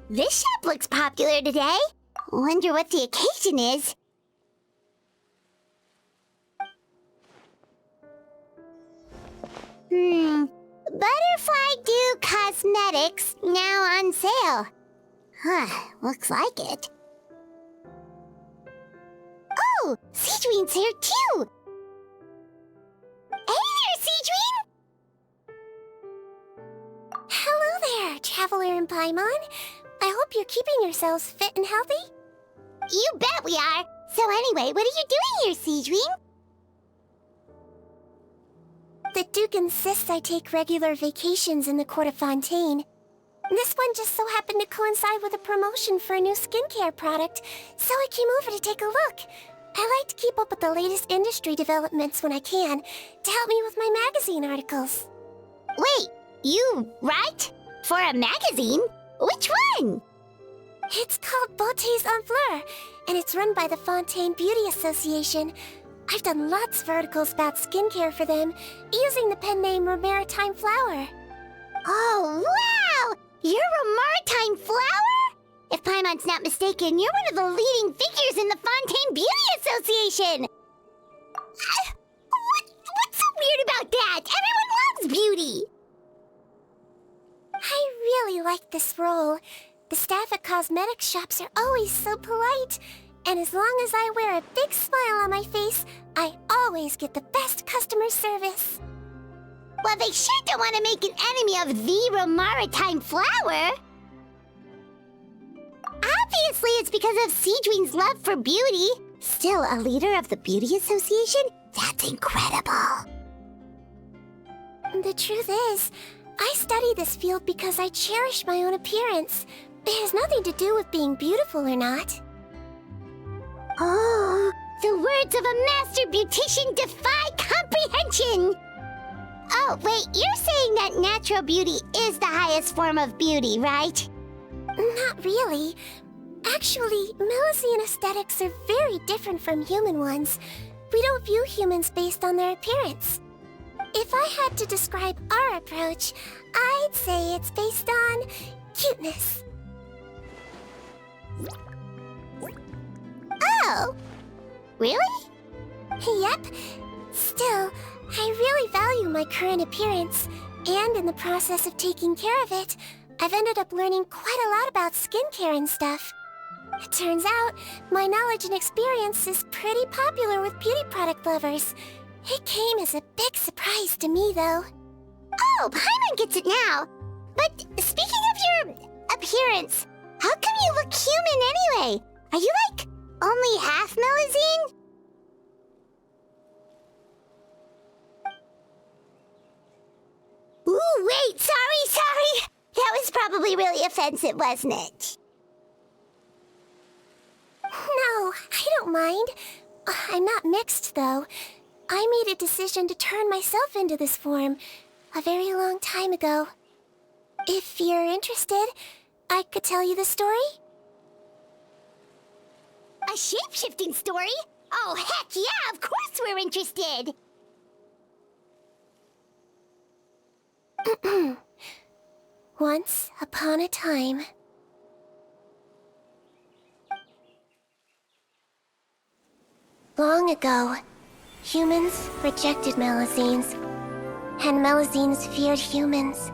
This shop looks popular today. Wonder what the occasion is. Butterfly Dew Cosmetics now on sale. Huh, looks like it. Oh, Sigewinne's here too! Hey there, Sigewinne! Hello there, Traveler and Paimon. I hope you're keeping yourselves fit and healthy. You bet we are! So anyway, what are you doing here, Sigewinne? The Duke insists I take regular vacations in the Court of Fontaine. This one just so happened to coincide with a promotion for a new skincare product, so I came over to take a look. I like to keep up with the latest industry developments when I can, to help me with my magazine articles. Wait, you write? For a magazine? Which one? It's called Beautés en Fleur, and it's run by the Fontaine Beauty Association. I've done lots of articles about skincare for them, using the pen name Maritime Flower. Oh, wow! You're a Maritime Flower? If Paimon's not mistaken, you're one of the leading figures in the Fontaine Beauty Association! What's so weird about that? Everyone loves beauty! I really like this role. The staff at cosmetics shops are always so polite. And as long as I wear a big smile on my face, I always get the best customer service. Well, they sure don't want to make an enemy of the Maritime Flower. Obviously, it's because of Sigewinne's love for beauty. Still a leader of the Beauty Association? That's incredible. The truth is, I study this field because I cherish my own appearance. It has nothing to do with being beautiful or not. Oh, the words of a master beautician defy comprehension! Oh, wait, you're saying that natural beauty is the highest form of beauty, right? Not really. Actually, Melusine aesthetics are very different from human ones. We don't view humans based on their appearance. If I had to describe our approach, I'd say it's based on cuteness. Oh, really? Yep. Still, I really value my current appearance, and in the process of taking care of it, I've ended up learning quite a lot about skincare and stuff. It turns out, my knowledge and experience is pretty popular with beauty product lovers. It came as a big surprise to me, though. Oh, Paimon gets it now. But speaking of your appearance, how come you look human anyway? Are you like only half Melusine? Ooh, wait, sorry. That was probably really offensive, wasn't it? No, I don't mind. I'm not mixed, though. I made a decision to turn myself into this form a very long time ago. If you're interested, I could tell you the story. A shape-shifting story? Oh, heck yeah, of course we're interested! Once upon a time. Long ago, humans rejected Melusines, and Melusines feared humans.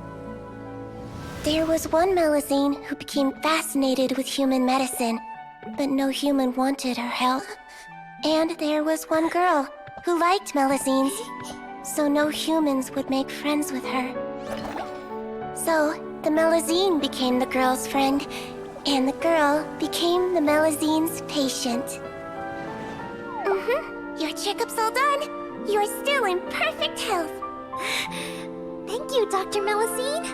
There was one Melusine who became fascinated with human medicine, but no human wanted her help. And there was one girl who liked Melusines, so no humans would make friends with her. So, the Melusine became the girl's friend, and the girl became the Melusine's patient. Your checkup's all done. You're still in perfect health. Thank you, Dr. Melusine.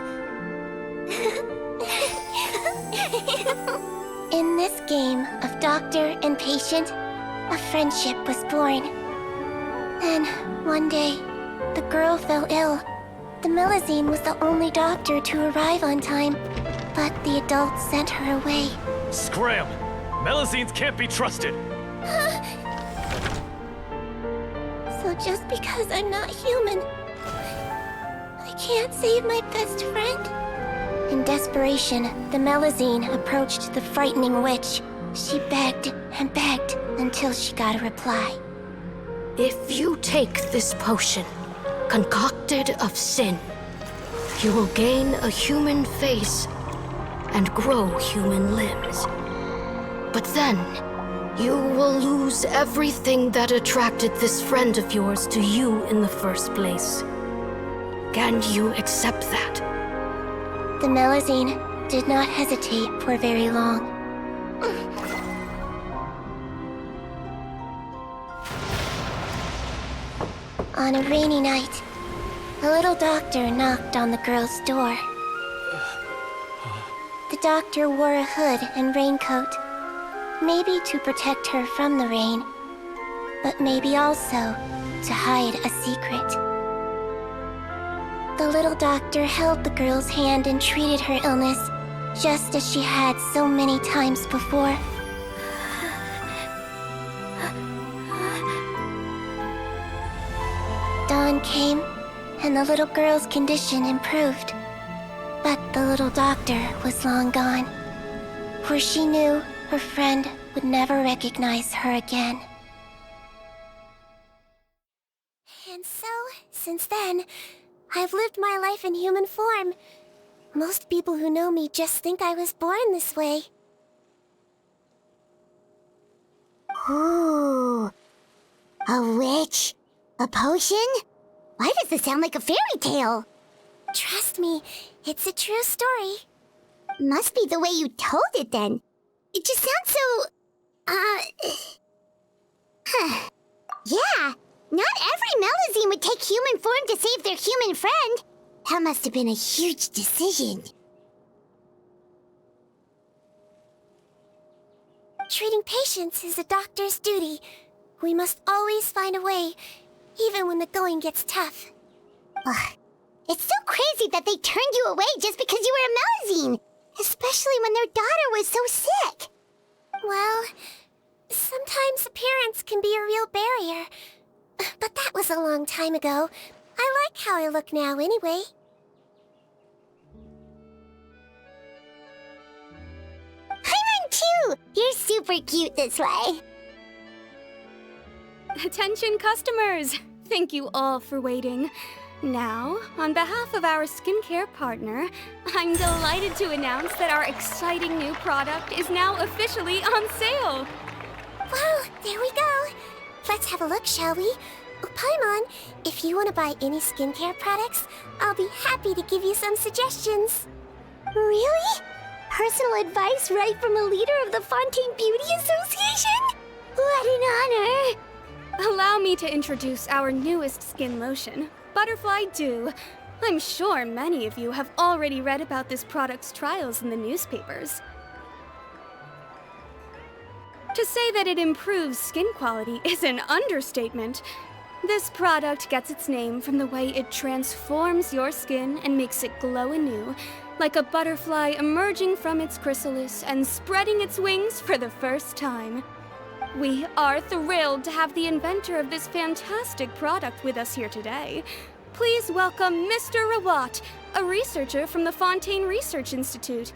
In this game of doctor and patient, a friendship was born. Then, one day, the girl fell ill. The Melusine was the only doctor to arrive on time, but the adults sent her away. Scram! Melusines can't be trusted! So just because I'm not human, I can't save my best friend? In desperation, the Melusine approached the frightening witch. She begged and begged until she got a reply. If you take this potion, concocted of sin, you will gain a human face and grow human limbs. But then, you will lose everything that attracted this friend of yours to you in the first place. Can you accept that? The Melusine did not hesitate for very long. On a rainy night, a little doctor knocked on the girl's door. The doctor wore a hood and raincoat, maybe to protect her from the rain, but maybe also to hide a secret. The little doctor held the girl's hand and treated her illness, just as she had so many times before. Dawn came, and the little girl's condition improved. But the little doctor was long gone, for she knew her friend would never recognize her again. And so, since then, I've lived my life in human form. Most people who know me just think I was born this way. Ooh. A witch? A potion? Why does this sound like a fairy tale? Trust me, it's a true story. Must be the way you told it then. It just sounds so... Yeah, not every Melusine would take human form to save their human friend. That must have been a huge decision. Treating patients is a doctor's duty. We must always find a way, even when the going gets tough. Ugh. It's so crazy that they turned you away just because you were a Melusine, especially when their daughter was so sick. Well, sometimes appearance can be a real barrier. But that was a long time ago. I like how I look now anyway. Paimon too! You're super cute this way. Attention customers! Thank you all for waiting. Now, on behalf of our skincare partner, I'm delighted to announce that our exciting new product is now officially on sale! Wow, there we go. Let's have a look, shall we? Oh, Paimon, if you want to buy any skincare products, I'll be happy to give you some suggestions. Really? Personal advice right from a leader of the Fontaine Beauty Association? What an honor! Allow me to introduce our newest skin lotion, Butterfly Dew. I'm sure many of you have already read about this product's trials in the newspapers. To say that it improves skin quality is an understatement. This product gets its name from the way it transforms your skin and makes it glow anew, like a butterfly emerging from its chrysalis and spreading its wings for the first time. We are thrilled to have the inventor of this fantastic product with us here today. Please welcome Mr. Rawat, a researcher from the Fontaine Research Institute.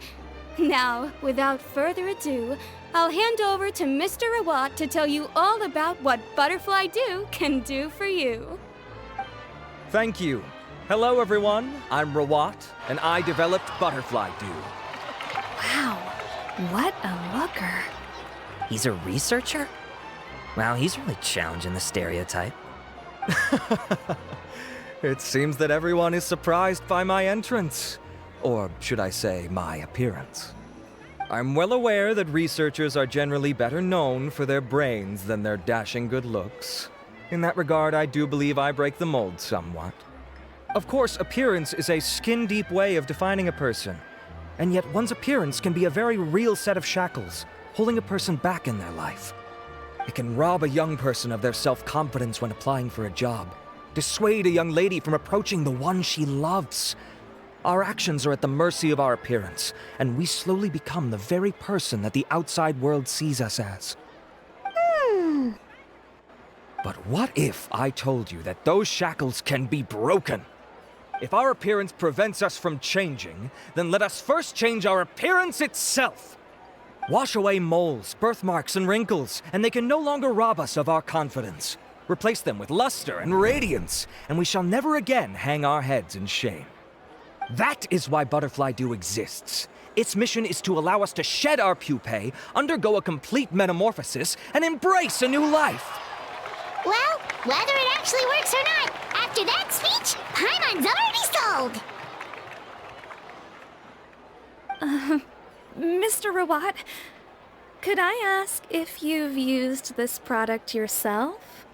Now, without further ado, I'll hand over to Mr. Rawat to tell you all about what Butterfly Dew can do for you. Thank you. Hello, everyone. I'm Rawat, and I developed Butterfly Dew. Wow, what a looker. He's a researcher? Wow, he's really challenging the stereotype. It seems that everyone is surprised by my entrance. Or should I say, my appearance. I'm well aware that researchers are generally better known for their brains than their dashing good looks. In that regard, I do believe I break the mold somewhat. Of course, appearance is a skin-deep way of defining a person. And yet one's appearance can be a very real set of shackles, holding a person back in their life. It can rob a young person of their self-confidence when applying for a job, dissuade a young lady from approaching the one she loves. Our actions are at the mercy of our appearance, and we slowly become the very person that the outside world sees us as. But what if I told you that those shackles can be broken? If our appearance prevents us from changing, then let us first change our appearance itself. Wash away moles, birthmarks, and wrinkles, and they can no longer rob us of our confidence. Replace them with luster and radiance, and we shall never again hang our heads in shame. That is why Butterfly Dew exists. Its mission is to allow us to shed our pupae, undergo a complete metamorphosis, and embrace a new life. Well, whether it actually works or not, after that speech, Paimon's already sold. Mr. Rawat, could I ask if you've used this product yourself?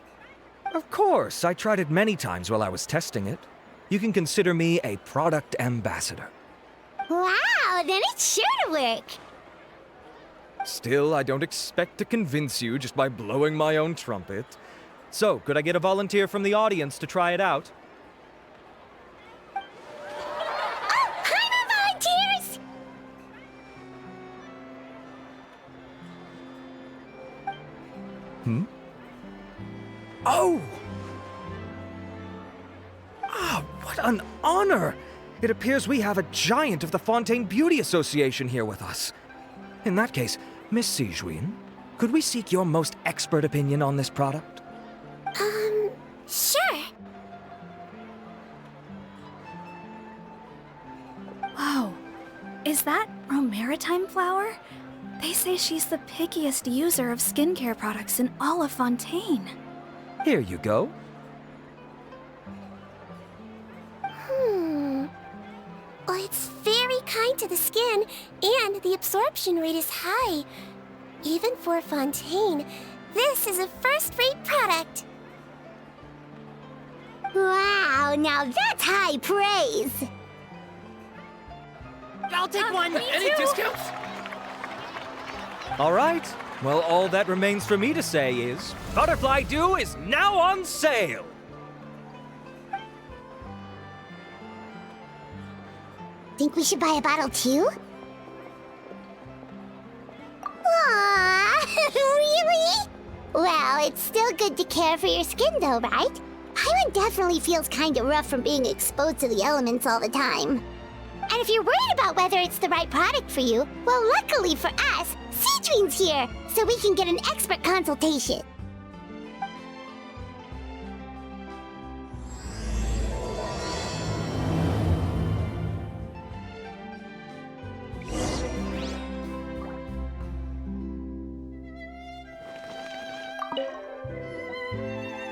Of course, I tried it many times while I was testing it. You can consider me a product ambassador. Wow, then it's sure to work. Still, I don't expect to convince you just by blowing my own trumpet. So, could I get a volunteer from the audience to try it out? Oh, Paimon volunteers! Oh! Ah, what an honor! It appears we have a giant of the Fontaine Beauty Association here with us. In that case, Miss Sigewinne, could we seek your most expert opinion on this product? Sure. Whoa, is that Romaritime flower? They say she's the pickiest user of skincare products in all of Fontaine. Here you go. Well, it's very kind to the skin, and the absorption rate is high. Even for Fontaine, this is a first-rate product. Wow, now that's high praise. I'll take one. Any discounts? All right. Well, all that remains for me to say is, Butterfly Dew is now on sale! Think we should buy a bottle too? Aww, really? Well, it's still good to care for your skin though, right? Paimon definitely feels kinda rough from being exposed to the elements all the time. And if you're worried about whether it's the right product for you, well, luckily for us, Sigewinne's here, so we can get an expert consultation.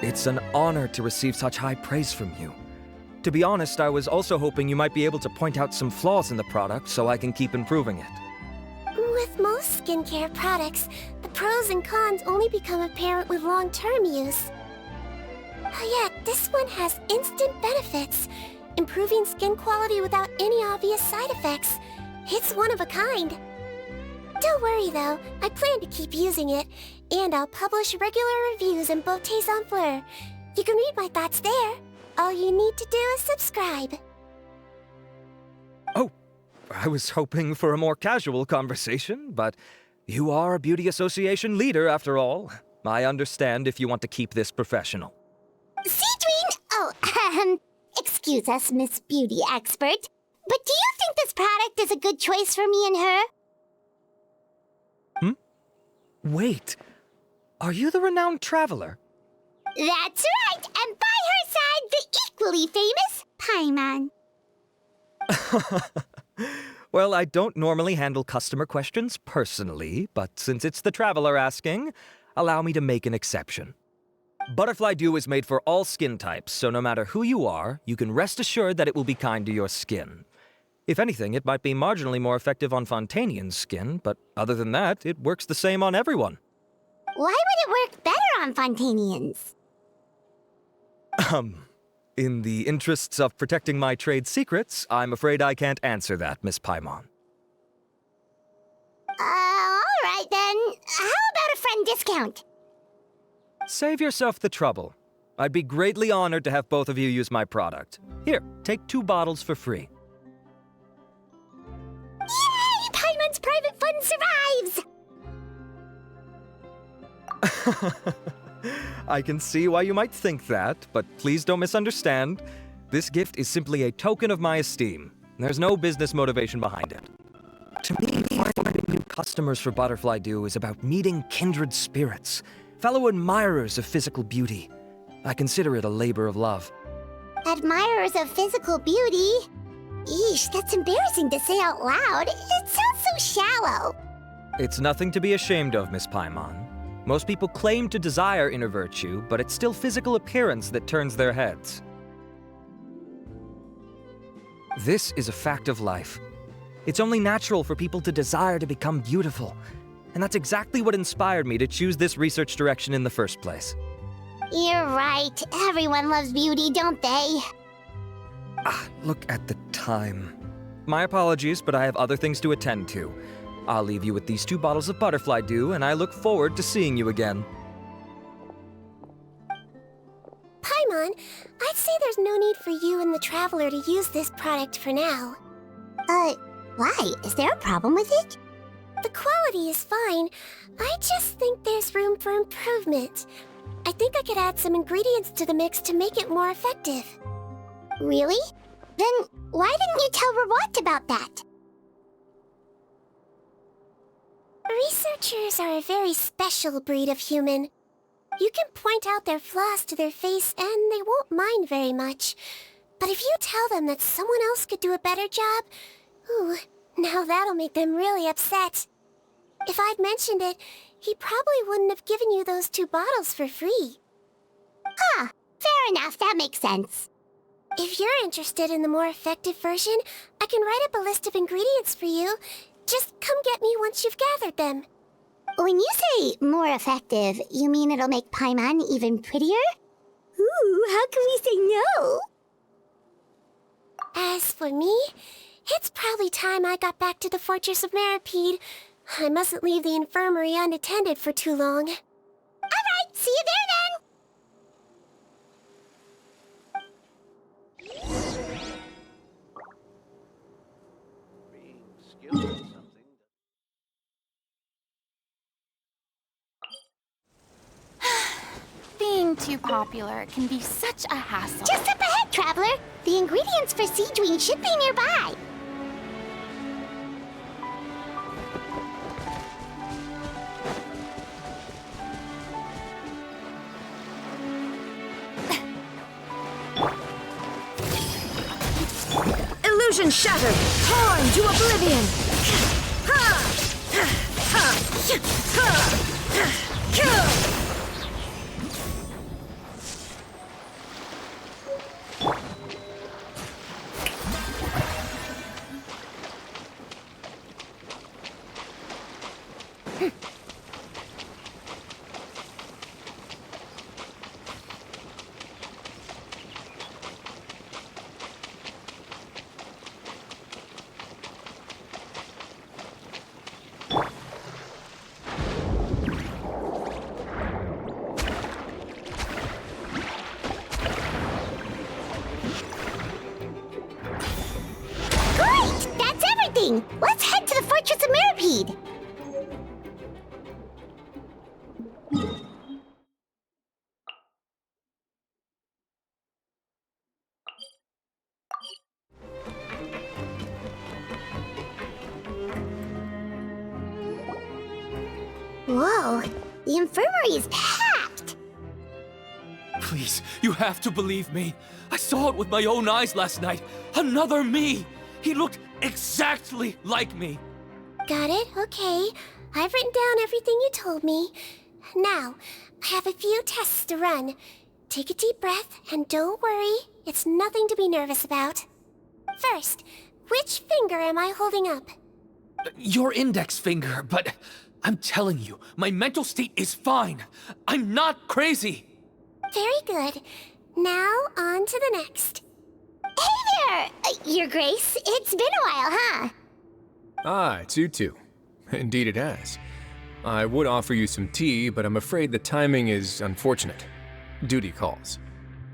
It's an honor to receive such high praise from you. To be honest, I was also hoping you might be able to point out some flaws in the product so I can keep improving it. With most skincare products, the pros and cons only become apparent with long-term use. Yet, this one has instant benefits, improving skin quality without any obvious side effects. It's one of a kind. Don't worry though, I plan to keep using it, and I'll publish regular reviews in Beautés en Fleur. You can read my thoughts there. All you need to do is subscribe. Oh, I was hoping for a more casual conversation, but you are a beauty association leader after all. I understand if you want to keep this professional. Sigewinne! Oh, excuse us, Miss Beauty Expert, but do you think this product is a good choice for me and her? Wait, are you the renowned traveler? That's right, and by her side, the equally famous Paimon. Well, I don't normally handle customer questions personally, but since it's the traveler asking, allow me to make an exception. Butterfly Dew is made for all skin types, so no matter who you are, you can rest assured that it will be kind to your skin. If anything, it might be marginally more effective on Fontainian's skin, but other than that, it works the same on everyone. Why would it work better on Fontainians? In the interests of protecting my trade secrets, I'm afraid I can't answer that, Miss Paimon. All right then. How about a friend discount? Save yourself the trouble. I'd be greatly honored to have both of you use my product. Here, take 2 bottles for free. Yay! Paimon's private fund survives! I can see why you might think that, but please don't misunderstand. This gift is simply a token of my esteem. There's no business motivation behind it. To me, finding new customers for Butterfly Dew is about meeting kindred spirits, fellow admirers of physical beauty. I consider it a labor of love. Admirers of physical beauty? Eesh, that's embarrassing to say out loud. It sounds so shallow. It's nothing to be ashamed of, Miss Paimon. Most people claim to desire inner virtue, but it's still physical appearance that turns their heads. This is a fact of life. It's only natural for people to desire to become beautiful, and that's exactly what inspired me to choose this research direction in the first place. You're right. Everyone loves beauty, don't they? Look at the time. My apologies, but I have other things to attend to. I'll leave you with these 2 bottles of Butterfly Dew, and I look forward to seeing you again. Paimon, I'd say there's no need for you and the Traveler to use this product for now. Why? Is there a problem with it? The quality is fine. I just think there's room for improvement. I think I could add some ingredients to the mix to make it more effective. Really? Then why didn't you tell Rawat about that? Researchers are a very special breed of human. You can point out their flaws to their face and they won't mind very much. But if you tell them that someone else could do a better job, ooh, now that'll make them really upset. If I'd mentioned it, he probably wouldn't have given you those 2 bottles for free. Fair enough, that makes sense. If you're interested in the more effective version, I can write up a list of ingredients for you. Just come get me once you've gathered them. When you say more effective, you mean it'll make Paimon even prettier? Ooh, how can we say no? As for me, it's probably time I got back to the Fortress of Meropide. I mustn't leave the infirmary unattended for too long. Alright, see you there then! Being too popular can be such a hassle. Just up ahead, Traveler! The ingredients for Sigewinne should be nearby. Illusion shattered! Torn to oblivion! Let's head to the Fortress of Meropide! Whoa, the infirmary is packed! Please, you have to believe me. I saw it with my own eyes last night. Another me! He looked exactly like me. Got it? Okay. I've written down everything you told me. Now, I have a few tests to run. Take a deep breath, and don't worry. It's nothing to be nervous about. First, which finger am I holding up? Your index finger, but I'm telling you, my mental state is fine. I'm not crazy. Very good. Now, on to the next. Hey there, Your Grace. It's been a while, huh? Ah, it's you two. Indeed it has. I would offer you some tea, but I'm afraid the timing is unfortunate. Duty calls.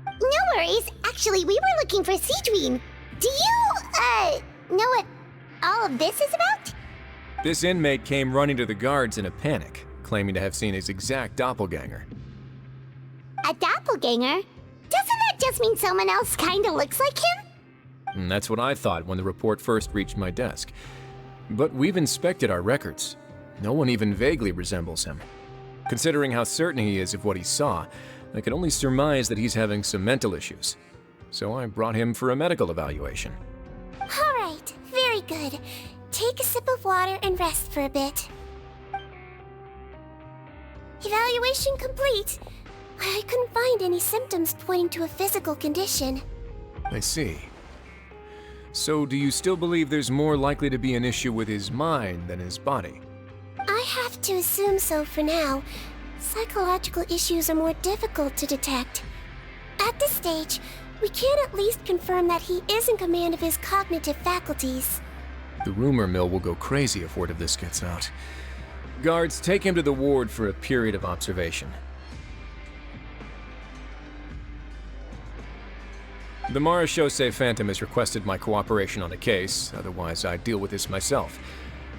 No worries. Actually, we were looking for Sigewinne. Do you, know what all of this is about? This inmate came running to the guards in a panic, claiming to have seen his exact doppelganger. A doppelganger? Doesn't that that just mean someone else kinda looks like him? And that's what I thought when the report first reached my desk. But we've inspected our records. No one even vaguely resembles him. Considering how certain he is of what he saw, I can only surmise that he's having some mental issues. So I brought him for a medical evaluation. Alright, very good. Take a sip of water and rest for a bit. Evaluation complete. I couldn't find any symptoms pointing to a physical condition. I see. So do you still believe there's more likely to be an issue with his mind than his body? I have to assume so for now. Psychological issues are more difficult to detect. At this stage, we can at least confirm that he is in command of his cognitive faculties. The rumor mill will go crazy if word of this gets out. Guards, take him to the ward for a period of observation. The Marechaussee Phantom has requested my cooperation on a case, otherwise I'd deal with this myself.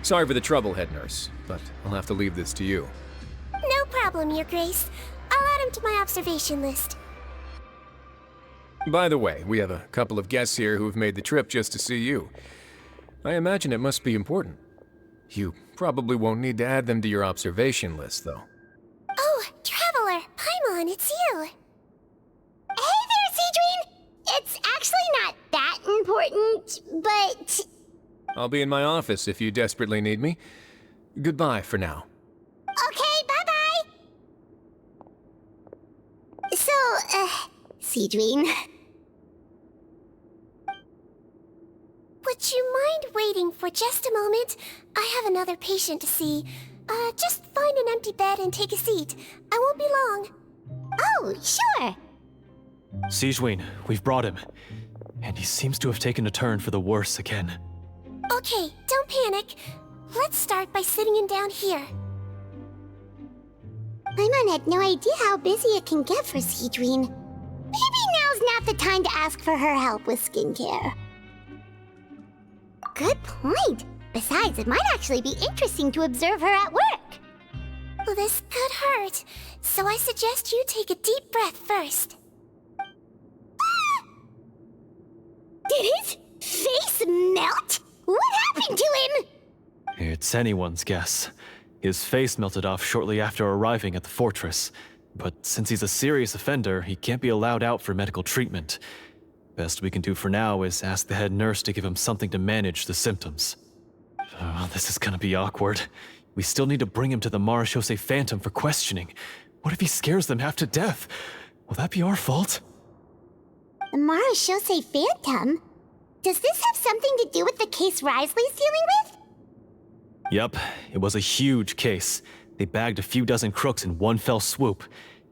Sorry for the trouble, head nurse, but I'll have to leave this to you. No problem, Your Grace. I'll add him to my observation list. By the way, we have a couple of guests here who have made the trip just to see you. I imagine it must be important. You probably won't need to add them to your observation list, though. Oh, Traveler! Paimon, it's you! Hey there, Sigewinne! It's actually not that important, but... I'll be in my office if you desperately need me. Goodbye for now. Okay, bye-bye! So, Sigewinne... Would you mind waiting for just a moment? I have another patient to see. Just find an empty bed and take a seat. I won't be long. Oh, sure! Sigewinne, we've brought him. And he seems to have taken a turn for the worse again. Okay, don't panic. Let's start by sitting him down here. Paimon had no idea how busy it can get for Sigewinne. Maybe now's not the time to ask for her help with skincare. Good point. Besides, it might actually be interesting to observe her at work. Well, this could hurt, so I suggest you take a deep breath first. Did his face melt? What happened to him? It's anyone's guess. His face melted off shortly after arriving at the fortress. But since he's a serious offender, he can't be allowed out for medical treatment. Best we can do for now is ask the head nurse to give him something to manage the symptoms. Oh, this is gonna be awkward. We still need to bring him to the Marechaussee Phantom for questioning. What if he scares them half to death? Will that be our fault? The Marechaussee Phantom? Does this have something to do with the case Risley's dealing with? Yep, it was a huge case. They bagged a few dozen crooks in one fell swoop.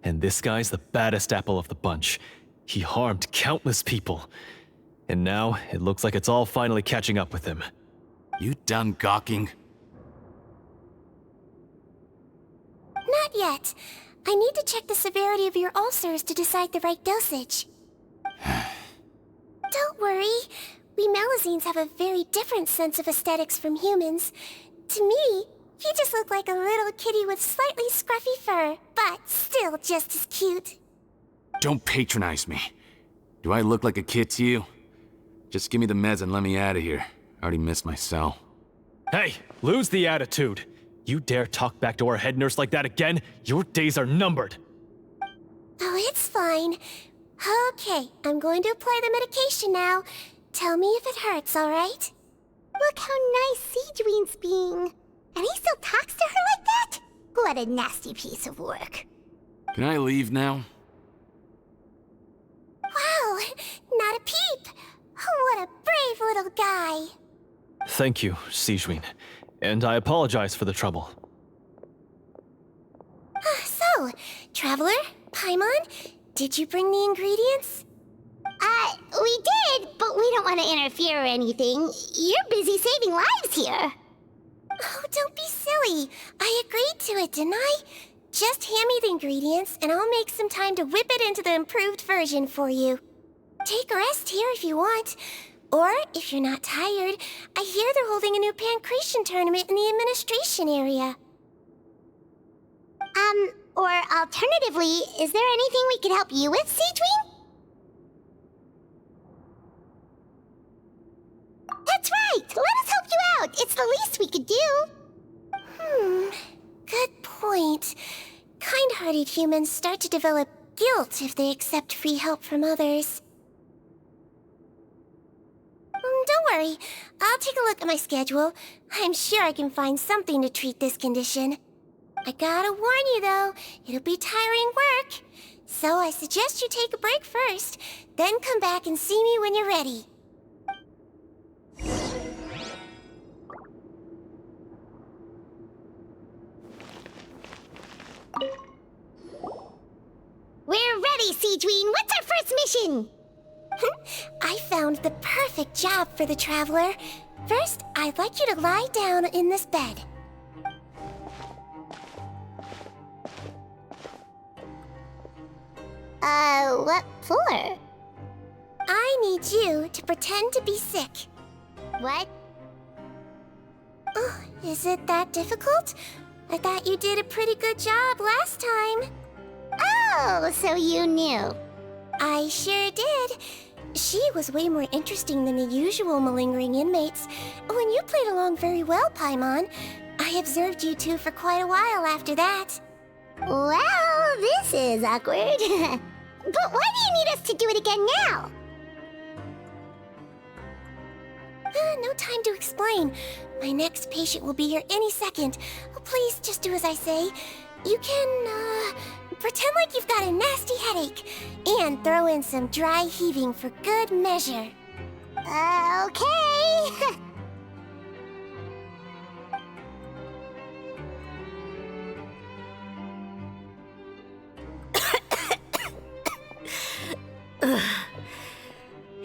And this guy's the baddest apple of the bunch. He harmed countless people. And now, it looks like it's all finally catching up with him. You done gawking? Not yet. I need to check the severity of your ulcers to decide the right dosage. Don't worry. We Melazines have a very different sense of aesthetics from humans. To me, he just looked like a little kitty with slightly scruffy fur, but still just as cute. Don't patronize me. Do I look like a kid to you? Just give me the meds and let me out of here. I already missed my cell. Hey, lose the attitude. You dare talk back to our head nurse like that again, your days are numbered. Oh, it's fine. Okay, I'm going to apply the medication now. Tell me if it hurts, alright? Look how nice Sigewinne's being. And he still talks to her like that? What a nasty piece of work. Can I leave now? Wow, not a peep. What a brave little guy. Thank you, Sigewinne. And I apologize for the trouble. So, Traveler, Paimon, did you bring the ingredients? We did, but we don't want to interfere or anything. You're busy saving lives here. Oh, don't be silly. I agreed to it, didn't I? Just hand me the ingredients, and I'll make some time to whip it into the improved version for you. Take a rest here if you want. Or, if you're not tired, I hear they're holding a new pancreation tournament in the administration area. Or alternatively, is there anything we could help you with, Sigewinne? It's the least we could do. Good point. Kind-hearted humans start to develop guilt if they accept free help from others. Don't worry. I'll take a look at my schedule. I'm sure I can find something to treat this condition. I gotta warn you, though, it'll be tiring work. So I suggest you take a break first, then come back and see me when you're ready. We're ready, Sigewinne. What's our first mission? I found the perfect job for the Traveler. First, I'd like you to lie down in this bed. What for? I need you to pretend to be sick. What? Oh, is it that difficult? I thought you did a pretty good job last time. Oh, so you knew. I sure did. She was way more interesting than the usual malingering inmates. When you played along very well, Paimon. I observed you two for quite a while after that. Well, this is awkward. But why do you need us to do it again now? No time to explain. My next patient will be here any second. Oh, please, just do as I say. You can, pretend like you've got a nasty headache. And throw in some dry heaving for good measure. Okay.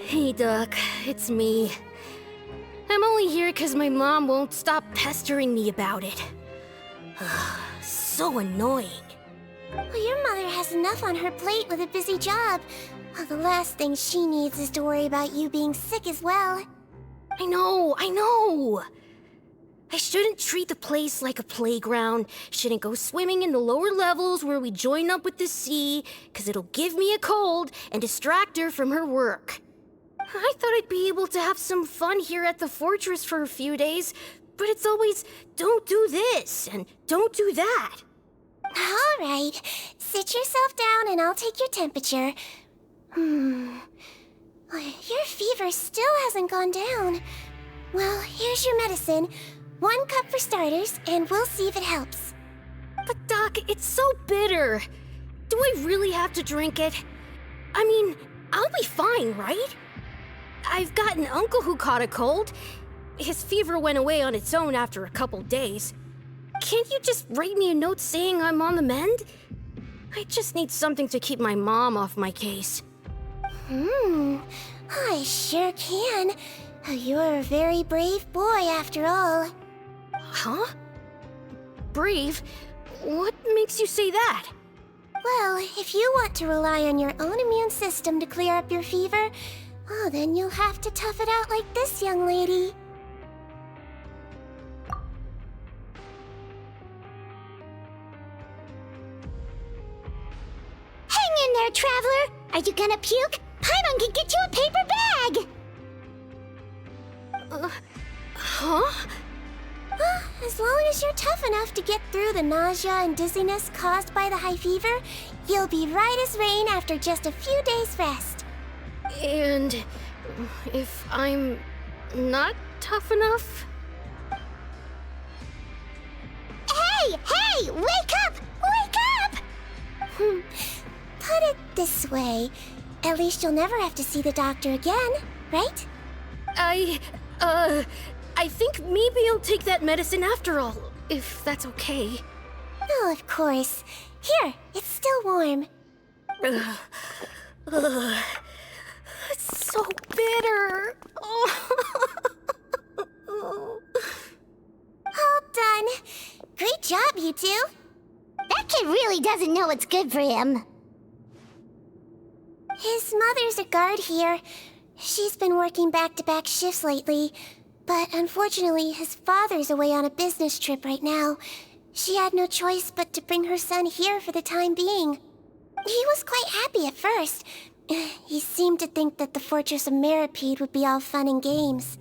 Hey, Doc, it's me. I'm only here because my mom won't stop pestering me about it. So annoying. Well, your mother has enough on her plate with a busy job. Well, the last thing she needs is to worry about you being sick as well. I know! I shouldn't treat the place like a playground, shouldn't go swimming in the lower levels where we join up with the sea, because it'll give me a cold and distract her from her work. I thought I'd be able to have some fun here at the fortress for a few days, but it's always, don't do this and don't do that. All right, sit yourself down and I'll take your temperature. Your fever still hasn't gone down. Well, here's your medicine. 1 cup for starters, and we'll see if it helps. But Doc, it's so bitter. Do I really have to drink it? I mean, I'll be fine, right? I've got an uncle who caught a cold. His fever went away on its own after a couple days. Can't you just write me a note saying I'm on the mend? I just need something to keep my mom off my case. I sure can. You're a very brave boy after all. Huh? Brave? What makes you say that? Well, if you want to rely on your own immune system to clear up your fever, oh, then you'll have to tough it out like this young lady. Hang in there, Traveler. Are you gonna puke? Paimon can get you a paper bag. Huh? As long as you're tough enough to get through the nausea and dizziness caused by the high fever, you'll be right as rain after just a few days' rest. And if I'm not tough enough? Hey! Wake up! Wake up! Put it this way. At least you'll never have to see the doctor again, right? I think maybe I'll take that medicine after all, if that's okay. Oh, of course. Here, it's still warm. It's so bitter. All done. Great job, you two. That kid really doesn't know what's good for him. His mother's a guard here. She's been working back-to-back shifts lately. But unfortunately, his father's away on a business trip right now. She had no choice but to bring her son here for the time being. He was quite happy at first. He seemed to think that the Fortress of Meripede would be all fun and games.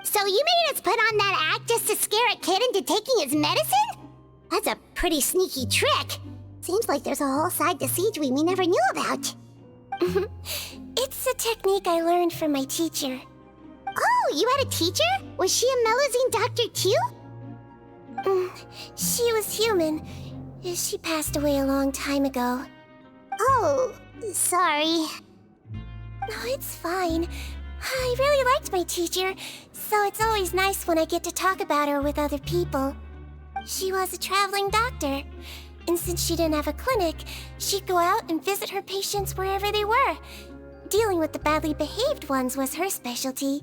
So you made us put on that act just to scare a kid into taking his medicine? That's a pretty sneaky trick. Seems like there's a whole side to Sigewinne we never knew about. It's a technique I learned from my teacher. Oh, you had a teacher? Was she a Melusine doctor too? She was human. She passed away a long time ago. Oh, sorry. No, it's fine. I really liked my teacher, so it's always nice when I get to talk about her with other people. She was a traveling doctor, and since she didn't have a clinic, she'd go out and visit her patients wherever they were. Dealing with the badly behaved ones was her specialty.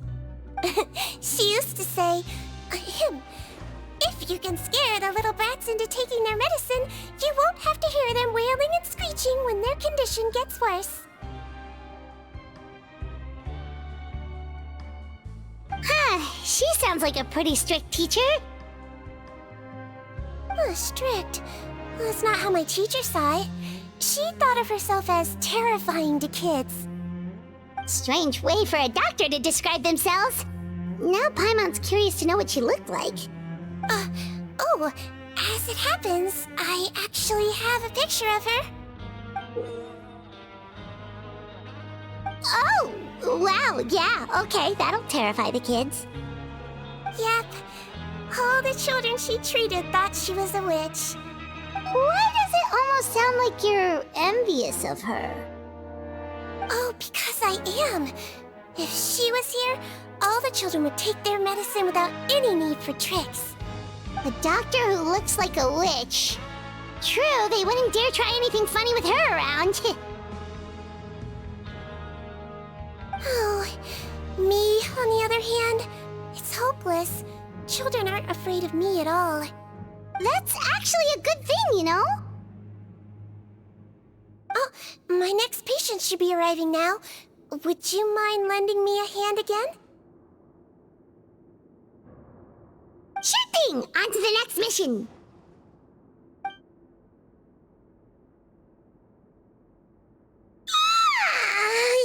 She used to say, if you can scare the little brats into taking their medicine, you won't have to hear them wailing and screeching when their condition gets worse. She sounds like a pretty strict teacher. Strict? Well, that's not how my teacher saw it. She thought of herself as terrifying to kids. Strange way for a doctor to describe themselves. Now Paimon's curious to know what she looked like. Oh, as it happens, I actually have a picture of her. Oh, wow, yeah, okay, that'll terrify the kids. Yep. All the children she treated thought she was a witch. Why does it almost sound like you're envious of her? Oh, because I am. If she was here, all the children would take their medicine without any need for tricks. A doctor who looks like a witch. True, they wouldn't dare try anything funny with her around. Oh, me, on the other hand, it's hopeless. Children aren't afraid of me at all. That's actually a good thing, you know? Oh, my next patient should be arriving now. Would you mind lending me a hand again? Sure thing! On to the next mission!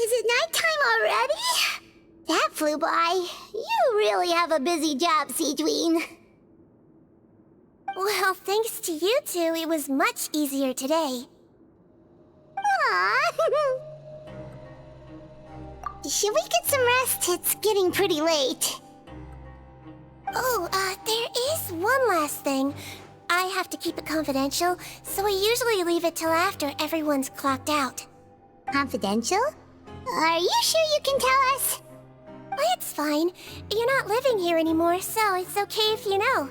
Is it nighttime already? That flew by. You really have a busy job, Sigewinne. Well, thanks to you two, it was much easier today. Aww. Should we get some rest? It's getting pretty late. Oh, there is one last thing. I have to keep it confidential, so I usually leave it till after everyone's clocked out. Confidential? Are you sure you can tell us? Well, it's fine. You're not living here anymore, so it's okay if you know.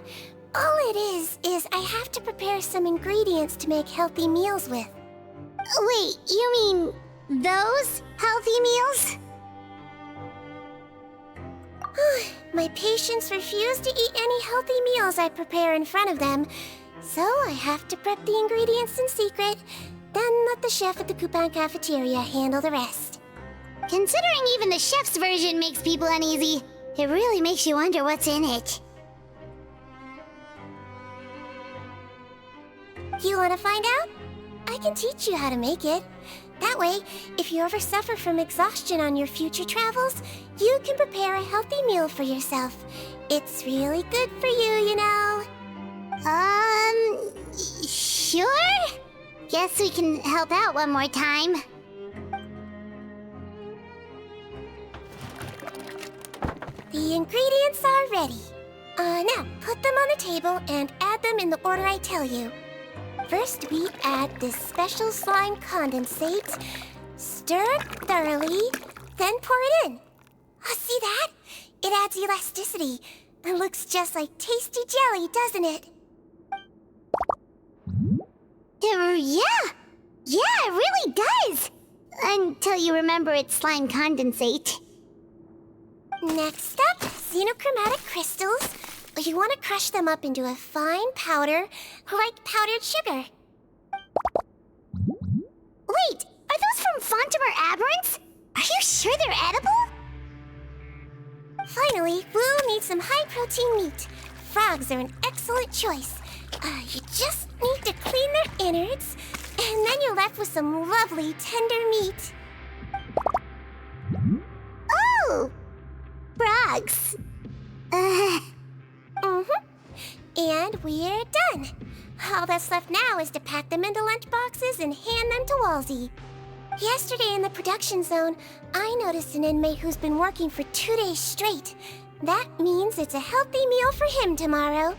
All it is I have to prepare some ingredients to make healthy meals with. Wait, you mean those healthy meals? My patients refuse to eat any healthy meals I prepare in front of them, so I have to prep the ingredients in secret, then let the chef at the Coupon cafeteria handle the rest. Considering even the chef's version makes people uneasy, it really makes you wonder what's in it. You want to find out? I can teach you how to make it. That way, if you ever suffer from exhaustion on your future travels, you can prepare a healthy meal for yourself. It's really good for you, you know. Sure? Guess we can help out one more time. The ingredients are ready. Now, put them on the table and add them in the order I tell you. First, we add this special slime condensate, stir it thoroughly, then pour it in. See that? It adds elasticity. It looks just like tasty jelly, doesn't it? Yeah, it really does. Until you remember it's slime condensate. Next up, xenochromatic crystals. You want to crush them up into a fine powder, like powdered sugar. Wait, are those from Fontimer aberrants? Are you sure they're edible? Finally, we'll need some high-protein meat. Frogs are an excellent choice. You just need to clean their innards, and then you're left with some lovely, tender meat. Oh! Frogs. And we're done. All that's left now is to pack them into lunchboxes and hand them to Walsey. Yesterday in the production zone, I noticed an inmate who's been working for 2 days straight. That means it's a healthy meal for him tomorrow.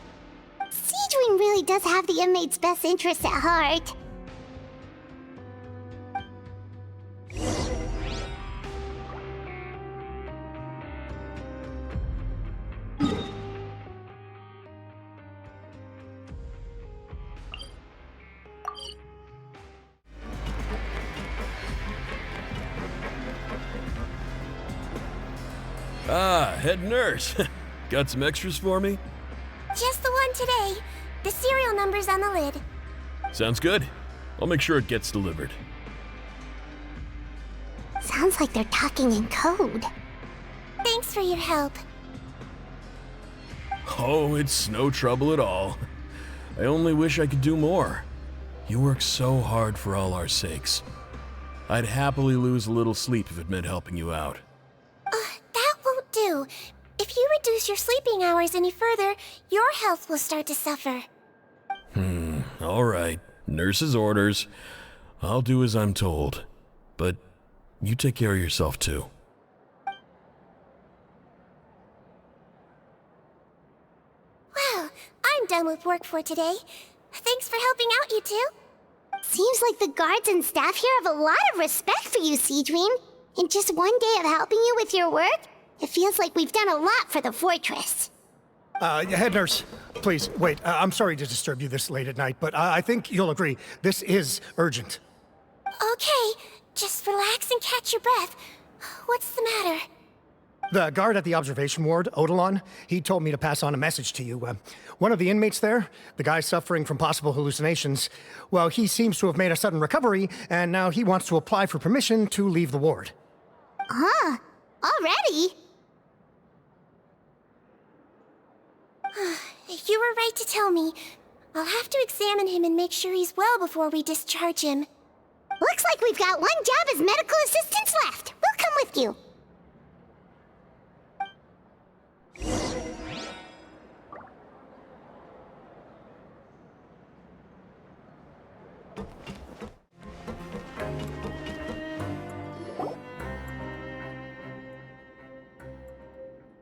Sigewinne really does have the inmate's best interests at heart. Ah, head nurse. Got some extras for me? Just the one today. The serial number's on the lid. Sounds good. I'll make sure it gets delivered. Sounds like they're talking in code. Thanks for your help. Oh, it's no trouble at all. I only wish I could do more. You work so hard for all our sakes. I'd happily lose a little sleep if it meant helping you out. That won't do. If you reduce your sleeping hours any further, your health will start to suffer. All right. Nurse's orders. I'll do as I'm told. But you take care of yourself too. Well, I'm done with work for today. Thanks for helping out, you two. Seems like the guards and staff here have a lot of respect for you, Sigewinne. In just one day of helping you with your work, it feels like we've done a lot for the fortress. Head nurse, please, wait. I'm sorry to disturb you this late at night, but I think you'll agree, this is urgent. Okay, just relax and catch your breath. What's the matter? The guard at the observation ward, Odilon, he told me to pass on a message to you. One of the inmates there, the guy suffering from possible hallucinations, well, he seems to have made a sudden recovery, and now he wants to apply for permission to leave the ward. Huh? Already? You were right to tell me. I'll have to examine him and make sure he's well before we discharge him. Looks like we've got one job as medical assistants left. We'll come with you.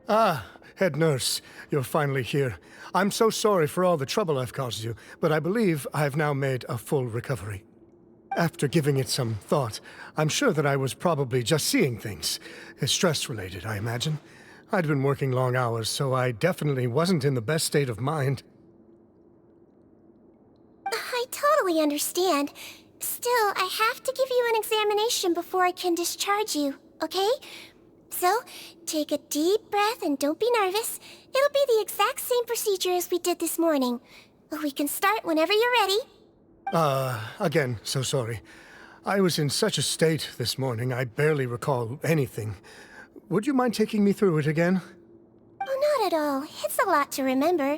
Ah, head nurse, you're finally here. I'm so sorry for all the trouble I've caused you, but I believe I've now made a full recovery. After giving it some thought, I'm sure that I was probably just seeing things. Stress-related, I imagine. I'd been working long hours, so I definitely wasn't in the best state of mind. I totally understand. Still, I have to give you an examination before I can discharge you, okay? So, take a deep breath and don't be nervous. It'll be the exact same procedure as we did this morning. We can start whenever you're ready. Again, so sorry. I was in such a state this morning, I barely recall anything. Would you mind taking me through it again? Oh, not at all. It's a lot to remember.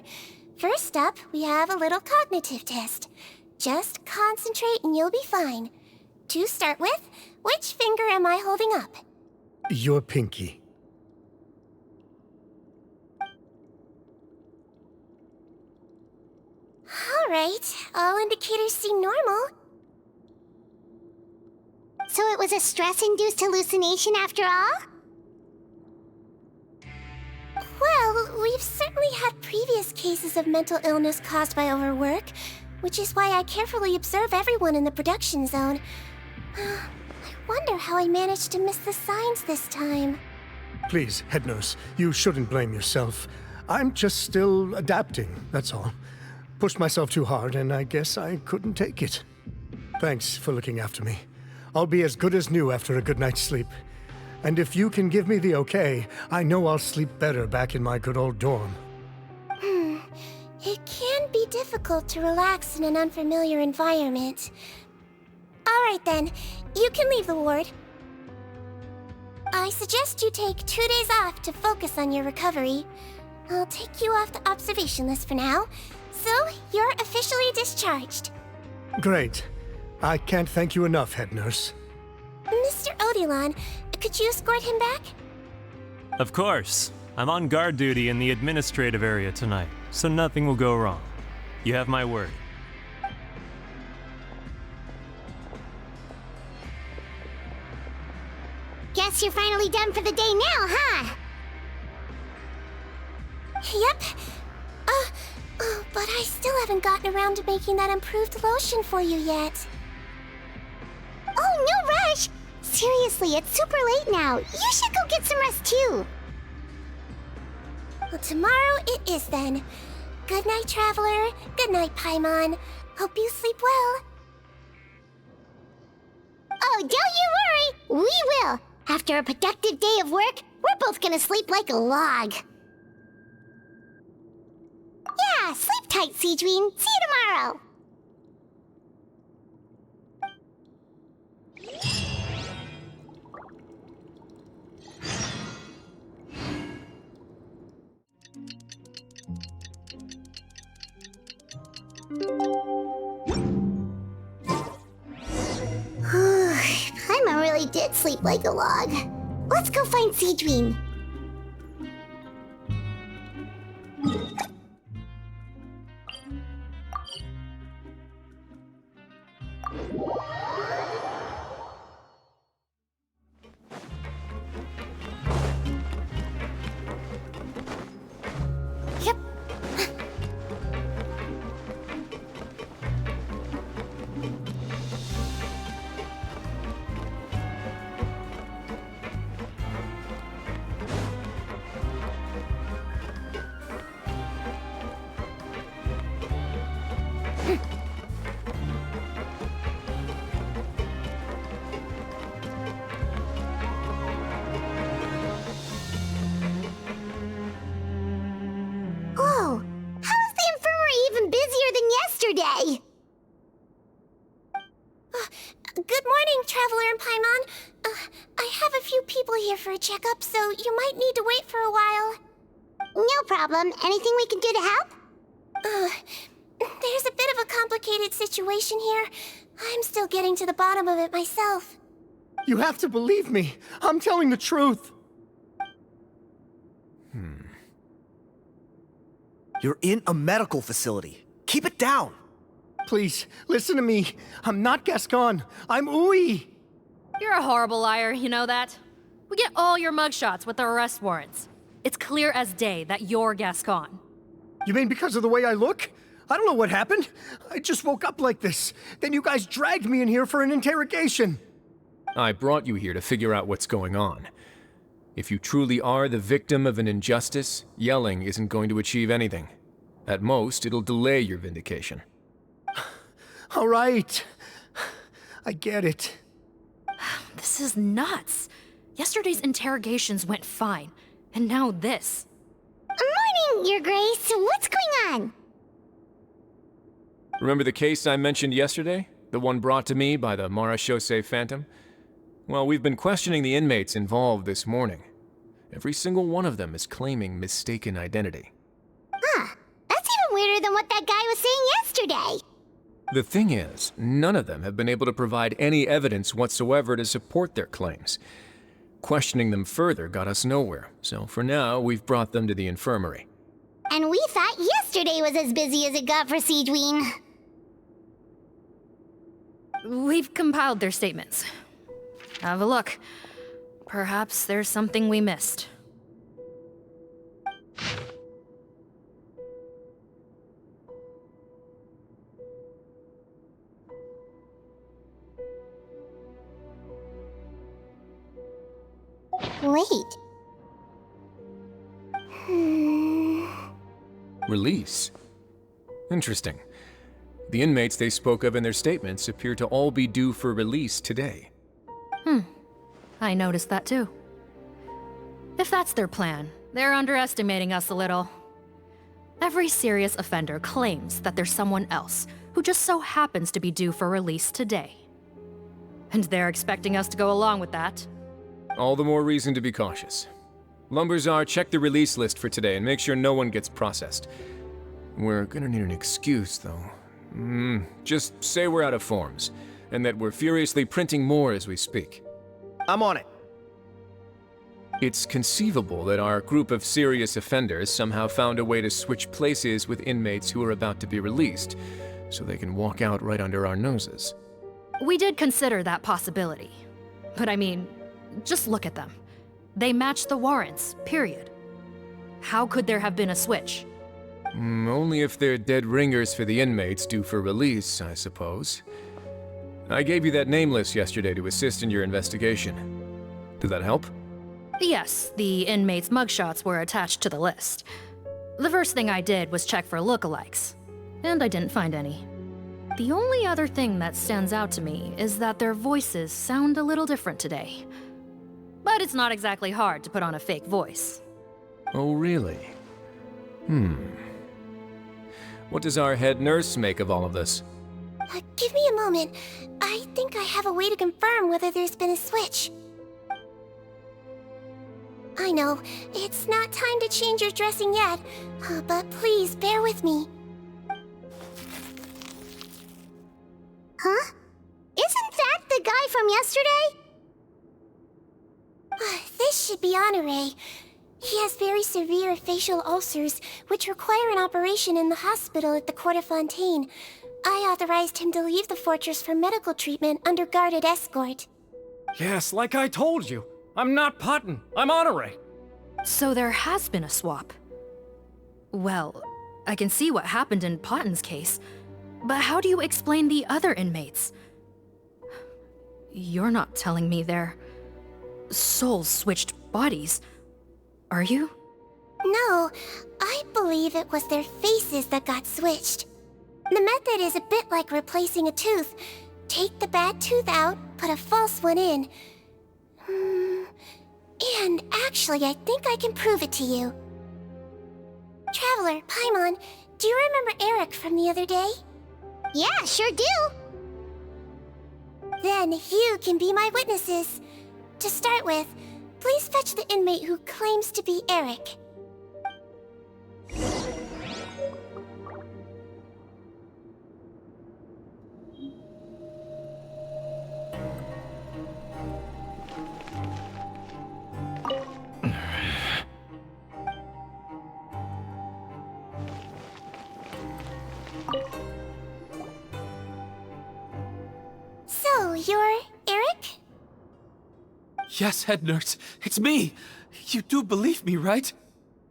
First up, we have a little cognitive test. Just concentrate and you'll be fine. To start with, which finger am I holding up? Your pinky. All right. All indicators seem normal. So it was a stress-induced hallucination after all? Well, we've certainly had previous cases of mental illness caused by overwork, which is why I carefully observe everyone in the production zone. I wonder how I managed to miss the signs this time. Please, head nurse, you shouldn't blame yourself. I'm just still adapting, that's all. Pushed myself too hard, and I guess I couldn't take it. Thanks for looking after me. I'll be as good as new after a good night's sleep. And if you can give me the okay, I know I'll sleep better back in my good old dorm. It can be difficult to relax in an unfamiliar environment. All right then, you can leave the ward. I suggest you take 2 days off to focus on your recovery. I'll take you off the observation list for now, so you're officially discharged. Great. I can't thank you enough, head nurse. Mr. Odilon, could you escort him back? Of course. I'm on guard duty in the administrative area tonight, so nothing will go wrong. You have my word. Guess you're finally done for the day now, huh? Yep. But I still haven't gotten around to making that improved lotion for you yet. Oh, no rush! Seriously, it's super late now. You should go get some rest too. Well, tomorrow it is then. Good night, Traveler. Good night, Paimon. Hope you sleep well. Oh, don't you worry! We will! After a productive day of work, we're both gonna sleep like a log. Yeah, sleep tight, Sigewinne. See you tomorrow! Paimon really did sleep like a log. Let's go find Sigewinne. Yep. Whoa! How is the infirmary even busier than yesterday? Good morning, Traveler and Paimon. I have a few people here for a checkup, so you might need to wait for a while. No problem. Anything we can do to help? There's a bit of a complicated situation here. I'm still getting to the bottom of it myself. You have to believe me. I'm telling the truth. You're in a medical facility. Keep it down. Please, listen to me. I'm not Gascon. I'm Uy. You're a horrible liar, you know that? We get all your mugshots with the arrest warrants. It's clear as day that you're Gascon. You mean because of the way I look? I don't know what happened. I just woke up like this. Then you guys dragged me in here for an interrogation. I brought you here to figure out what's going on. If you truly are the victim of an injustice, yelling isn't going to achieve anything. At most, it'll delay your vindication. All right. I get it. This is nuts. Yesterday's interrogations went fine, and now this. Morning, Your Grace. What's going on? Remember the case I mentioned yesterday? The one brought to me by the Marechaussee Phantom? Well, we've been questioning the inmates involved this morning. Every single one of them is claiming mistaken identity. Huh. That's even weirder than what that guy was saying yesterday. The thing is, none of them have been able to provide any evidence whatsoever to support their claims. Questioning them further got us nowhere, so for now, we've brought them to the infirmary. And we thought yesterday was as busy as it got for Sigewinne. We've compiled their statements. Have a look. Perhaps there's something we missed. Wait. Release? Interesting. The inmates they spoke of in their statements appear to all be due for release today. I noticed that too. If that's their plan, they're underestimating us a little. Every serious offender claims that there's someone else who just so happens to be due for release today. And they're expecting us to go along with that. All the more reason to be cautious. Lumberzar, check the release list for today and make sure no one gets processed. We're gonna need an excuse, though. Just say we're out of forms, and that we're furiously printing more as we speak. I'm on it. It's conceivable that our group of serious offenders somehow found a way to switch places with inmates who are about to be released, so they can walk out right under our noses. We did consider that possibility. But I mean, just look at them. They match the warrants, period. How could there have been a switch? Only if they're dead ringers for the inmates due for release, I suppose. I gave you that name list yesterday to assist in your investigation. Did that help? Yes, the inmates' mugshots were attached to the list. The first thing I did was check for lookalikes, and I didn't find any. The only other thing that stands out to me is that their voices sound a little different today. But it's not exactly hard to put on a fake voice. Oh, really? What does our head nurse make of all of this? Give me a moment. I think I have a way to confirm whether there's been a switch. I know, it's not time to change your dressing yet, but please bear with me. Huh? Isn't that the guy from yesterday? This should be Honore. He has very severe facial ulcers, which require an operation in the hospital at the Court of Fontaine. I authorized him to leave the fortress for medical treatment under guarded escort. Yes, like I told you. I'm not Potton. I'm Honore. So there has been a swap. Well, I can see what happened in Potton's case, but how do you explain the other inmates? You're not telling me their souls switched bodies, are you? No, I believe it was their faces that got switched. The method is a bit like replacing a tooth. Take the bad tooth out, put a false one in. And actually, I think I can prove it to you. Traveler, Paimon, do you remember Eric from the other day? Yeah, sure do. Then you can be my witnesses. To start with, please fetch the inmate who claims to be Eric. So, you're Eric? Yes, head nurse. It's me. You do believe me, right?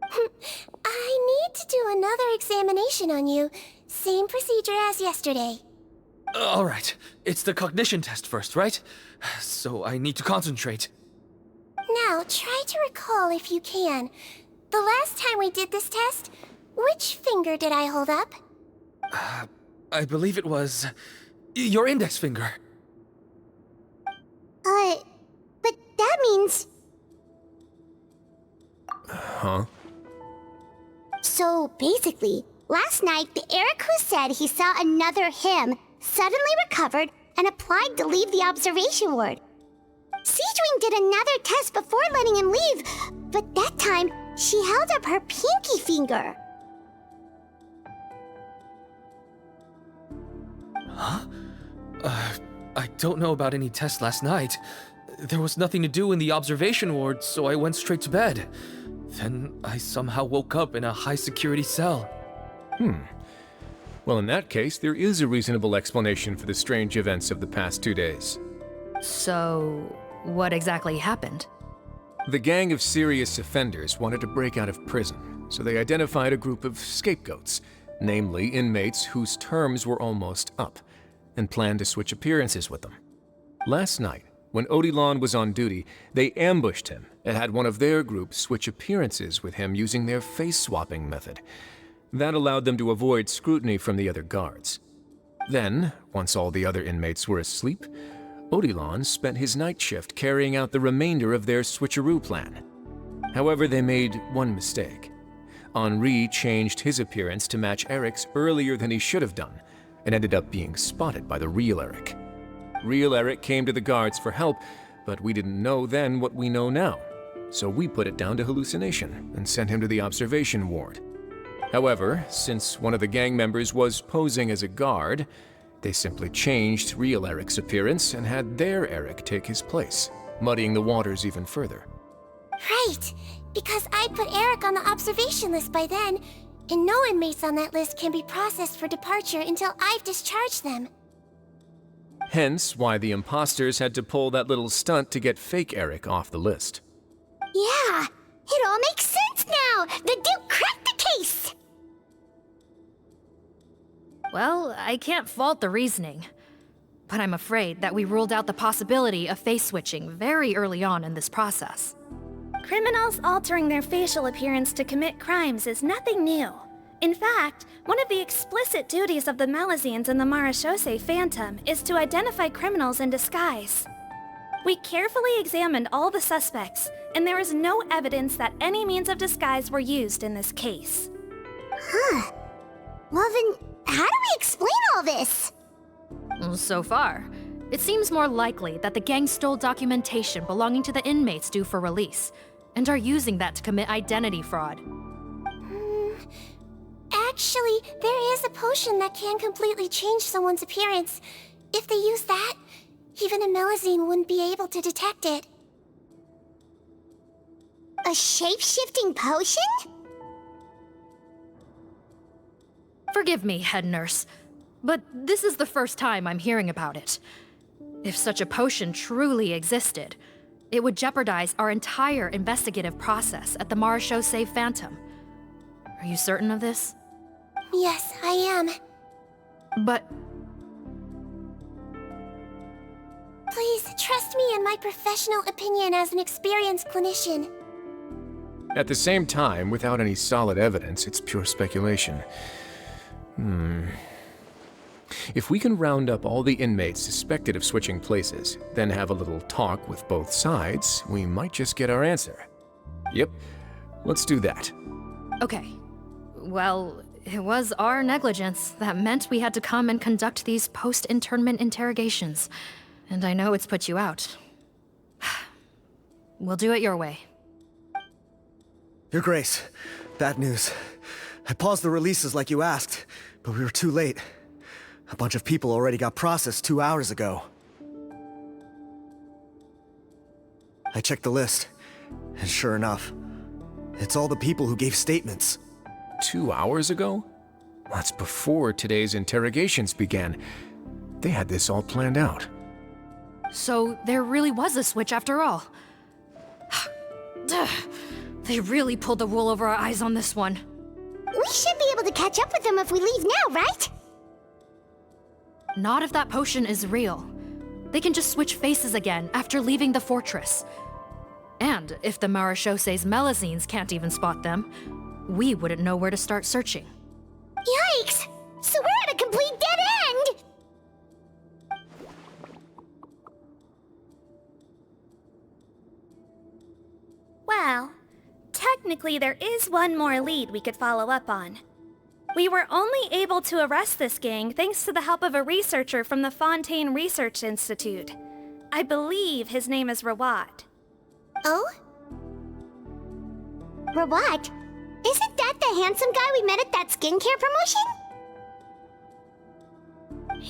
I need to do another examination on you. Same procedure as yesterday. All right. It's the cognition test first, right? So I need to concentrate. Now, try to recall if you can. The last time we did this test, which finger did I hold up? I believe it was your index finger. But that means... Huh? So basically, last night the Eric who said he saw another him suddenly recovered and applied to leave the observation ward. Sigewinne did another test before letting him leave, but that time she held up her pinky finger. Huh? I don't know about any tests last night. There was nothing to do in the observation ward, so I went straight to bed. Then I somehow woke up in a high-security cell. Well, in that case, there is a reasonable explanation for the strange events of the past 2 days. So, what exactly happened? The gang of serious offenders wanted to break out of prison, so they identified a group of scapegoats, namely inmates whose terms were almost up, and planned to switch appearances with them. Last night, when Odilon was on duty, they ambushed him and had one of their group switch appearances with him using their face-swapping method. That allowed them to avoid scrutiny from the other guards. Then, once all the other inmates were asleep, Odilon spent his night shift carrying out the remainder of their switcheroo plan. However, they made one mistake. Henri changed his appearance to match Eric's earlier than he should have done, and ended up being spotted by the real Eric. Real Eric came to the guards for help, but we didn't know then what we know now, so we put it down to hallucination and sent him to the observation ward. However, since one of the gang members was posing as a guard, they simply changed real Eric's appearance and had their Eric take his place, muddying the waters even further. Right, because I'd put Eric on the observation list by then, and no inmates on that list can be processed for departure until I've discharged them. Hence why the imposters had to pull that little stunt to get fake Eric off the list. Yeah, it all makes sense now. The Duke cracked the case. Well, I can't fault the reasoning. But I'm afraid that we ruled out the possibility of face switching very early on in this process. Criminals altering their facial appearance to commit crimes is nothing new. In fact, one of the explicit duties of the Melazines in the Marechaussee Phantom is to identify criminals in disguise. We carefully examined all the suspects, and there is no evidence that any means of disguise were used in this case. Huh. Well then, how do we explain all this? So far, it seems more likely that the gang stole documentation belonging to the inmates due for release, and are using that to commit identity fraud. Actually, there is a potion that can completely change someone's appearance. If they use that, even a Melazine wouldn't be able to detect it. A shape-shifting potion? Forgive me, head nurse, but this is the first time I'm hearing about it. If such a potion truly existed, it would jeopardize our entire investigative process at the Marechaussee Phantom. Are you certain of this? Yes, I am. But... Please, trust me in my professional opinion as an experienced clinician. At the same time, without any solid evidence, it's pure speculation. If we can round up all the inmates suspected of switching places, then have a little talk with both sides, we might just get our answer. Yep, let's do that. Okay. Well, it was our negligence that meant we had to come and conduct these post-internment interrogations. And I know it's put you out. We'll do it your way. Your Grace, bad news. I paused the releases like you asked, but we were too late. A bunch of people already got processed 2 hours ago. I checked the list, and sure enough, it's all the people who gave statements. 2 hours ago? That's before today's interrogations began. They had this all planned out. So there really was a switch after all. They really pulled the wool over our eyes on this one. We should be able to catch up with them if we leave now, right? Not if that potion is real. They can just switch faces again after leaving the fortress. And if the Marechaussee's Melazines can't even spot them, we wouldn't know where to start searching. Yikes! So we're at a complete dead end! Well, technically there is one more lead we could follow up on. We were only able to arrest this gang thanks to the help of a researcher from the Fontaine Research Institute. I believe his name is Rawat. Oh? Rawat? Isn't that the handsome guy we met at that skincare promotion?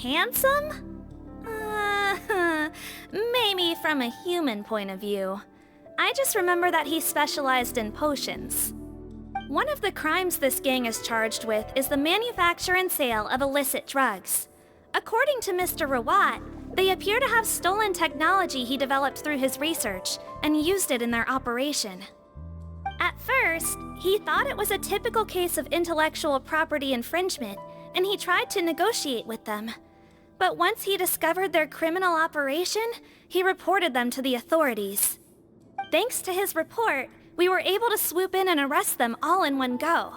Handsome? Maybe from a human point of view. I just remember that he specialized in potions. One of the crimes this gang is charged with is the manufacture and sale of illicit drugs. According to Mr. Rawat, they appear to have stolen technology he developed through his research and used it in their operation. At first, he thought it was a typical case of intellectual property infringement, and he tried to negotiate with them. But once he discovered their criminal operation, he reported them to the authorities. Thanks to his report, we were able to swoop in and arrest them all in one go.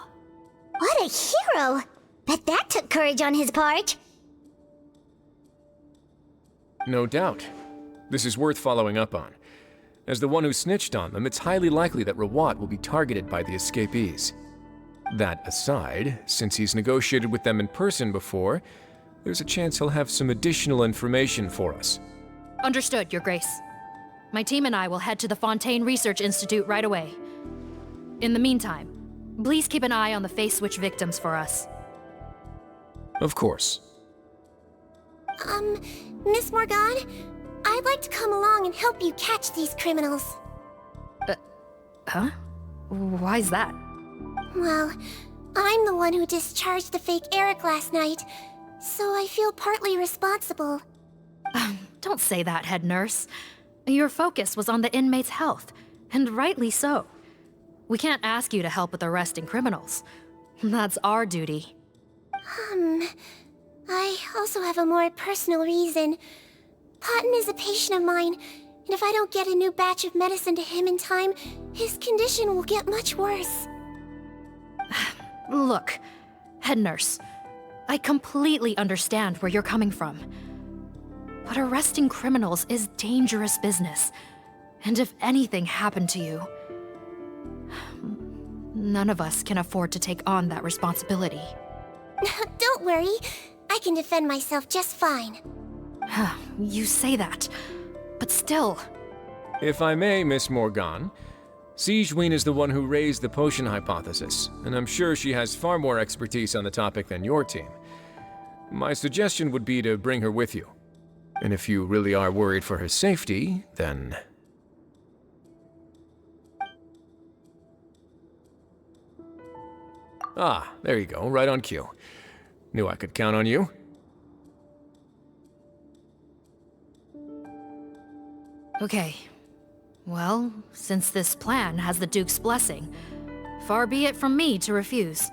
What a hero! Bet that took courage on his part. No doubt. This is worth following up on. As the one who snitched on them, it's highly likely that Rawat will be targeted by the escapees. That aside, since he's negotiated with them in person before, there's a chance he'll have some additional information for us. Understood, Your Grace. My team and I will head to the Fontaine Research Institute right away. In the meantime, please keep an eye on the face switch victims for us. Of course. Miss Morgan, I'd like to come along and help you catch these criminals. Huh? Why's that? Well, I'm the one who discharged the fake Eric last night, so I feel partly responsible. Don't say that, head nurse. Your focus was on the inmate's health, and rightly so. We can't ask you to help with arresting criminals. That's our duty. I also have a more personal reason. Cotton is a patient of mine, and if I don't get a new batch of medicine to him in time, his condition will get much worse. Look, head nurse, I completely understand where you're coming from. But arresting criminals is dangerous business. And if anything happened to you, none of us can afford to take on that responsibility. Don't worry, I can defend myself just fine. You say that, but still. If I may, Miss Morgan, Sigewinne is the one who raised the potion hypothesis, and I'm sure she has far more expertise on the topic than your team. My suggestion would be to bring her with you. And if you really are worried for her safety, then... Ah, there you go, right on cue. Knew I could count on you. Okay. Well, since this plan has the Duke's blessing, far be it from me to refuse.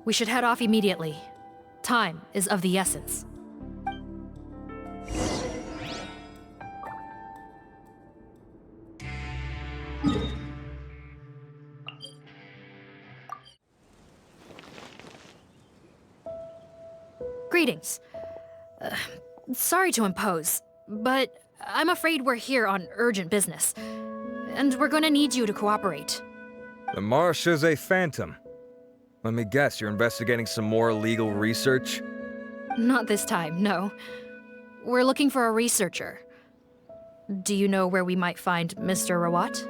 We should head off immediately. Time is of the essence. Greetings. Sorry to impose, but I'm afraid we're here on urgent business, and we're gonna need you to cooperate. The Marsh is a phantom. Let me guess, you're investigating some more illegal research? Not this time, no. We're looking for a researcher. Do you know where we might find Mr. Rawat?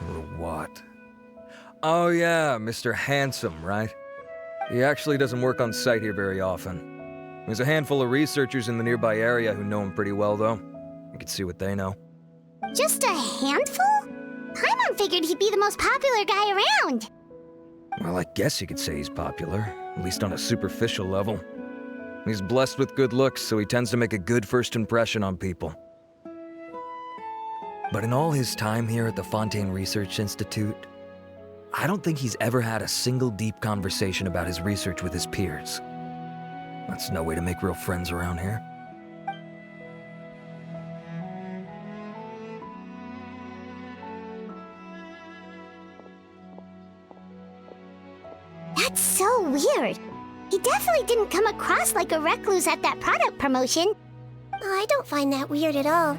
Rawat. Oh yeah, Mr. Handsome, right? He actually doesn't work on site here very often. There's a handful of researchers in the nearby area who know him pretty well, though. You can see what they know. Just a handful? Paimon figured he'd be the most popular guy around. Well, I guess you could say he's popular, at least on a superficial level. He's blessed with good looks, so he tends to make a good first impression on people. But in all his time here at the Fontaine Research Institute, I don't think he's ever had a single deep conversation about his research with his peers. That's no way to make real friends around here. That's so weird. He definitely didn't come across like a recluse at that product promotion. I don't find that weird at all.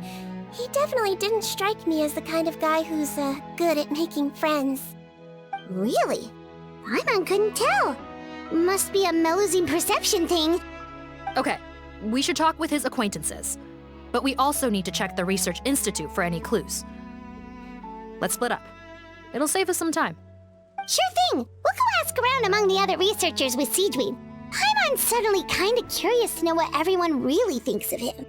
He definitely didn't strike me as the kind of guy who's good at making friends. Really? Paimon couldn't tell. Must be a Melusine perception thing. Okay, we should talk with his acquaintances. But we also need to check the Research Institute for any clues. Let's split up. It'll save us some time. Sure thing. We'll go ask around among the other researchers with Sigewinne. Paimon's suddenly kinda curious to know what everyone really thinks of him.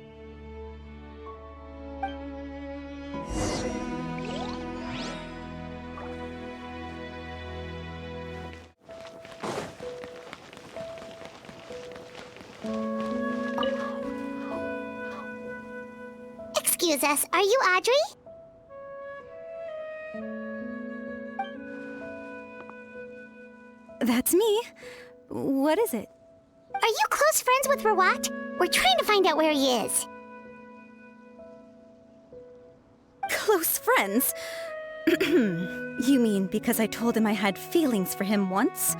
Excuse us, are you Audrey? That's me. What is it? Are you close friends with Rawat? We're trying to find out where he is. Close friends? You mean because I told him I had feelings for him once?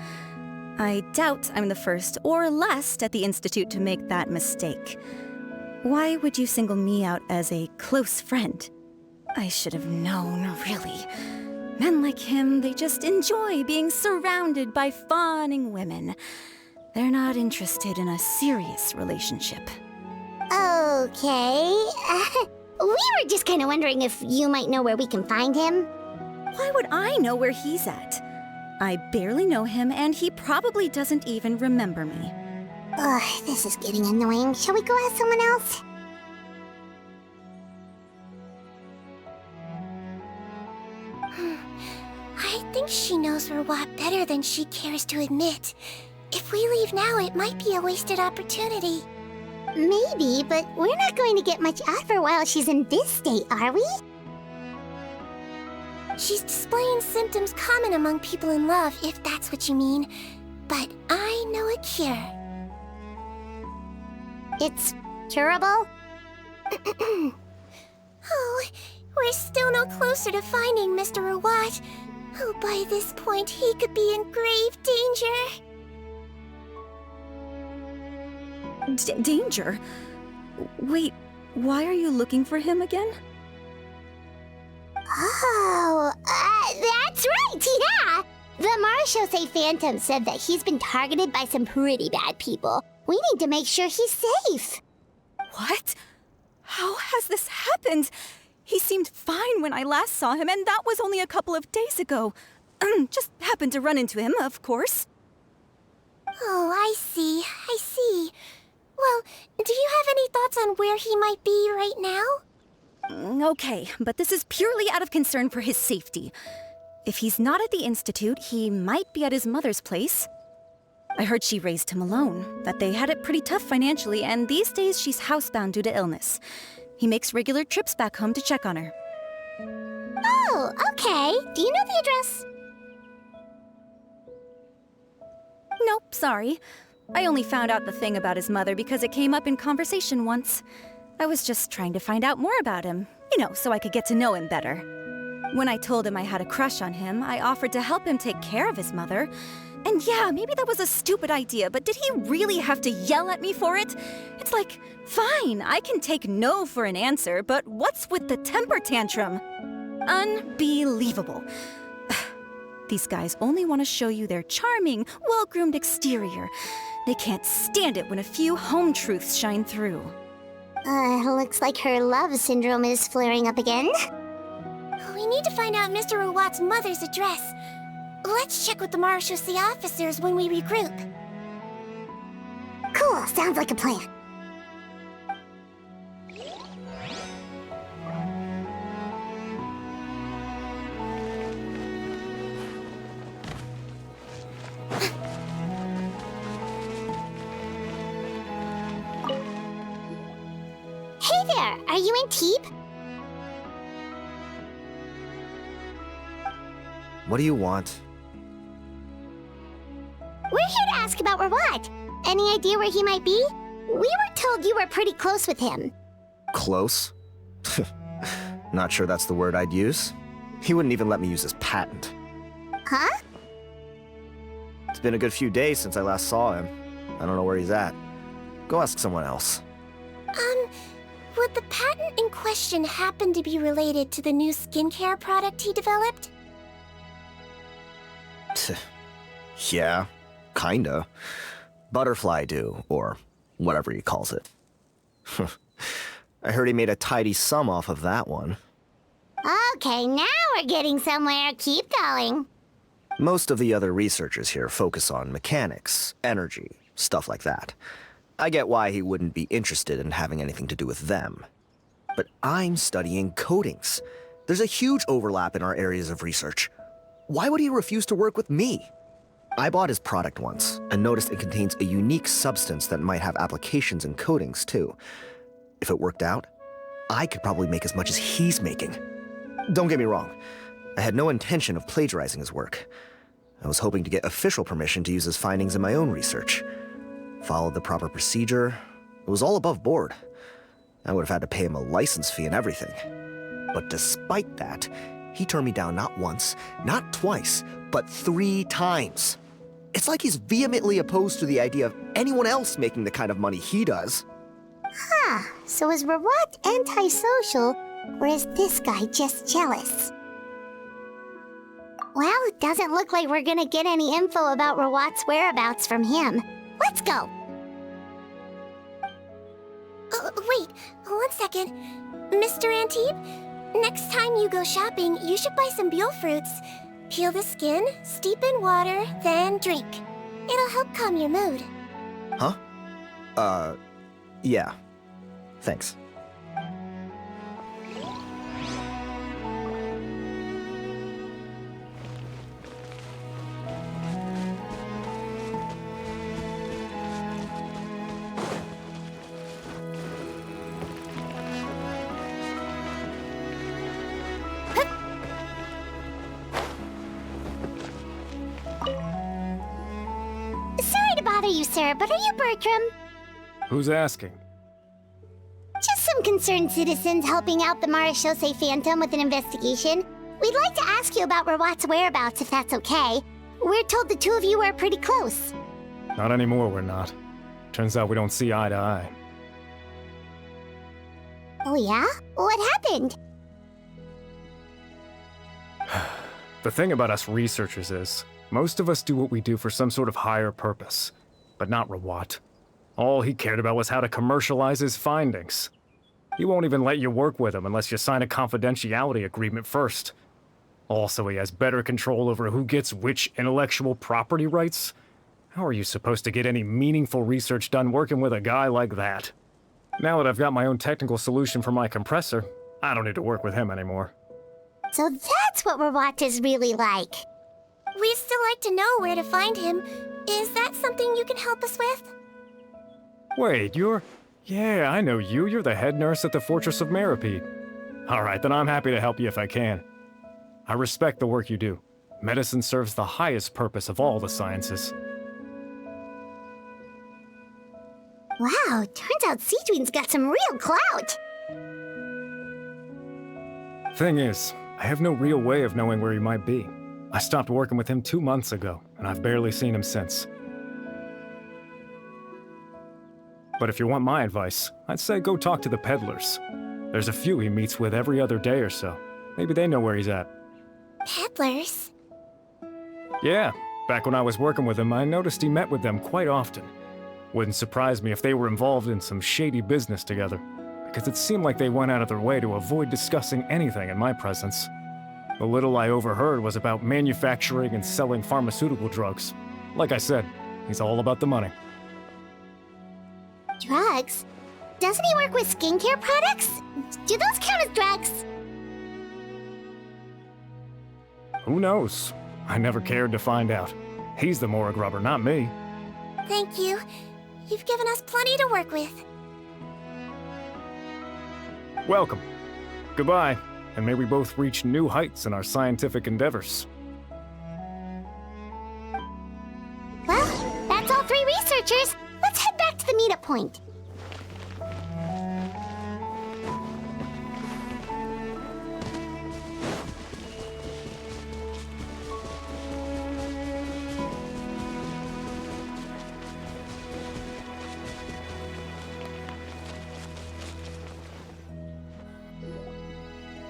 I doubt I'm the first or last at the Institute to make that mistake. Why would you single me out as a close friend? I should have known, really. Men like him, they just enjoy being surrounded by fawning women. They're not interested in a serious relationship. Okay. We were just kind of wondering if you might know where we can find him. Why would I know where he's at? I barely know him, and he probably doesn't even remember me. Ugh, this is getting annoying. Shall we go ask someone else? She knows Rawat better than she cares to admit. If we leave now, it might be a wasted opportunity. Maybe, but we're not going to get much out of her while she's in this state, are we? She's displaying symptoms common among people in love, if that's what you mean. But I know a cure. It's curable? Oh, we're still no closer to finding Mr. Rawat. Oh, by this point, he could be in grave danger. Danger? Wait, why are you looking for him again? Oh, that's right, yeah! The Marechaussee Phantom said that he's been targeted by some pretty bad people. We need to make sure he's safe. What? How has this happened? He seemed fine when I last saw him, and that was only a couple of days ago. Just happened to run into him, of course. Oh, I see. Well, do you have any thoughts on where he might be right now? Okay, but this is purely out of concern for his safety. If he's not at the Institute, he might be at his mother's place. I heard she raised him alone, that they had it pretty tough financially, and these days she's housebound due to illness. He makes regular trips back home to check on her. Oh, okay. Do you know the address? Nope, sorry. I only found out the thing about his mother because it came up in conversation once. I was just trying to find out more about him, so I could get to know him better. When I told him I had a crush on him, I offered to help him take care of his mother. And yeah, maybe that was a stupid idea, but did he really have to yell at me for it? It's like, fine, I can take no for an answer, but what's with the temper tantrum? Unbelievable. These guys only want to show you their charming, well-groomed exterior. They can't stand it when a few home truths shine through. Looks like her love syndrome is flaring up again. We need to find out Mr. Rawat's mother's address. Let's check with the Marechaussee officers when we regroup. Cool, sounds like a plan. Hey there, are you in Teep? What do you want? We're here to ask about Rawat. Any idea where he might be? We were told you were pretty close with him. Close? Not sure that's the word I'd use. He wouldn't even let me use his patent. Huh? It's been a good few days since I last saw him. I don't know where he's at. Go ask someone else. Would the patent in question happen to be related to the new skincare product he developed? Yeah, kinda. Butterfly dew, or whatever he calls it. I heard he made a tidy sum off of that one. Okay, now we're getting somewhere. Keep going. Most of the other researchers here focus on mechanics, energy, stuff like that. I get why he wouldn't be interested in having anything to do with them. But I'm studying coatings. There's a huge overlap in our areas of research. Why would he refuse to work with me? I bought his product once and noticed it contains a unique substance that might have applications in coatings too. If it worked out, I could probably make as much as he's making. Don't get me wrong, I had no intention of plagiarizing his work. I was hoping to get official permission to use his findings in my own research. Followed the proper procedure. It was all above board. I would have had to pay him a license fee and everything. But despite that, he turned me down not once, not twice, but 3 times. It's like he's vehemently opposed to the idea of anyone else making the kind of money he does. Huh, so is Rawat antisocial, or is this guy just jealous? Well, it doesn't look like we're gonna get any info about Rawat's whereabouts from him. Let's go! Wait, 1 second. Mr. Antibes, next time you go shopping, you should buy some Buell fruits. Peel the skin, steep in water, then drink. It'll help calm your mood. Huh? Yeah. Thanks. you, sir, but are you Bertram? Who's asking? Just some concerned citizens helping out the Marechaussee Phantom with an investigation. We'd like to ask you about Rawat's whereabouts, if that's okay. We're told the two of you are pretty close. Not anymore, we're not. Turns out we don't see eye to eye. Oh yeah? What happened? The thing about us researchers is, most of us do what we do for some sort of higher purpose, but not Rawat. All he cared about was how to commercialize his findings. He won't even let you work with him unless you sign a confidentiality agreement first. Also, he has better control over who gets which intellectual property rights. How are you supposed to get any meaningful research done working with a guy like that? Now that I've got my own technical solution for my compressor, I don't need to work with him anymore. So that's what Rawat is really like. We'd still like to know where to find him. Is that something you can help us with? Wait, you're... Yeah, I know you. You're the head nurse at the Fortress of Meripede. Alright, then I'm happy to help you if I can. I respect the work you do. Medicine serves the highest purpose of all the sciences. Wow, turns out Sigewinne's got some real clout. Thing is, I have no real way of knowing where he might be. I stopped working with him 2 months ago, and I've barely seen him since. But if you want my advice, I'd say go talk to the peddlers. There's a few he meets with every other day or so. Maybe they know where he's at. Peddlers? Yeah, back when I was working with him, I noticed he met with them quite often. Wouldn't surprise me if they were involved in some shady business together, because it seemed like they went out of their way to avoid discussing anything in my presence. The little I overheard was about manufacturing and selling pharmaceutical drugs. Like I said, he's all about the money. Drugs? Doesn't he work with skincare products? Do those count as drugs? Who knows? I never cared to find out. He's the Morag rubber, not me. Thank you. You've given us plenty to work with. Welcome. Goodbye, and may we both reach new heights in our scientific endeavors. Well, that's all 3 researchers. Let's head back to the meetup point.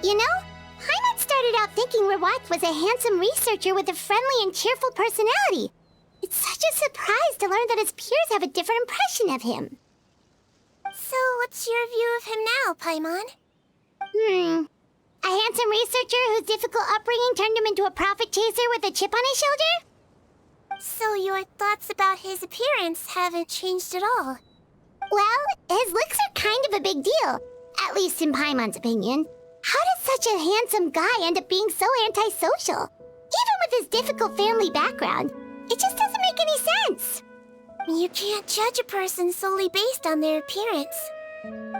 You know, Paimon started out thinking Rawat was a handsome researcher with a friendly and cheerful personality. It's such a surprise to learn that his peers have a different impression of him. So, what's your view of him now, Paimon? A handsome researcher whose difficult upbringing turned him into a profit chaser with a chip on his shoulder? So your thoughts about his appearance haven't changed at all? Well, his looks are kind of a big deal, at least in Paimon's opinion. How does such a handsome guy end up being so antisocial? Even with his difficult family background, it just doesn't make any sense. You can't judge a person solely based on their appearance.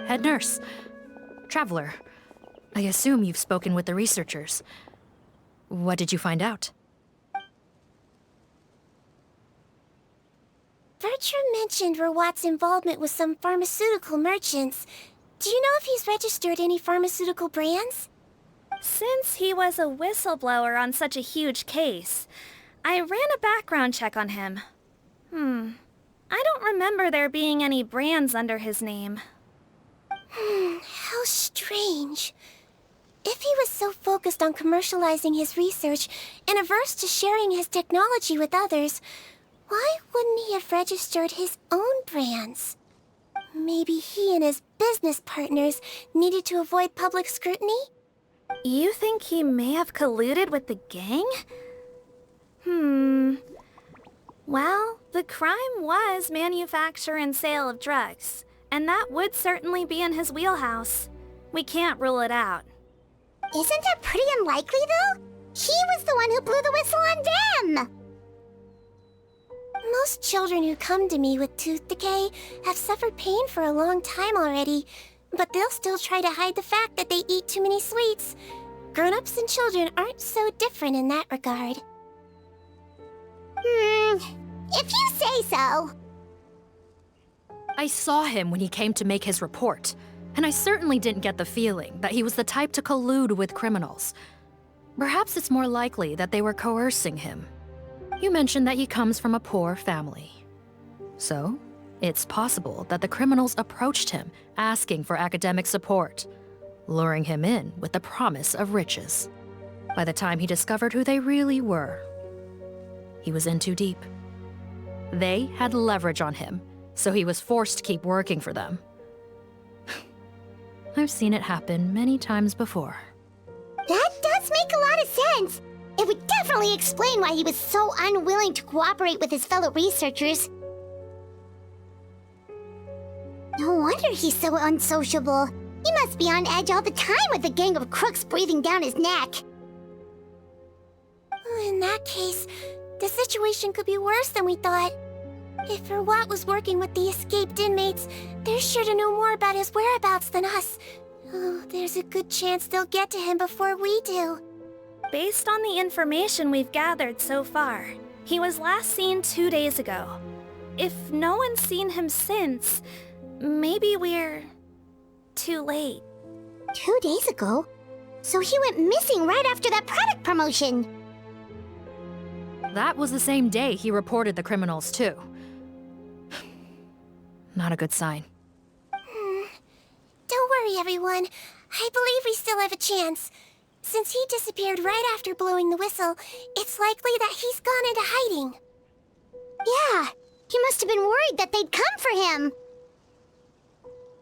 Head nurse. Traveler. I assume you've spoken with the researchers. What did you find out? Bertram mentioned Rawat's involvement with some pharmaceutical merchants. Do you know if he's registered any pharmaceutical brands? Since he was a whistleblower on such a huge case, I ran a background check on him. I don't remember there being any brands under his name. How strange. If he was so focused on commercializing his research and averse to sharing his technology with others, why wouldn't he have registered his own brands? Maybe he and his business partners needed to avoid public scrutiny? You think he may have colluded with the gang? Well, the crime was manufacture and sale of drugs, and that would certainly be in his wheelhouse. We can't rule it out. Isn't that pretty unlikely, though? He was the one who blew the whistle on them! Most children who come to me with tooth decay have suffered pain for a long time already, but they'll still try to hide the fact that they eat too many sweets. Grown-ups and children aren't so different in that regard. If you say so. I saw him when he came to make his report, and I certainly didn't get the feeling that he was the type to collude with criminals. Perhaps it's more likely that they were coercing him. You mentioned that he comes from a poor family. So, it's possible that the criminals approached him asking for academic support, luring him in with the promise of riches. By the time he discovered who they really were, he was in too deep. They had leverage on him, so he was forced to keep working for them. I've seen it happen many times before. That does make a lot of sense. It would definitely explain why he was so unwilling to cooperate with his fellow researchers. No wonder he's so unsociable. He must be on edge all the time with a gang of crooks breathing down his neck. In that case, the situation could be worse than we thought. If Rawat was working with the escaped inmates, they're sure to know more about his whereabouts than us. Oh, there's a good chance they'll get to him before we do. Based on the information we've gathered so far, he was last seen 2 days ago. If no one's seen him since, maybe we're too late. 2 days ago? So he went missing right after that product promotion. That was the same day he reported the criminals, too. Not a good sign. Don't worry, everyone. I believe we still have a chance. Since he disappeared right after blowing the whistle, it's likely that he's gone into hiding. Yeah, he must have been worried that they'd come for him.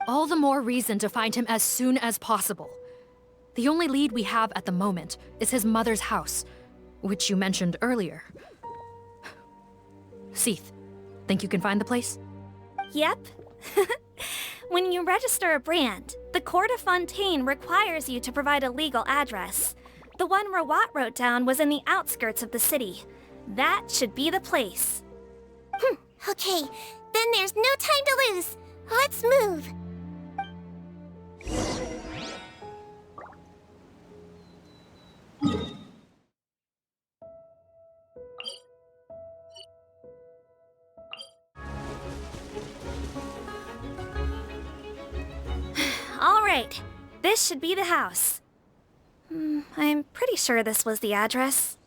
All the more reason to find him as soon as possible. The only lead we have at the moment is his mother's house, which you mentioned earlier. Seath, think you can find the place? Yep. When you register a brand, the Court of Fontaine requires you to provide a legal address. The one Rawat wrote down was in the outskirts of the city. That should be the place. Okay, then there's no time to lose. Let's move. All right, this should be the house. I'm pretty sure this was the address.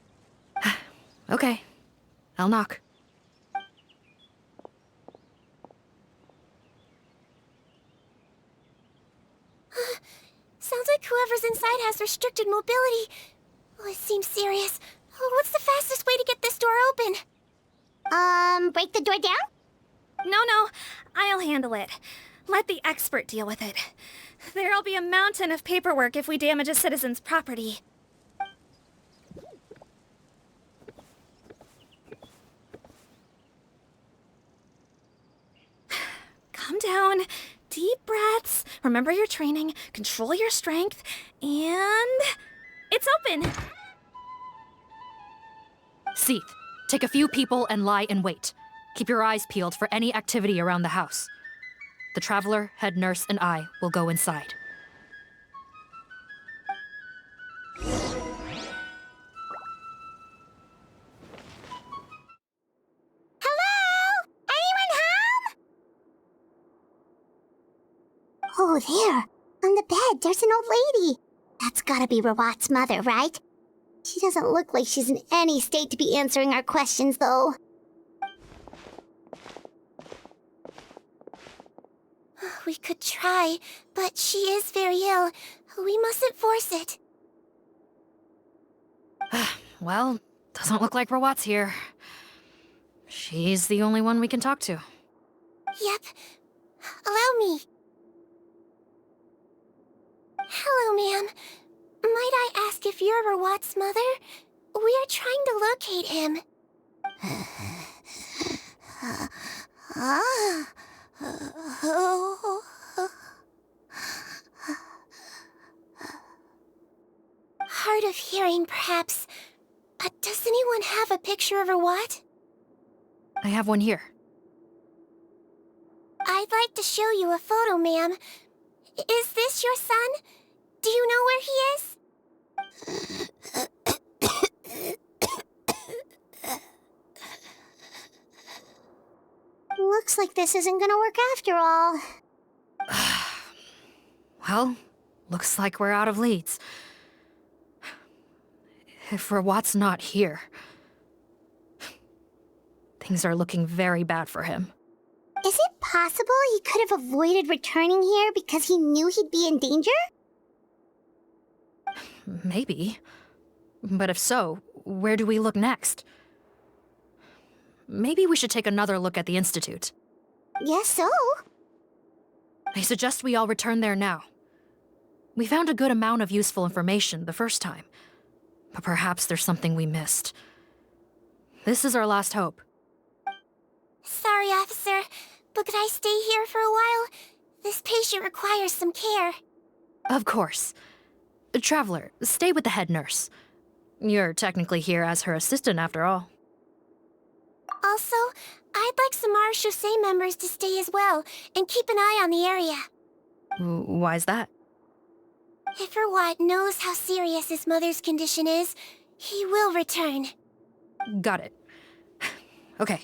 Okay, I'll knock. Sounds like whoever's inside has restricted mobility. Oh, it seems serious. What's the fastest way to get this door open? Break the door down? No, I'll handle it. Let the expert deal with it. There'll be a mountain of paperwork if we damage a citizen's property. Calm down. Deep breaths. Remember your training. Control your strength. And... it's open! Seath, take a few people and lie in wait. Keep your eyes peeled for any activity around the house. The Traveler, head nurse, and I will go inside. Hello? Anyone home? Oh, there. On the bed, there's an old lady. That's gotta be Rawat's mother, right? She doesn't look like she's in any state to be answering our questions, though. We could try, but she is very ill. We mustn't force it. Well, doesn't look like Rawat's here. She's the only one we can talk to. Yep. Allow me. Hello, ma'am. Might I ask if you're Rawat's mother? We are trying to locate him. Hard of hearing, perhaps. Does anyone have a picture of Rawat? I have one here. I'd like to show you a photo, ma'am. Is this your son? Do you know where he is? Looks like this isn't gonna work after all. Well, looks like we're out of leads. If Rawat's not here, things are looking very bad for him. Is it possible he could have avoided returning here because he knew he'd be in danger? Maybe. But if so, where do we look next? Maybe we should take another look at the Institute. Guess so. I suggest we all return there now. We found a good amount of useful information the first time, but perhaps there's something we missed. This is our last hope. Sorry, officer, but could I stay here for a while? This patient requires some care. Of course. Traveler, stay with the head nurse. You're technically here as her assistant after all. Also, I'd like some Marechaussee members to stay as well, and keep an eye on the area. Why's that? If Rawat knows how serious his mother's condition is, he will return. Got it. Okay.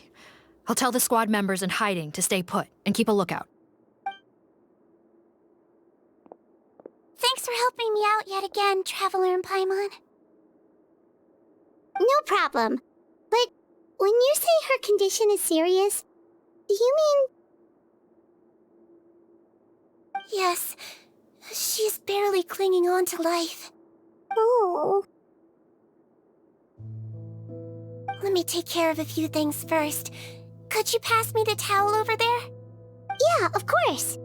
I'll tell the squad members in hiding to stay put and keep a lookout. Thanks for helping me out yet again, Traveler and Paimon. No problem. But when you say her condition is serious, do you mean... Yes. She's barely clinging on to life. Oh. Let me take care of a few things first. Could you pass me the towel over there? Yeah, of course.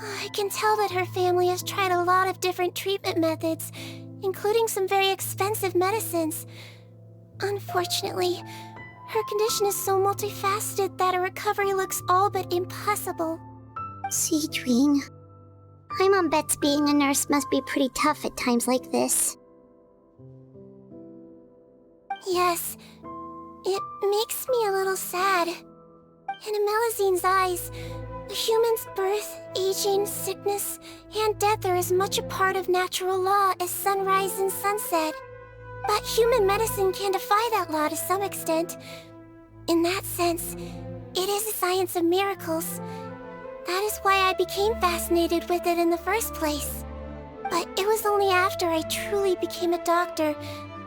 I can tell that her family has tried a lot of different treatment methods, including some very expensive medicines. Unfortunately, her condition is so multifaceted that a recovery looks all but impossible. Sigewinne. Paimon bets being a nurse must be pretty tough at times like this. Yes, it makes me a little sad. In Melizine's eyes, a human's birth, aging, sickness, and death are as much a part of natural law as sunrise and sunset. But human medicine can defy that law to some extent. In that sense, it is a science of miracles. That is why I became fascinated with it in the first place. But it was only after I truly became a doctor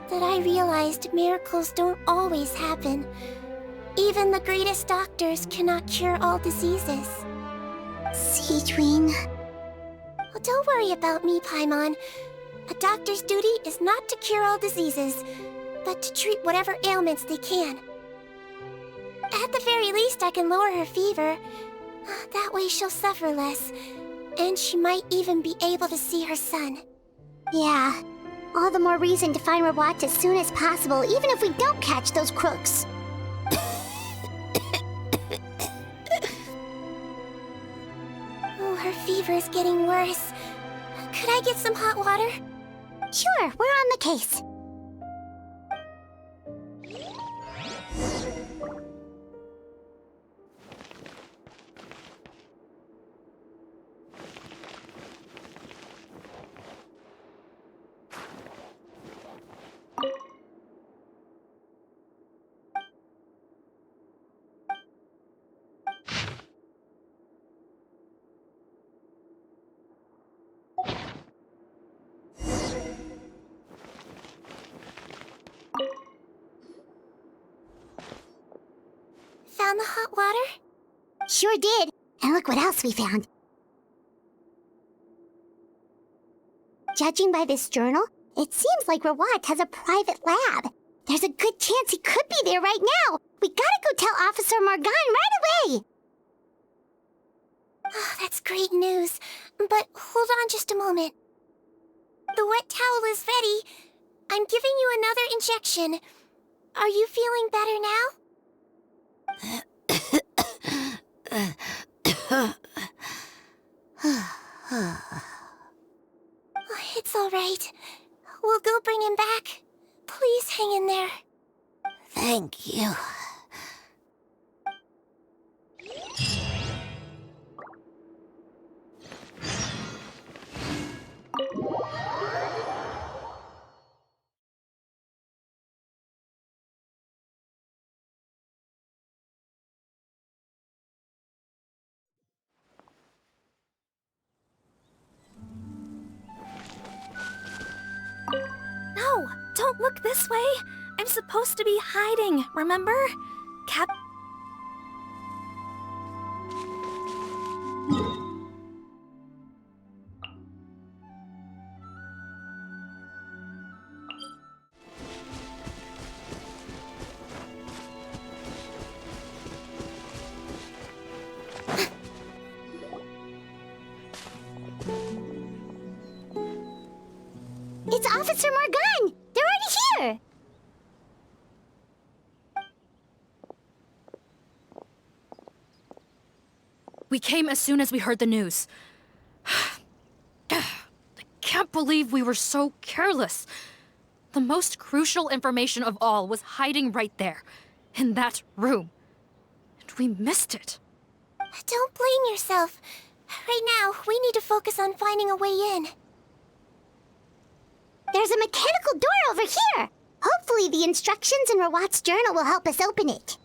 that I realized miracles don't always happen. Even the greatest doctors cannot cure all diseases. Sigewinne. Well, don't worry about me, Paimon. A doctor's duty is not to cure all diseases, but to treat whatever ailments they can. At the very least, I can lower her fever. That way she'll suffer less, and she might even be able to see her son. Yeah, all the more reason to find Rawat as soon as possible, even if we don't catch those crooks. Oh, her fever is getting worse. Could I get some hot water? Sure, we're on the case. Found the hot water? Sure did. And look what else we found. Judging by this journal, it seems like Rawat has a private lab. There's a good chance he could be there right now. We gotta go tell Officer Morgan right away. Oh, that's great news. But hold on just a moment. The wet towel is ready. I'm giving you another injection. Are you feeling better now? It's all right. We'll go bring him back. Please hang in there. Thank you. this way? I'm supposed to be hiding, remember? It's Officer Morgan! They're already here! We came as soon as we heard the news. I can't believe we were so careless. The most crucial information of all was hiding right there, in that room. And we missed it. Don't blame yourself. Right now, we need to focus on finding a way in. There's a mechanical door over here! Hopefully the instructions in Rawat's journal will help us open it.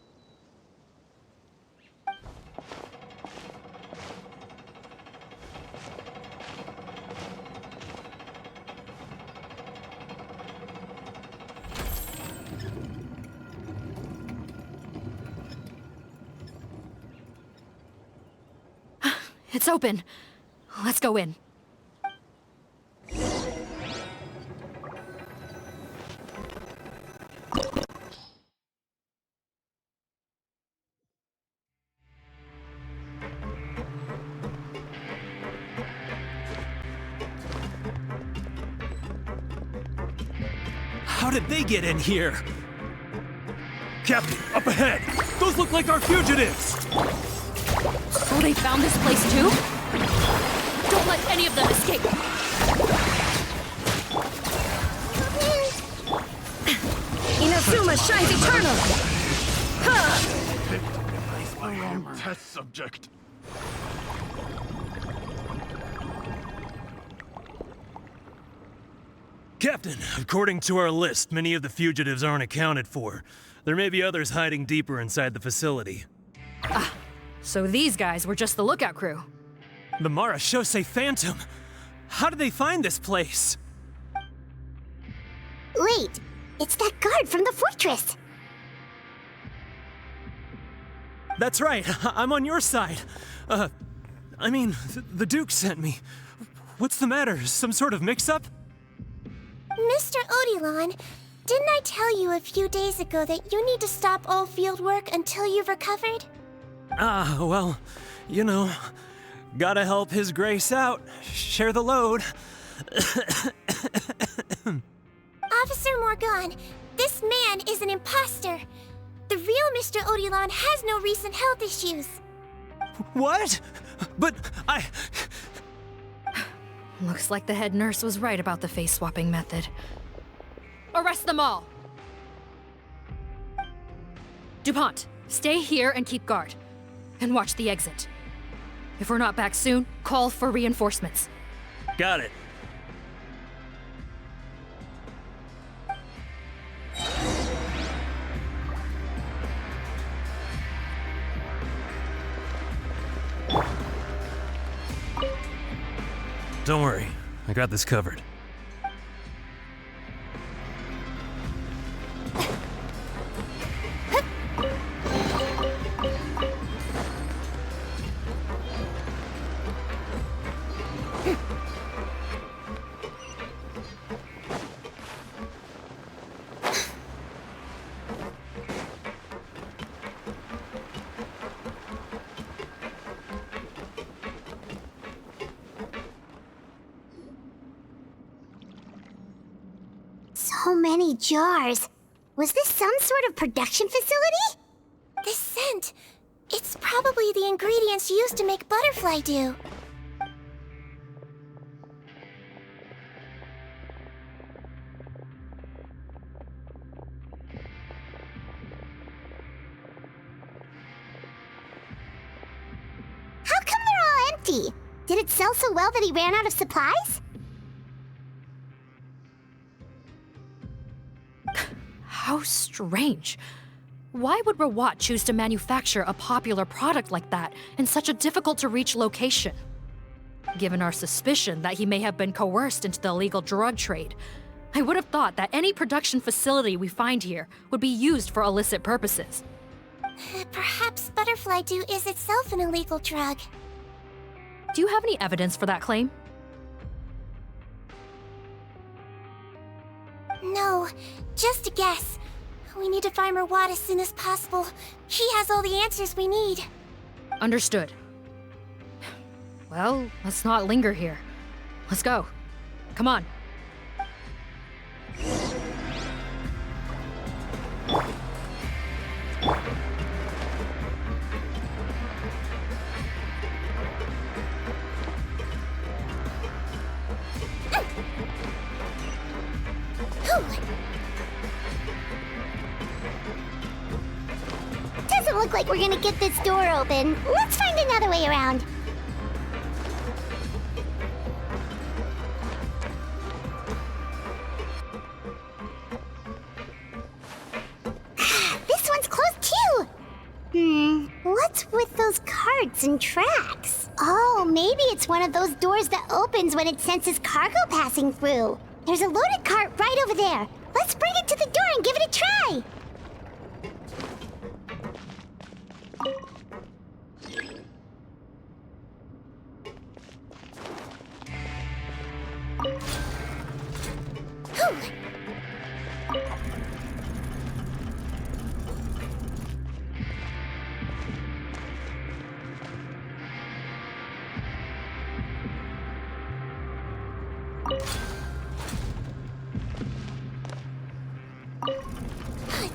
It's open. Let's go in. How did they get in here? Captain, up ahead! Those look like our fugitives! So they found this place too? Don't let any of them escape! Inazuma shines eternal! Test subject. Captain, according to our list, many of the fugitives aren't accounted for. There may be others hiding deeper inside the facility. Ah, so these guys were just the lookout crew. The Marashose Phantom! How did they find this place? Wait, it's that guard from the fortress! That's right, I'm on your side. The Duke sent me. What's the matter? Some sort of mix-up? Mr. Odilon, didn't I tell you a few days ago that you need to stop all field work until you've recovered? Well, you know, gotta help His Grace out. Share the load. Officer Morgan, this man is an imposter. The real Mr. Odilon has no recent health issues. What? But Looks like the head nurse was right about the face-swapping method. Arrest them all! DuPont, stay here and keep guard. And watch the exit. If we're not back soon, call for reinforcements. Got it. Don't worry, I got this covered. So many jars. Was this some sort of production facility? This scent, it's probably the ingredients used to make butterfly dew. How come they're all empty? Did it sell so well that he ran out of supplies? How strange. Why would Rawat choose to manufacture a popular product like that in such a difficult-to-reach location? Given our suspicion that he may have been coerced into the illegal drug trade, I would have thought that any production facility we find here would be used for illicit purposes. Perhaps butterfly dew is itself an illegal drug. Do you have any evidence for that claim? No, just a guess. We need to find Rawat as soon as possible. He has all the answers we need. Understood. Well, let's not linger here. Let's go. Come on. Doesn't look like we're gonna get this door open. Let's find another way around. This one's closed too! What's with those carts and tracks? Oh, maybe it's one of those doors that opens when it senses cargo passing through. There's a loaded cart right over there. Let's bring it to the door and give it a try!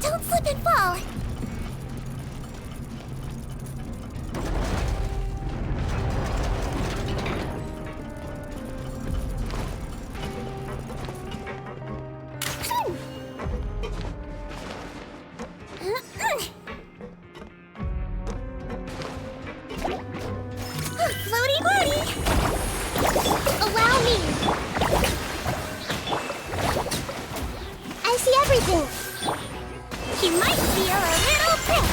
Don't slip and fall! Floaty floaty! Allow me! I see everything! You might feel a little prick!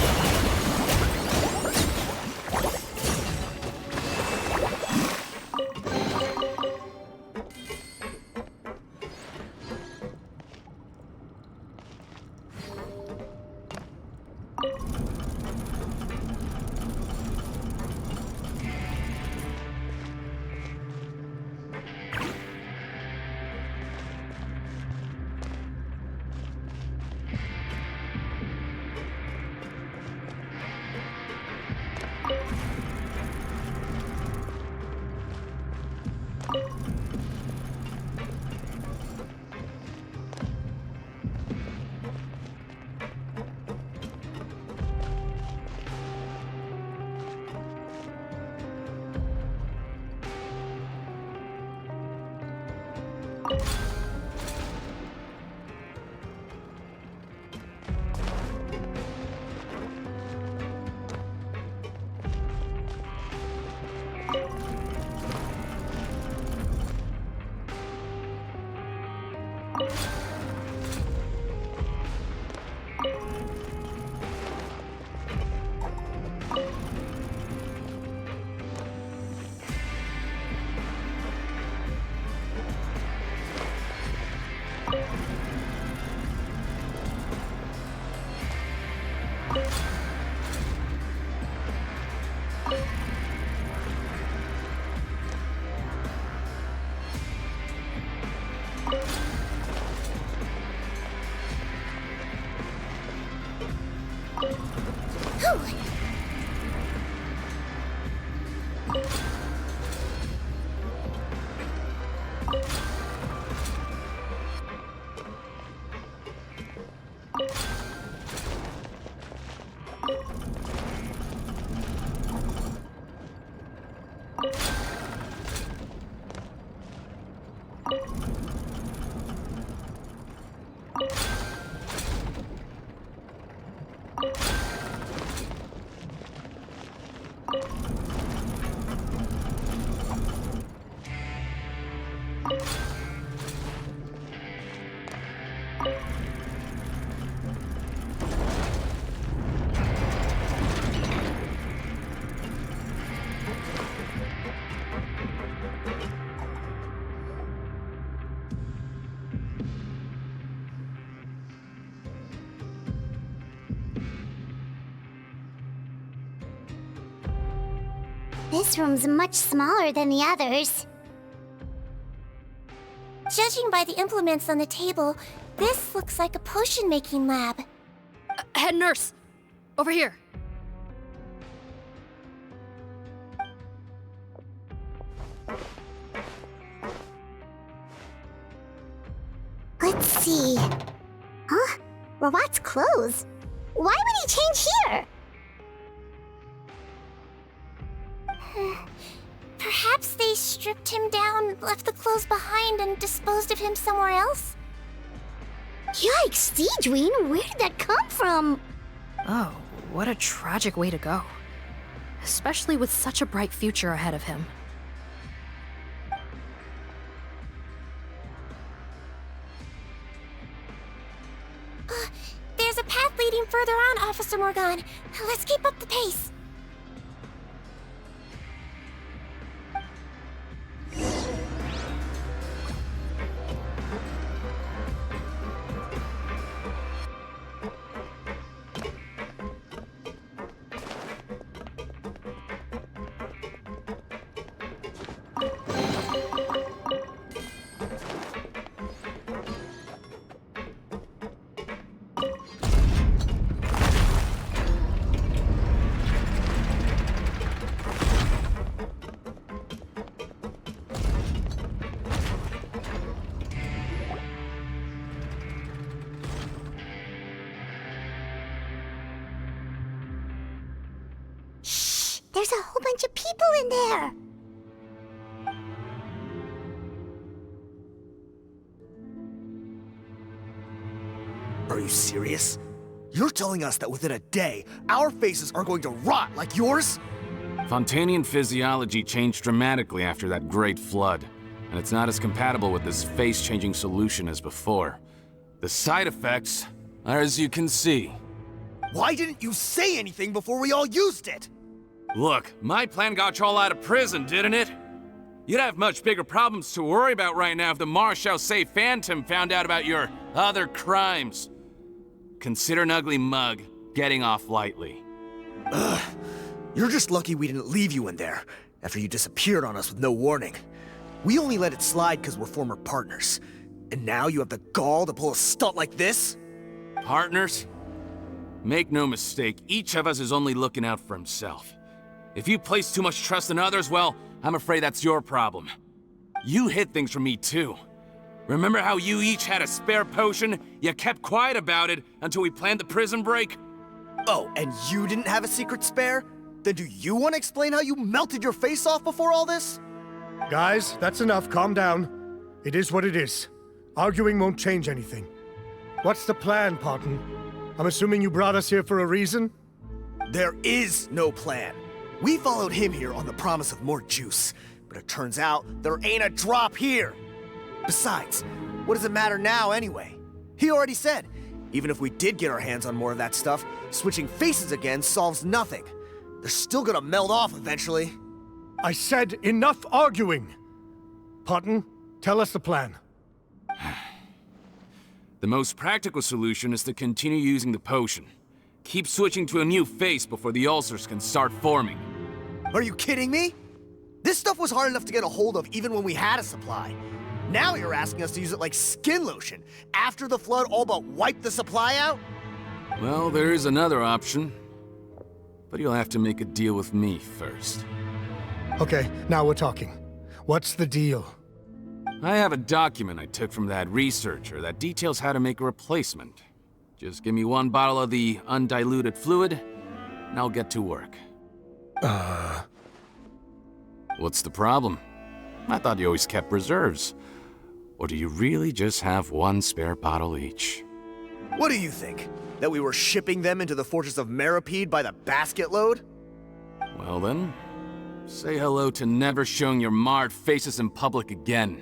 This room's much smaller than the others. Judging by the implements on the table, this looks like a potion-making lab. Head nurse! Over here. Let's see. Huh? Robot's clothes? Why would he change here? Perhaps they stripped him down, left the clothes behind, and disposed of him somewhere else? Yikes, Sigewinne, where did that come from? Oh, what a tragic way to go. Especially with such a bright future ahead of him. There's a path leading further on, Officer Morgan. Let's keep up the pace. There's a whole bunch of people in there. Are you serious? You're telling us that within a day, our faces are going to rot like yours? Fontanian physiology changed dramatically after that great flood, and it's not as compatible with this face-changing solution as before. The side effects are as you can see. Why didn't you say anything before we all used it? Look, my plan got you all out of prison, didn't it? You'd have much bigger problems to worry about right now if the Marshal Say Phantom found out about your other crimes. Consider an ugly mug getting off lightly. Ugh. You're just lucky we didn't leave you in there after you disappeared on us with no warning. We only let it slide because we're former partners. And now you have the gall to pull a stunt like this? Partners? Make no mistake, each of us is only looking out for himself. If you place too much trust in others, well, I'm afraid that's your problem. You hid things from me too. Remember how you each had a spare potion? You kept quiet about it until we planned the prison break? Oh, and you didn't have a secret spare? Then do you want to explain how you melted your face off before all this? Guys, that's enough. Calm down. It is what it is. Arguing won't change anything. What's the plan, Parton? I'm assuming you brought us here for a reason? There is no plan. We followed him here on the promise of more juice, but it turns out there ain't a drop here. Besides, what does it matter now anyway? He already said, even if we did get our hands on more of that stuff, switching faces again solves nothing. They're still gonna melt off eventually. I said enough arguing! Parton, tell us the plan. The most practical solution is to continue using the potion. Keep switching to a new face before the ulcers can start forming. Are you kidding me? This stuff was hard enough to get a hold of even when we had a supply. Now you're asking us to use it like skin lotion, after the flood all but wiped the supply out? Well, there is another option. But you'll have to make a deal with me first. Okay, now we're talking. What's the deal? I have a document I took from that researcher that details how to make a replacement. Just give me one bottle of the undiluted fluid, and I'll get to work. What's the problem? I thought you always kept reserves. Or do you really just have one spare bottle each? What do you think? That we were shipping them into the fortress of Meripede by the basket load? Well then, say hello to never showing your marred faces in public again.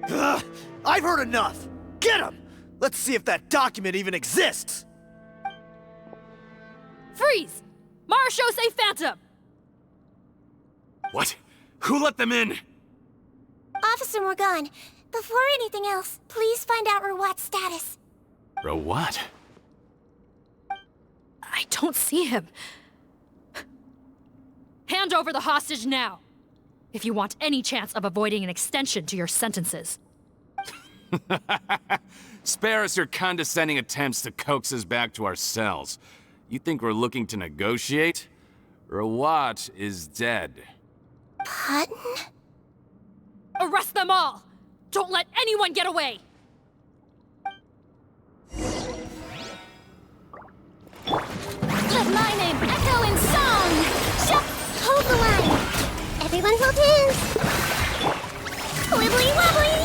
Ugh, I've heard enough! Get him! Let's see if that document even exists! Freeze! Marshal Say Phantom! What? Who let them in? Officer Morgan, before anything else, please find out Rawat's status. Rawat? I don't see him. Hand over the hostage now, if you want any chance of avoiding an extension to your sentences. Spare us your condescending attempts to coax us back to our cells. You think we're looking to negotiate? Rawat is dead. Putton? Arrest them all! Don't let anyone get away! Let my name echo in song! Hold the line! Everyone hold hands! Wibbly wobbly!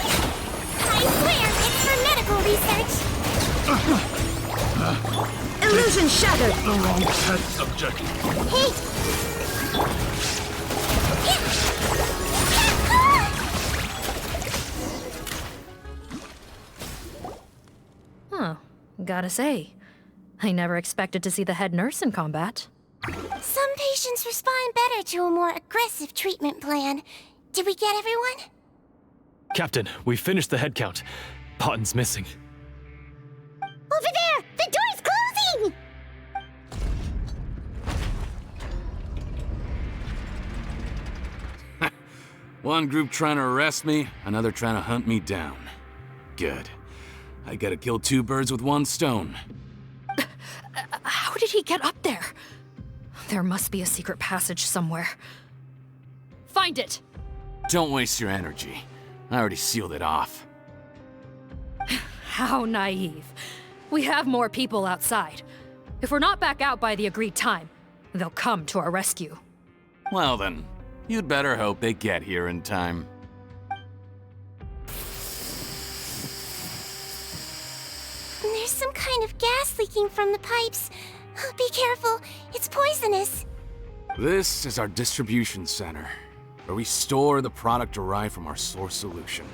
I swear it's for medical research! Illusion shattered! The wrong test subject. Hey! Huh. Gotta say, I never expected to see the head nurse in combat. Some patients respond better to a more aggressive treatment plan. Did we get everyone? Captain, we finished the head count. Potten's missing. Over there! The door's closing! One group trying to arrest me, another trying to hunt me down. Good. I gotta kill two birds with one stone. How did he get up there? There must be a secret passage somewhere. Find it! Don't waste your energy. I already sealed it off. How naive. We have more people outside. If we're not back out by the agreed time, they'll come to our rescue. Well then, you'd better hope they get here in time. There's some kind of gas leaking from the pipes. Be careful, it's poisonous. This is our distribution center, where we store the product derived from our source solution.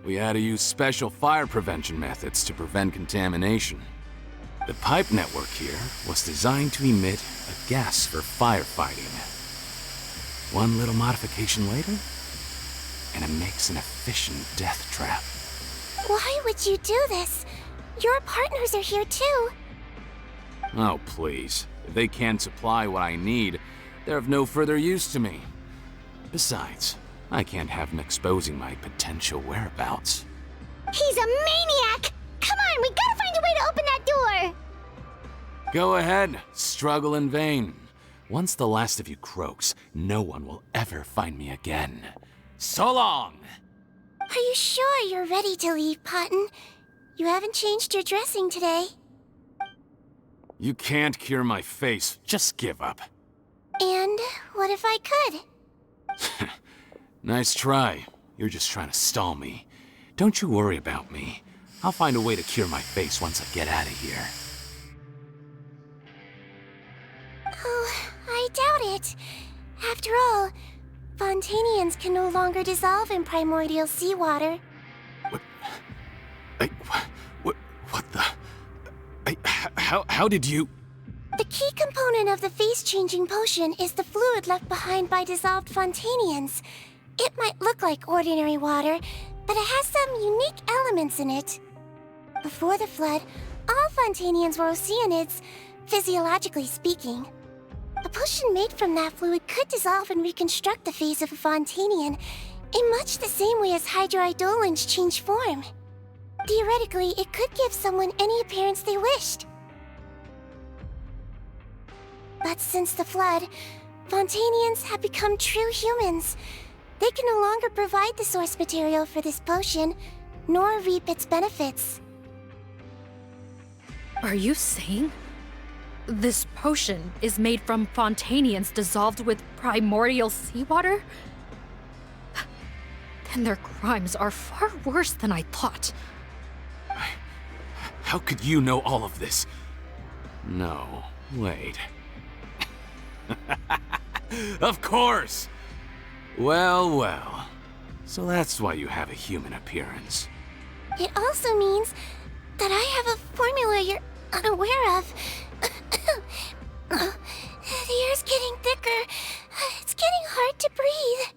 We had to use special fire prevention methods to prevent contamination. The pipe network here was designed to emit a gas for firefighting. One little modification later, and it makes an efficient death trap. Why would you do this? Your partners are here too. Oh, please. If they can't supply what I need, they're of no further use to me. Besides, I can't have them exposing my potential whereabouts. He's a maniac! Come on, we gotta find a way to open that door! Go ahead, struggle in vain. Once the last of you croaks, no one will ever find me again. So long! Are you sure you're ready to leave, Potton? You haven't changed your dressing today. You can't cure my face, just give up. And what if I could? Nice try. You're just trying to stall me. Don't you worry about me. I'll find a way to cure my face once I get out of here. Oh, I doubt it. After all, Fontanians can no longer dissolve in primordial seawater. What the... How did you... The key component of the face-changing potion is the fluid left behind by dissolved Fontanians. It might look like ordinary water, but it has some unique elements in it. Before the flood, all Fontanians were oceanids, physiologically speaking. A potion made from that fluid could dissolve and reconstruct the face of a Fontanian in much the same way as hydroidolins change form. Theoretically, it could give someone any appearance they wished. But since the flood, Fontanians have become true humans. They can no longer provide the source material for this potion, nor reap its benefits. Are you saying this potion is made from Fontanians dissolved with primordial seawater? Then their crimes are far worse than I thought. How could you know all of this? No, wait. Of course! Well. So that's why you have a human appearance. It also means that I have a formula you're unaware of. The air's getting thicker. It's getting hard to breathe.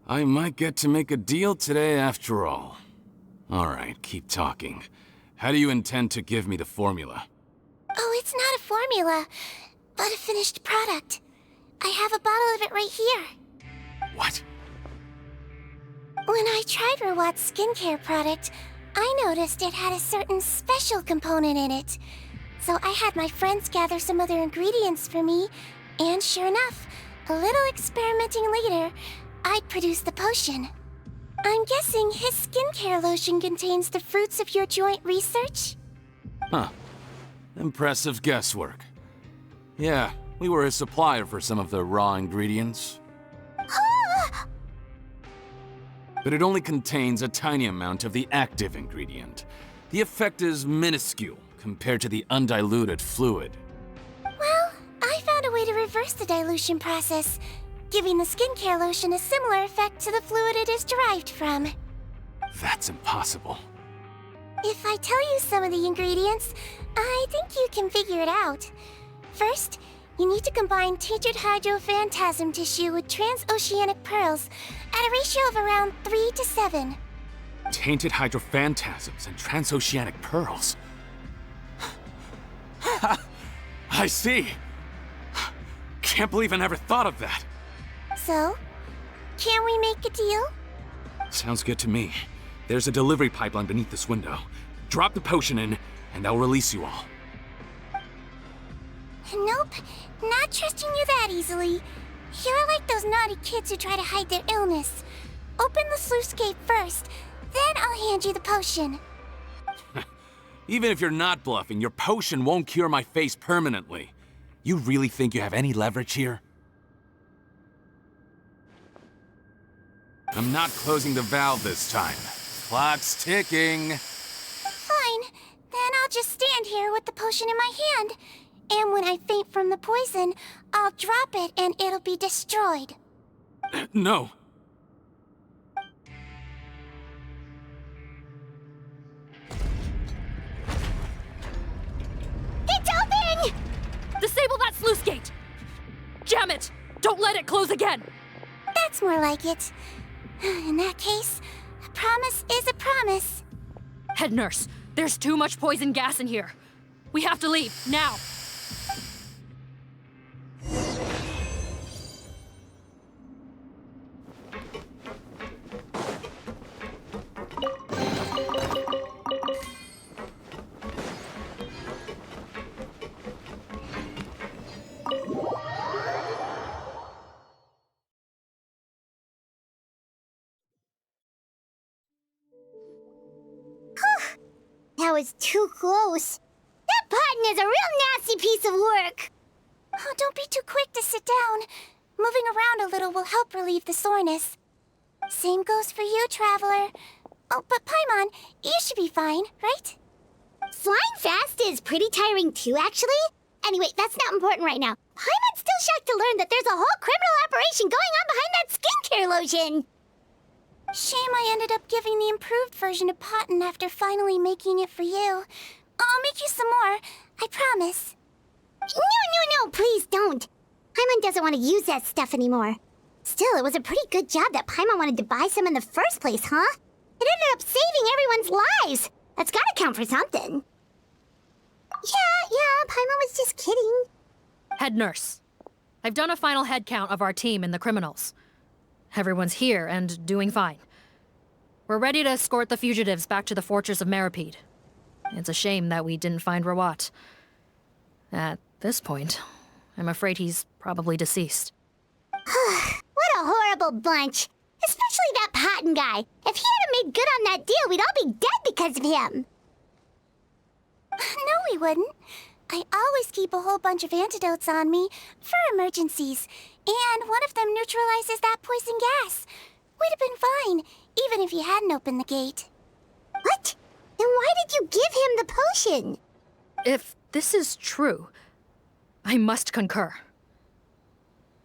I might get to make a deal today after all. Alright, keep talking. How do you intend to give me the formula? Oh, it's not a formula, but a finished product. I have a bottle of it right here. What? When I tried Rawat's skincare product, I noticed it had a certain special component in it. So I had my friends gather some other ingredients for me, and sure enough, a little experimenting later, I'd produced the potion. I'm guessing his skincare lotion contains the fruits of your joint research? Huh. Impressive guesswork. Yeah, we were a supplier for some of the raw ingredients. But it only contains a tiny amount of the active ingredient. The effect is minuscule compared to the undiluted fluid. Well, I found a way to reverse the dilution process, giving the skincare lotion a similar effect to the fluid it is derived from. That's impossible. If I tell you some of the ingredients, I think you can figure it out. First, you need to combine tainted hydrophantasm tissue with transoceanic pearls at a ratio of around 3 to 7. Tainted hydrophantasms and transoceanic pearls. I see. Can't believe I never thought of that. So, can we make a deal? Sounds good to me. There's a delivery pipeline beneath this window. Drop the potion in, and I'll release you all. Nope, not trusting you that easily. You're like those naughty kids who try to hide their illness. Open the sluice gate first, then I'll hand you the potion. Even if you're not bluffing, your potion won't cure my face permanently. You really think you have any leverage here? I'm not closing the valve this time. Clock's ticking. Fine, then I'll just stand here with the potion in my hand. And when I faint from the poison, I'll drop it and it'll be destroyed. No. It's open! Disable that sluice gate! Jam it! Don't let it close again! That's more like it. In that case, a promise is a promise. Head nurse, there's too much poison gas in here. We have to leave, now! That was too close. That Potton is a real nasty piece of work. Oh, don't be too quick to sit down. Moving around a little will help relieve the soreness. Same goes for you, Traveler. Oh, but Paimon, you should be fine, right? Flying fast is pretty tiring too, actually. Anyway, that's not important right now. Paimon's still shocked to learn that there's a whole criminal operation going on behind that skincare lotion. Shame I ended up giving the improved version to Potton after finally making it for you. I'll make you some more, I promise. No, please don't. Paimon doesn't want to use that stuff anymore. Still, it was a pretty good job that Paimon wanted to buy some in the first place, huh? It ended up saving everyone's lives. That's gotta count for something. Yeah, Paimon was just kidding. Head nurse, I've done a final head count of our team and the criminals. Everyone's here and doing fine. We're ready to escort the fugitives back to the fortress of Meripede. It's a shame that we didn't find Rawat. At this point, I'm afraid he's probably deceased. What a horrible bunch. Especially that Potton guy. If he hadn't made good on that deal, we'd all be dead because of him. No, we wouldn't. I always keep a whole bunch of antidotes on me for emergencies, and one of them neutralizes that poison gas. We'd have been fine, even if you hadn't opened the gate. What? Then why did you give him the potion? If this is true, I must concur.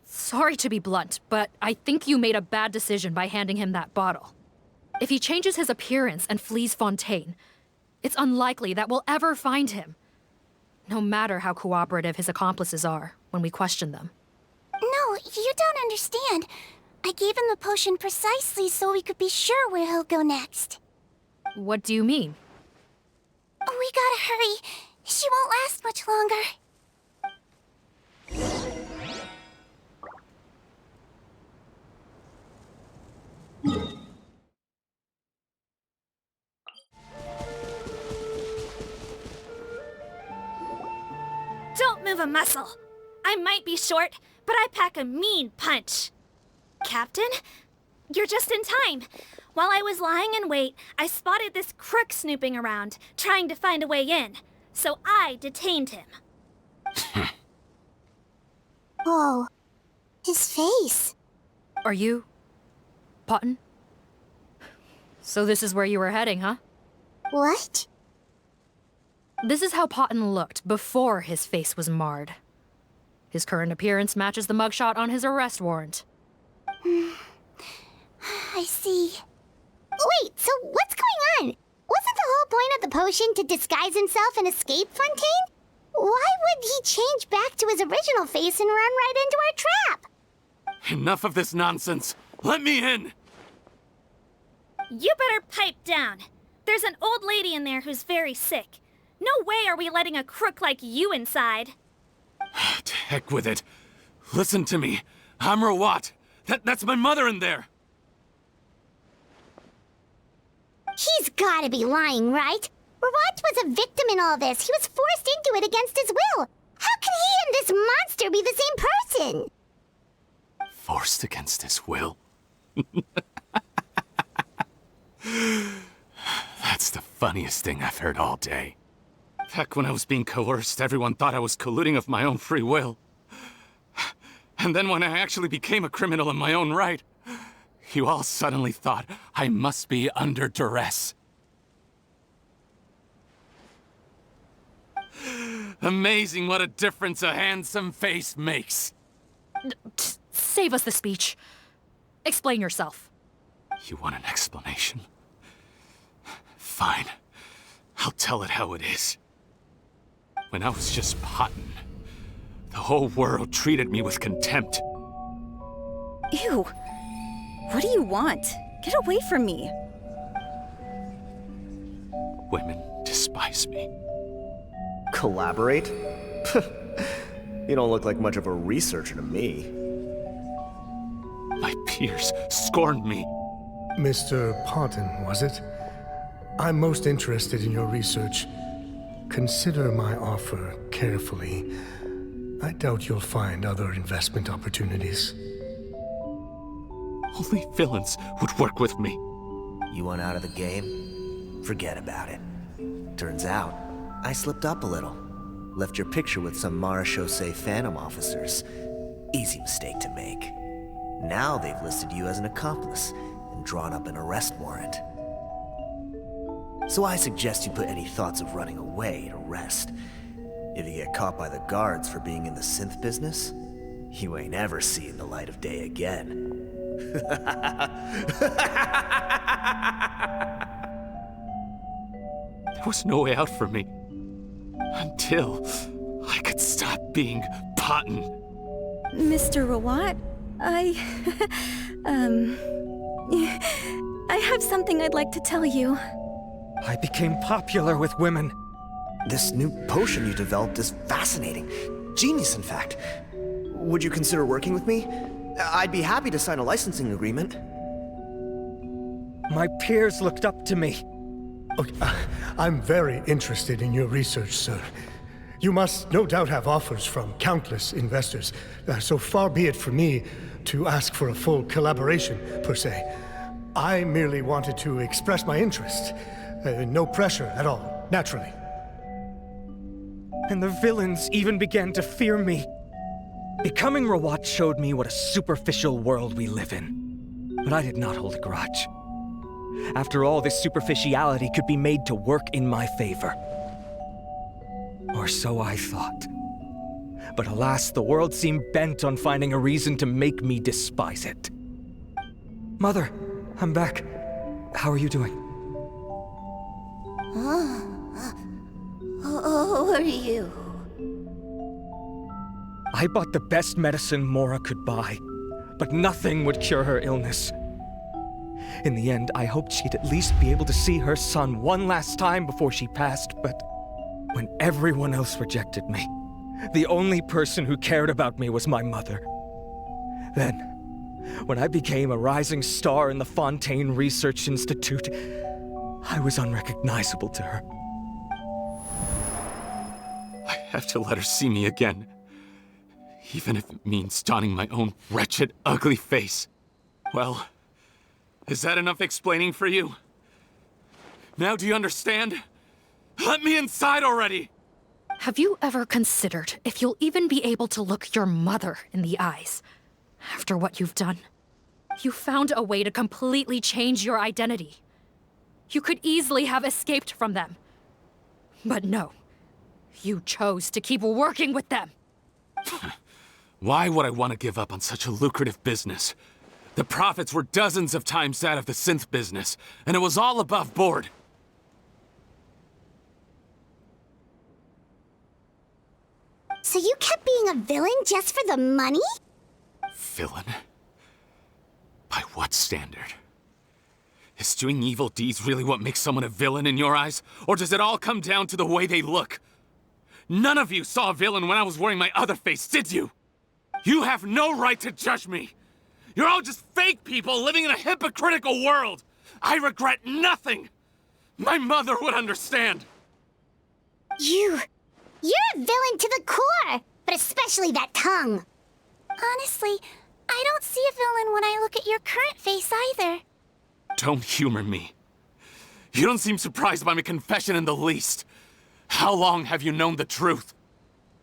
Sorry to be blunt, but I think you made a bad decision by handing him that bottle. If he changes his appearance and flees Fontaine, it's unlikely that we'll ever find him. No matter how cooperative his accomplices are when we question them. No, you don't understand. I gave him the potion precisely so we could be sure where he'll go next. What do you mean? We gotta hurry. She won't last much longer. Don't move a muscle. I might be short, but I pack a mean punch. Captain, you're just in time. While I was lying in wait, I spotted this crook snooping around, trying to find a way in. So I detained him. Oh, his face. Are you... Potton? So this is where you were heading, huh? What? This is how Potton looked before his face was marred. His current appearance matches the mugshot on his arrest warrant. I see. Wait, so what's going on? Wasn't the whole point of the potion to disguise himself and escape Fontaine? Why would he change back to his original face and run right into our trap? Enough of this nonsense. Let me in! You better pipe down. There's an old lady in there who's very sick. No way are we letting a crook like you inside. To heck with it. Listen to me. I'm Rawat. That's my mother in there. He's gotta be lying, right? Rawat was a victim in all this. He was forced into it against his will. How can he and this monster be the same person? Forced against his will? That's the funniest thing I've heard all day. Back when I was being coerced, everyone thought I was colluding of my own free will. And then when I actually became a criminal in my own right, you all suddenly thought I must be under duress. Amazing what a difference a handsome face makes. Save us the speech. Explain yourself. You want an explanation? Fine. I'll tell it how it is. When I was just Potton, the whole world treated me with contempt. Ew. What do you want? Get away from me. Women despise me. Collaborate? You don't look like much of a researcher to me. My peers scorned me. Mr. Potton, was it? I'm most interested in your research. Consider my offer carefully. I doubt you'll find other investment opportunities. Only villains would work with me. You want out of the game? Forget about it. Turns out, I slipped up a little. Left your picture with some Marechaussee Phantom officers. Easy mistake to make. Now they've listed you as an accomplice and drawn up an arrest warrant. So I suggest you put any thoughts of running away to rest. If you get caught by the guards for being in the synth business, you ain't ever seeing the light of day again. There was no way out for me. Until I could stop being Potton. Mr. Rawat, I have something I'd like to tell you. I became popular with women. This new potion you developed is fascinating. Genius, in fact. Would you consider working with me? I'd be happy to sign a licensing agreement. My peers looked up to me. Okay, I'm very interested in your research, sir. You must no doubt have offers from countless investors, so far be it for me to ask for a full collaboration, per se. I merely wanted to express my interest. No pressure at all, naturally. And the villains even began to fear me. Becoming Rawat showed me what a superficial world we live in. But I did not hold a grudge. After all, this superficiality could be made to work in my favor. Or so I thought. But alas, the world seemed bent on finding a reason to make me despise it. Mother, I'm back. How are you doing? Who are you? I bought the best medicine Mora could buy. but nothing would cure her illness. In the end, I hoped she'd at least be able to see her son one last time before she passed, but when everyone else rejected me, the only person who cared about me was my mother. Then, when I became a rising star in the Fontaine Research Institute, I was unrecognizable to her. I have to let her see me again. Even if it means donning my own wretched, ugly face. Well, is that enough explaining for you? Now do you understand? Let me inside already! Have you ever considered if you'll even be able to look your mother in the eyes after what you've done? You found a way to completely change your identity. You could easily have escaped from them. But no, you chose to keep working with them. Why would I want to give up on such a lucrative business? The profits were dozens of times that of the synth business, and it was all above board. So you kept being a villain just for the money? Villain? By what standard? Is doing evil deeds really what makes someone a villain in your eyes? Or does it all come down to the way they look? None of you saw a villain when I was wearing my other face, did you? You have no right to judge me! You're all just fake people living in a hypocritical world! I regret nothing! My mother would understand! You're a villain to the core! But especially that tongue! Honestly, I don't see a villain when I look at your current face either. Don't humor me. You don't seem surprised by my confession in the least. How long have you known the truth?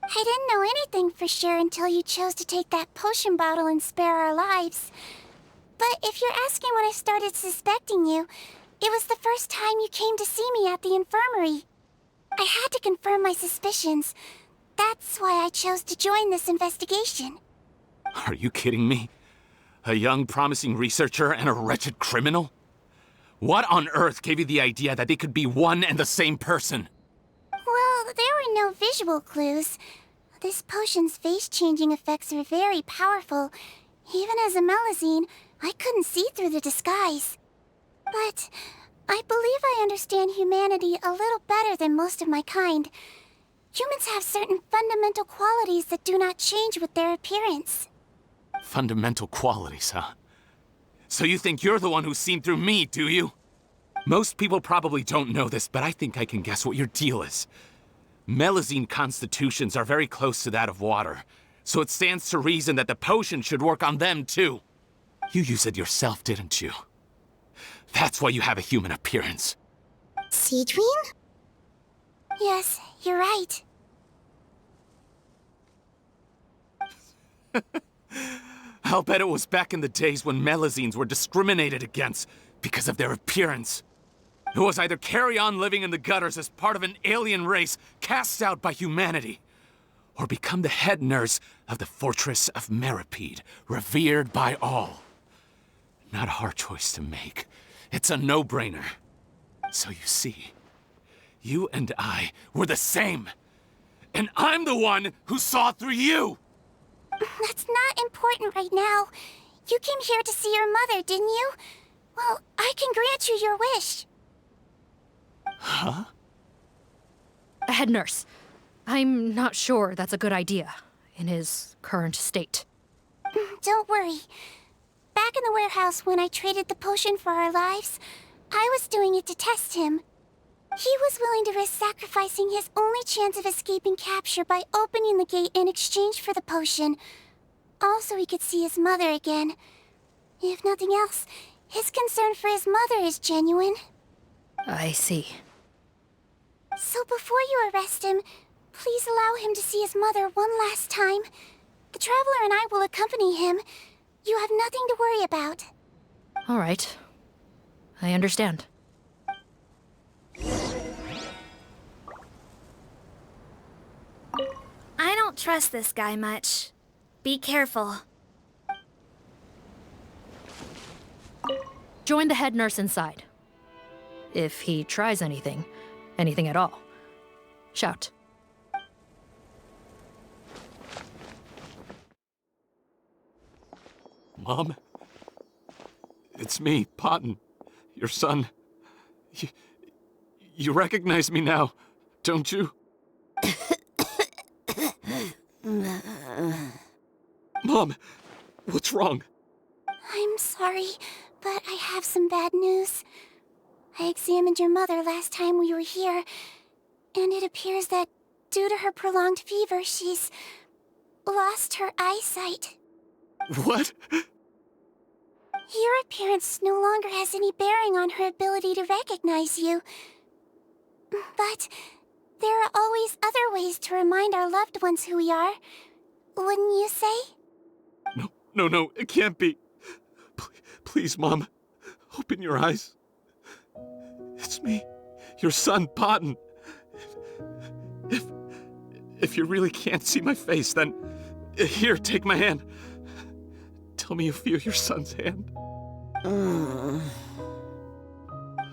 I didn't know anything for sure until you chose to take that potion bottle and spare our lives. But if you're asking when I started suspecting you, it was the first time you came to see me at the infirmary. I had to confirm my suspicions. That's why I chose to join this investigation. Are you kidding me? A young, promising researcher and a wretched criminal? What on earth gave you the idea that they could be one and the same person? Well, there were no visual clues. This potion's face-changing effects are very powerful. Even as a Melazine, I couldn't see through the disguise. But I believe I understand humanity a little better than most of my kind. Humans have certain fundamental qualities that do not change with their appearance. Fundamental qualities, huh? So you think you're the one who's seen through me, do you? Most people probably don't know this, but I think I can guess what your deal is. Melazine constitutions are very close to that of water, so it stands to reason that the potion should work on them too. You used it yourself, didn't you? That's why you have a human appearance. Sigewinne? Yes, you're right. I'll bet it was back in the days when Melazines were discriminated against because of their appearance. It was either carry on living in the gutters as part of an alien race cast out by humanity, or become the head nurse of the fortress of Meripede, revered by all. Not a hard choice to make. It's a no-brainer. So you see, you and I were the same. And I'm the one who saw through you! That's not important right now. You came here to see your mother, didn't you? Well, I can grant you your wish. Huh? Head nurse, I'm not sure that's a good idea in his current state. Don't worry. Back in the warehouse when I traded the potion for our lives, I was doing it to test him. He was willing to risk sacrificing his only chance of escaping capture by opening the gate in exchange for the potion. Also, he could see his mother again. If nothing else, his concern for his mother is genuine. I see. So before you arrest him, please allow him to see his mother one last time. The Traveler and I will accompany him. You have nothing to worry about. All right. I understand. I don't trust this guy much. Be careful. Join the head nurse inside. If he tries anything at all, shout. Mom? It's me, Potton, your son. You recognize me now, don't you? Mom, what's wrong? I'm sorry, but I have some bad news. I examined your mother last time we were here, and it appears that due to her prolonged fever, she's lost her eyesight. What? Your appearance no longer has any bearing on her ability to recognize you. But there are always other ways to remind our loved ones who we are, wouldn't you say? No, it can't be. Please, Mom, open your eyes. It's me, your son, Potton. If you really can't see my face, then here, take my hand. Tell me you feel your son's hand.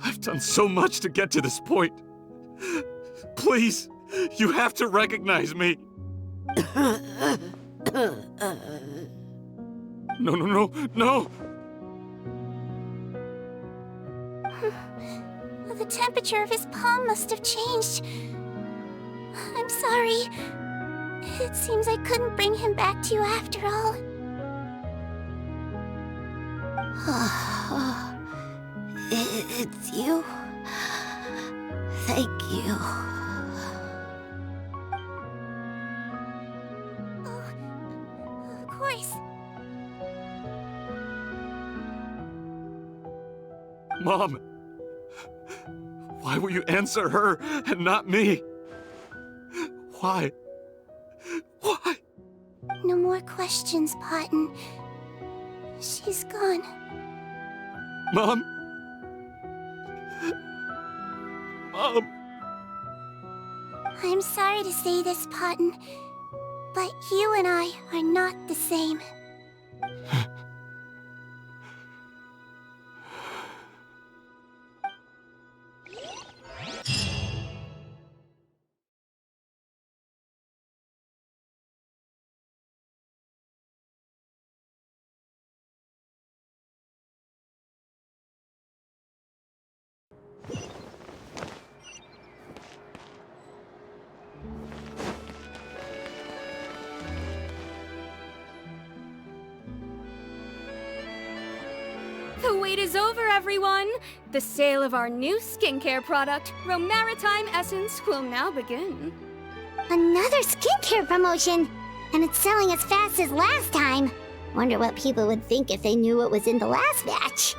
I've done so much to get to this point. Please, you have to recognize me. No. The temperature of his palm must have changed. I'm sorry. It seems I couldn't bring him back to you after all. It's you. Thank you. Of course. Mom, why will you answer her and not me? Why? No more questions, Potton. She's gone. Mom? I'm sorry to say this, Potton, but you and I are not the same. The wait is over, everyone! The sale of our new skincare product, Romaritime Essence, will now begin. Another skincare promotion! And it's selling as fast as last time. Wonder what people would think if they knew what was in the last batch.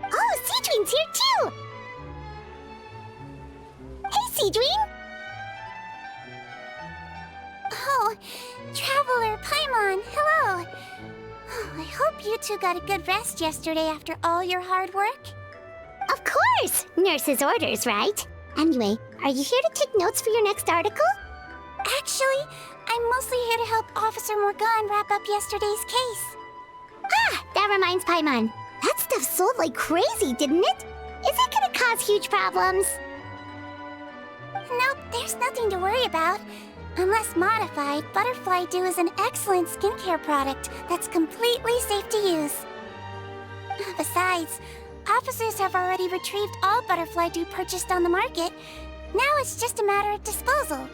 Oh, Sigewinne's here too! Hey, Sigewinne! Oh, Traveler Paimon, hello! Oh, I hope you two got a good rest yesterday after all your hard work. Of course! Nurse's orders, right? Anyway, are you here to take notes for your next article? Actually, I'm mostly here to help Officer Morgan wrap up yesterday's case. Ah, that reminds Paimon. That stuff sold like crazy, didn't it? Is it gonna cause huge problems? Nope, there's nothing to worry about. Unless modified, Butterfly Dew is an excellent skincare product that's completely safe to use. Besides, officers have already retrieved all Butterfly Dew purchased on the market. Now it's just a matter of disposal.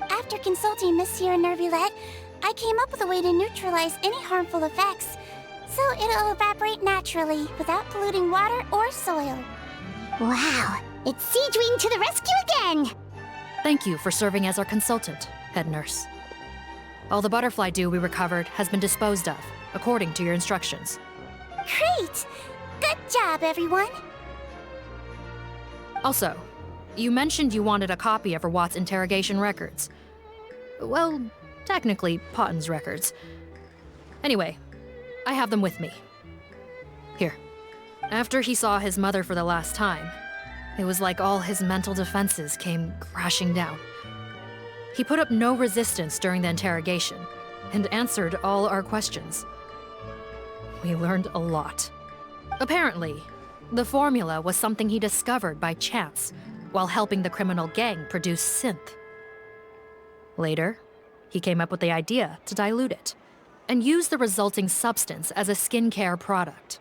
After consulting Monsieur Nervulette, I came up with a way to neutralize any harmful effects, so it'll evaporate naturally without polluting water or soil. Wow, it's Sigewinne to the rescue again! Thank you for serving as our consultant, head nurse. All the butterfly dew we recovered has been disposed of, according to your instructions. Great! Good job, everyone! Also, you mentioned you wanted a copy of Rawat's interrogation records. Well, technically, Potton's records. Anyway, I have them with me. Here. After he saw his mother for the last time, it was like all his mental defenses came crashing down. He put up no resistance during the interrogation and answered all our questions. We learned a lot. Apparently, the formula was something he discovered by chance while helping the criminal gang produce synth. Later, He came up with the idea to dilute it and use the resulting substance as a skincare product.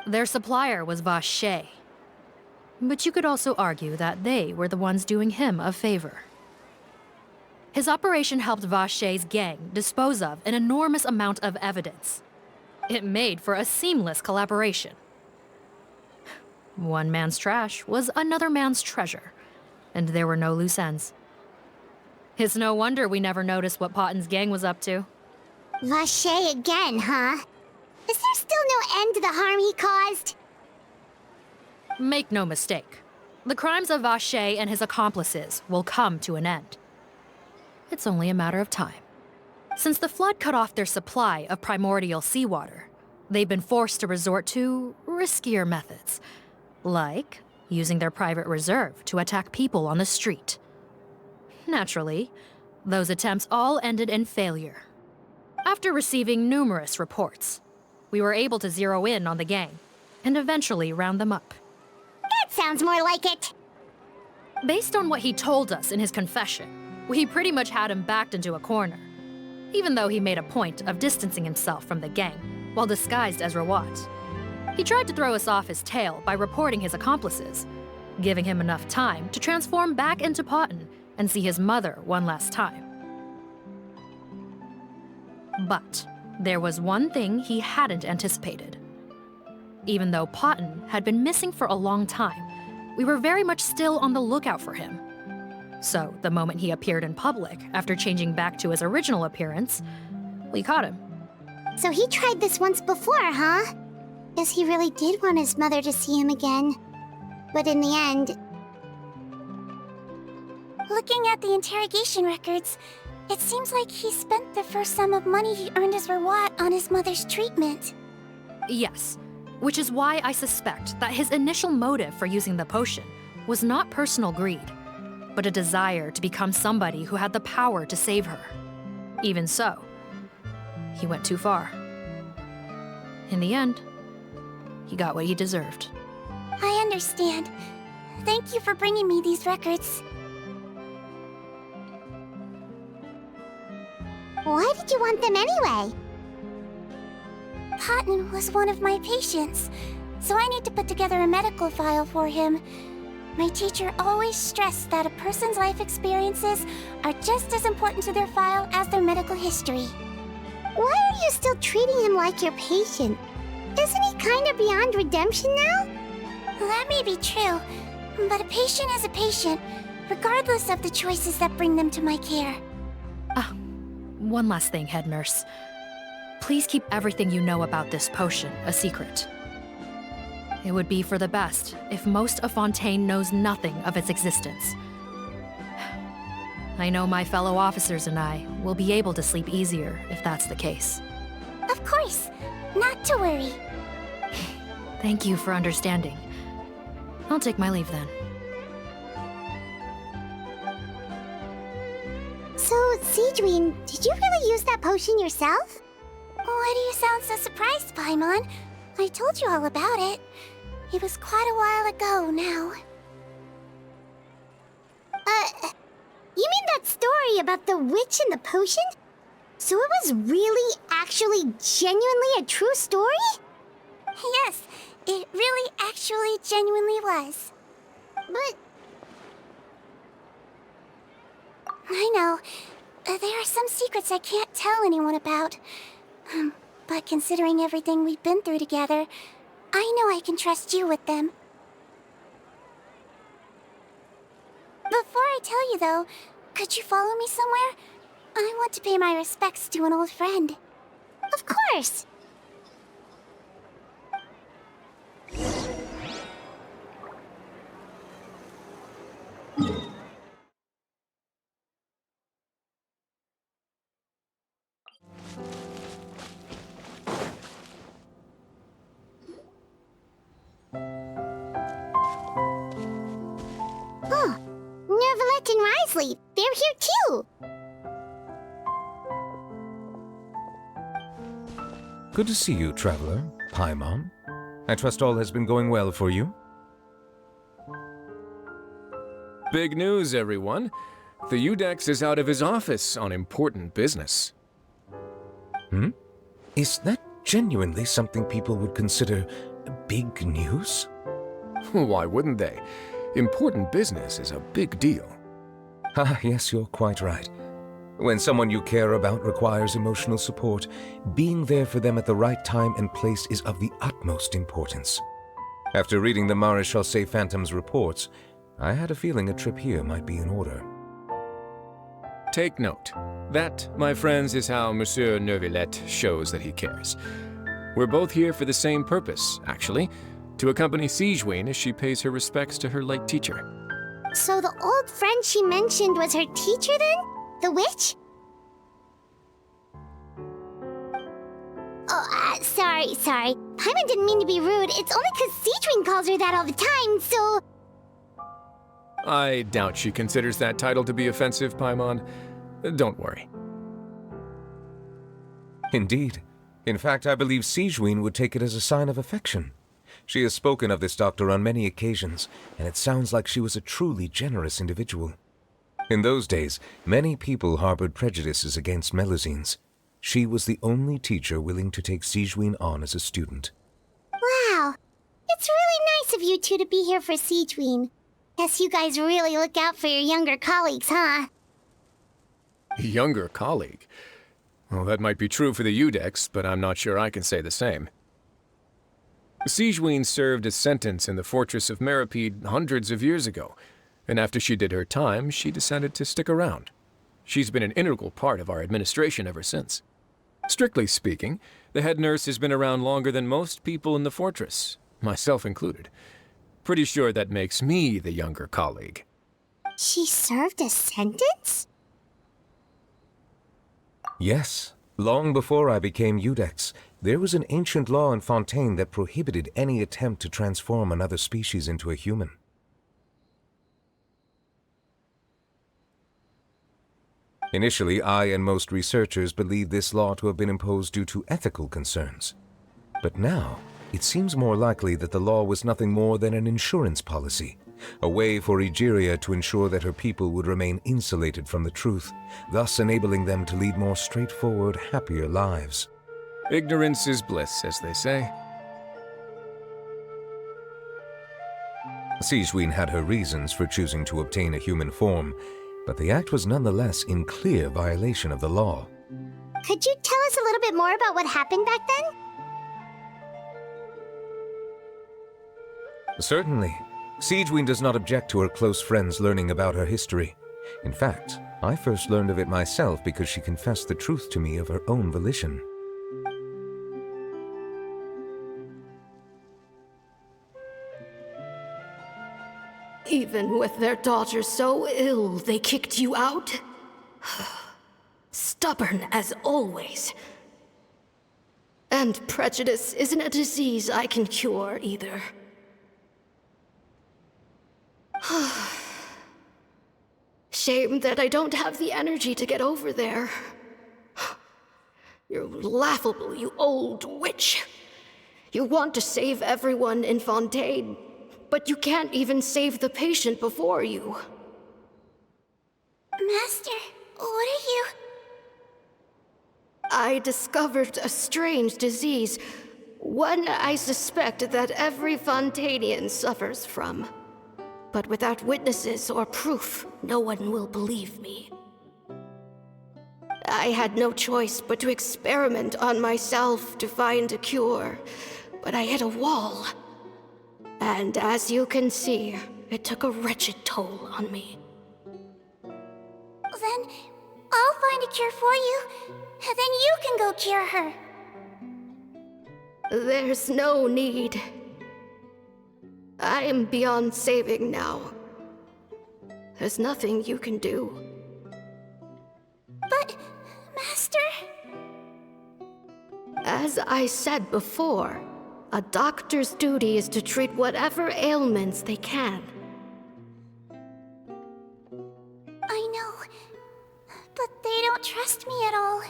Their supplier was Vache. But you could also argue that they were the ones doing him a favor. His operation helped Vache's gang dispose of an enormous amount of evidence. It made for a seamless collaboration. One man's trash was another man's treasure, and there were no loose ends. It's no wonder we never noticed what Potten's gang was up to. Vache again, huh? Is there still no end to the harm he caused? Make no mistake. The crimes of Vache and his accomplices will come to an end. It's only a matter of time. Since the flood cut off their supply of primordial seawater, they've been forced to resort to riskier methods, like using their private reserve to attack people on the street. Naturally, those attempts all ended in failure. After receiving numerous reports, we were able to zero in on the gang and eventually round them up. That sounds more like it. Based on what he told us in his confession, we pretty much had him backed into a corner, even though he made a point of distancing himself from the gang while disguised as Rawat. He tried to throw us off his tail by reporting his accomplices, giving him enough time to transform back into Potten and see his mother one last time. But there was one thing he hadn't anticipated. Even though Potten had been missing for a long time, we were very much still on the lookout for him. So the moment he appeared in public after changing back to his original appearance, we caught him. So he tried this once before, huh? Guess he really did want his mother to see him again. But in the end... Looking at the interrogation records, it seems like he spent the first sum of money he earned as Rawat on his mother's treatment. Yes, which is why I suspect that his initial motive for using the potion was not personal greed, but a desire to become somebody who had the power to save her. Even so, he went too far. In the end, he got what he deserved. I understand. Thank you for bringing me these records. Why did you want them anyway? Potten was one of my patients, so I need to put together a medical file for him. My teacher always stressed that a person's life experiences are just as important to their file as their medical history. Why are you still treating him like your patient? Isn't he kind of beyond redemption now? That may be true, but a patient is a patient, regardless of the choices that bring them to my care. One last thing, head nurse. Please keep everything you know about this potion a secret. It would be for the best if most of Fontaine knows nothing of its existence. I know my fellow officers and I will be able to sleep easier if that's the case. Of course, not to worry. Thank you for understanding. I'll take my leave then. So, Sigewinne, did you really use that potion yourself? Why do you sound so surprised, Paimon? I told you all about it. It was quite a while ago now. You mean that story about the witch and the potion? So it was really, actually, genuinely a true story? Yes, it really, actually, genuinely was. But... I know. There are some secrets I can't tell anyone about. But considering everything we've been through together, I know I can trust you with them. Before I tell you, though, could you follow me somewhere? I want to pay my respects to an old friend. Of course! Oh, Nervalette and Risley, they're here too! Good to see you, traveler. Paimon. I trust all has been going well for you? Big news, everyone. The Udex is out of his office on important business. Is that genuinely something people would consider big news? Why wouldn't they? Important business is a big deal. Ah, yes, you're quite right. When someone you care about requires emotional support, being there for them at the right time and place is of the utmost importance. After reading the Maréchal Phantom's reports, I had a feeling a trip here might be in order. Take note. That, my friends, is how Monsieur Neuvillette shows that he cares. We're both here for the same purpose, actually, to accompany Sigewinne as she pays her respects to her late teacher. So the old friend she mentioned was her teacher then? The witch? Oh, sorry. Paimon didn't mean to be rude. It's only because Sigewinne calls her that all the time, so... I doubt she considers that title to be offensive, Paimon. Don't worry. Indeed. In fact, I believe Sigewinne would take it as a sign of affection. She has spoken of this doctor on many occasions, and it sounds like she was a truly generous individual. In those days, many people harbored prejudices against Melusines. She was the only teacher willing to take Sigewinne on as a student. Wow. It's really nice of you two to be here for Sigewinne. Guess you guys really look out for your younger colleagues, huh? Younger colleague? Well, that might be true for the Udex, but I'm not sure I can say the same. Sigewinne served a sentence in the fortress of Meripede hundreds of years ago, and after she did her time, she decided to stick around. She's been an integral part of our administration ever since. Strictly speaking, the head nurse has been around longer than most people in the fortress, myself included. Pretty sure that makes me the younger colleague. She served a sentence? Yes. Long before I became Udex, there was an ancient law in Fontaine that prohibited any attempt to transform another species into a human. Initially, I and most researchers believed this law to have been imposed due to ethical concerns. But now, it seems more likely that the law was nothing more than an insurance policy, a way for Egeria to ensure that her people would remain insulated from the truth, thus enabling them to lead more straightforward, happier lives. Ignorance is bliss, as they say. Sigewinne had her reasons for choosing to obtain a human form, but the act was nonetheless in clear violation of the law. Could you tell us a little bit more about what happened back then? Certainly. Sigewinne does not object to her close friends learning about her history. In fact, I first learned of it myself because she confessed the truth to me of her own volition. Even with their daughter so ill, they kicked you out? Stubborn as always. And prejudice isn't a disease I can cure either. Shame that I don't have the energy to get over there. You're laughable, you old witch. You want to save everyone in Fontaine, but you can't even save the patient before you. Master, what are you... I discovered a strange disease, one I suspect that every Fontainian suffers from. But without witnesses or proof, no one will believe me. I had no choice but to experiment on myself to find a cure, but I hit a wall. And as you can see, it took a wretched toll on me. Then I'll find a cure for you, and then you can go cure her. There's no need. I am beyond saving now. There's nothing you can do. But, Master... As I said before, a doctor's duty is to treat whatever ailments they can. I know, but they don't trust me at all.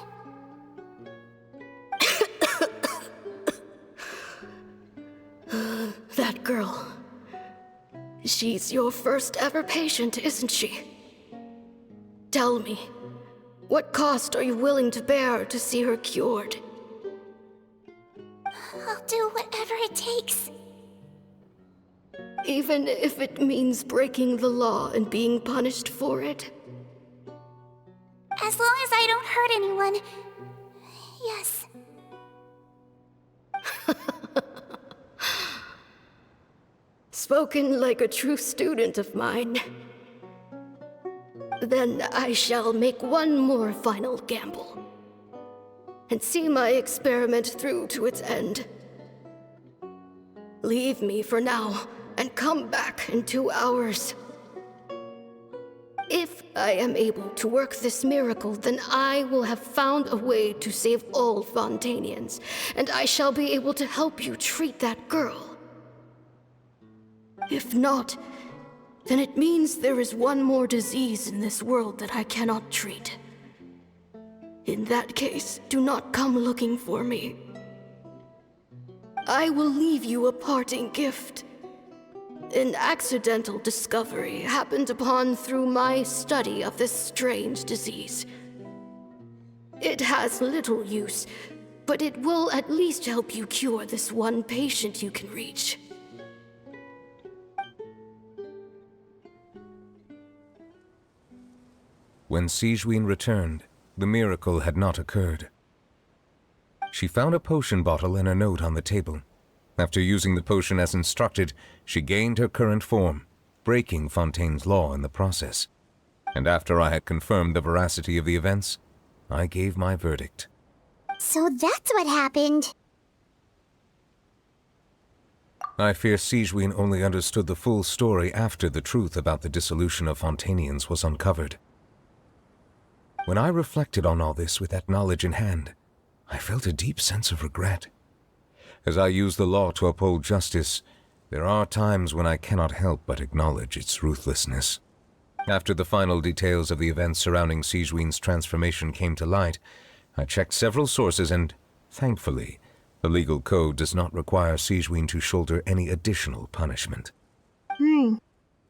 That girl. She's your first ever patient, isn't she? Tell me, what cost are you willing to bear to see her cured? I'll do whatever it takes. Even if it means breaking the law and being punished for it? As long as I don't hurt anyone. Yes. Spoken like a true student of mine. Then I shall make one more final gamble. And see my experiment through to its end. Leave me for now, and come back in 2 hours. If I am able to work this miracle, then I will have found a way to save all Fontanians, and I shall be able to help you treat that girl. If not, then it means there is one more disease in this world that I cannot treat. In that case, do not come looking for me. I will leave you a parting gift. An accidental discovery happened upon through my study of this strange disease. It has little use, but it will at least help you cure this one patient you can reach. When Sigewinne returned, the miracle had not occurred. She found a potion bottle and a note on the table. After using the potion as instructed, she gained her current form, breaking Fontaine's law in the process. And after I had confirmed the veracity of the events, I gave my verdict. So that's what happened. I fear Sigewinne only understood the full story after the truth about the dissolution of Fontanians was uncovered. When I reflected on all this with that knowledge in hand, I felt a deep sense of regret. As I use the law to uphold justice, there are times when I cannot help but acknowledge its ruthlessness. After the final details of the events surrounding Sigewinne's transformation came to light, I checked several sources and, thankfully, the legal code does not require Sigewinne to shoulder any additional punishment.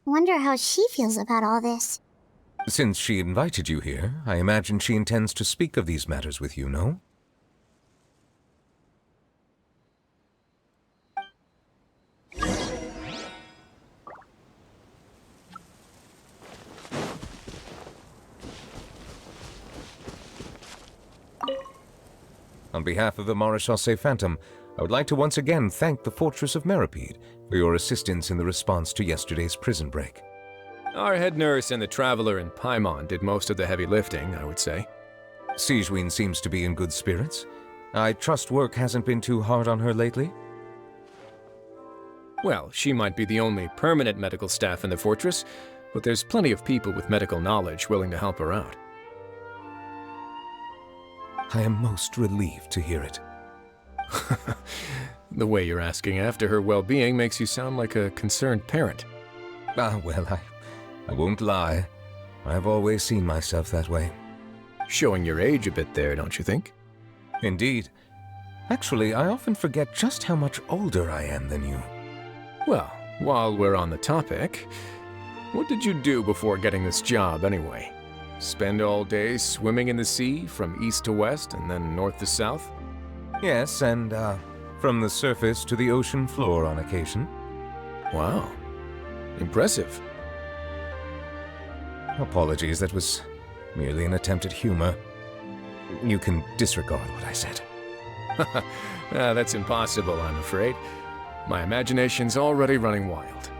Wonder how she feels about all this. Since she invited you here, I imagine she intends to speak of these matters with you, no? On behalf of the Maréchaussée Phantom, I would like to once again thank the Fortress of Meripede for your assistance in the response to yesterday's prison break. Our head nurse and the Traveler in Paimon did most of the heavy lifting, I would say. Sigewinne seems to be in good spirits. I trust work hasn't been too hard on her lately? Well, she might be the only permanent medical staff in the fortress, but there's plenty of people with medical knowledge willing to help her out. I am most relieved to hear it. The way you're asking after her well-being makes you sound like a concerned parent. Well, I won't lie. I've always seen myself that way. Showing your age a bit there, don't you think? Indeed. Actually, I often forget just how much older I am than you. Well, while we're on the topic, what did you do before getting this job anyway? Spend all day swimming in the sea from east to west and then north to south? Yes, and from the surface to the ocean floor on occasion. Wow. Impressive. Apologies, that was merely an attempt at humor. You can disregard what I said. That's impossible, I'm afraid. My imagination's already running wild.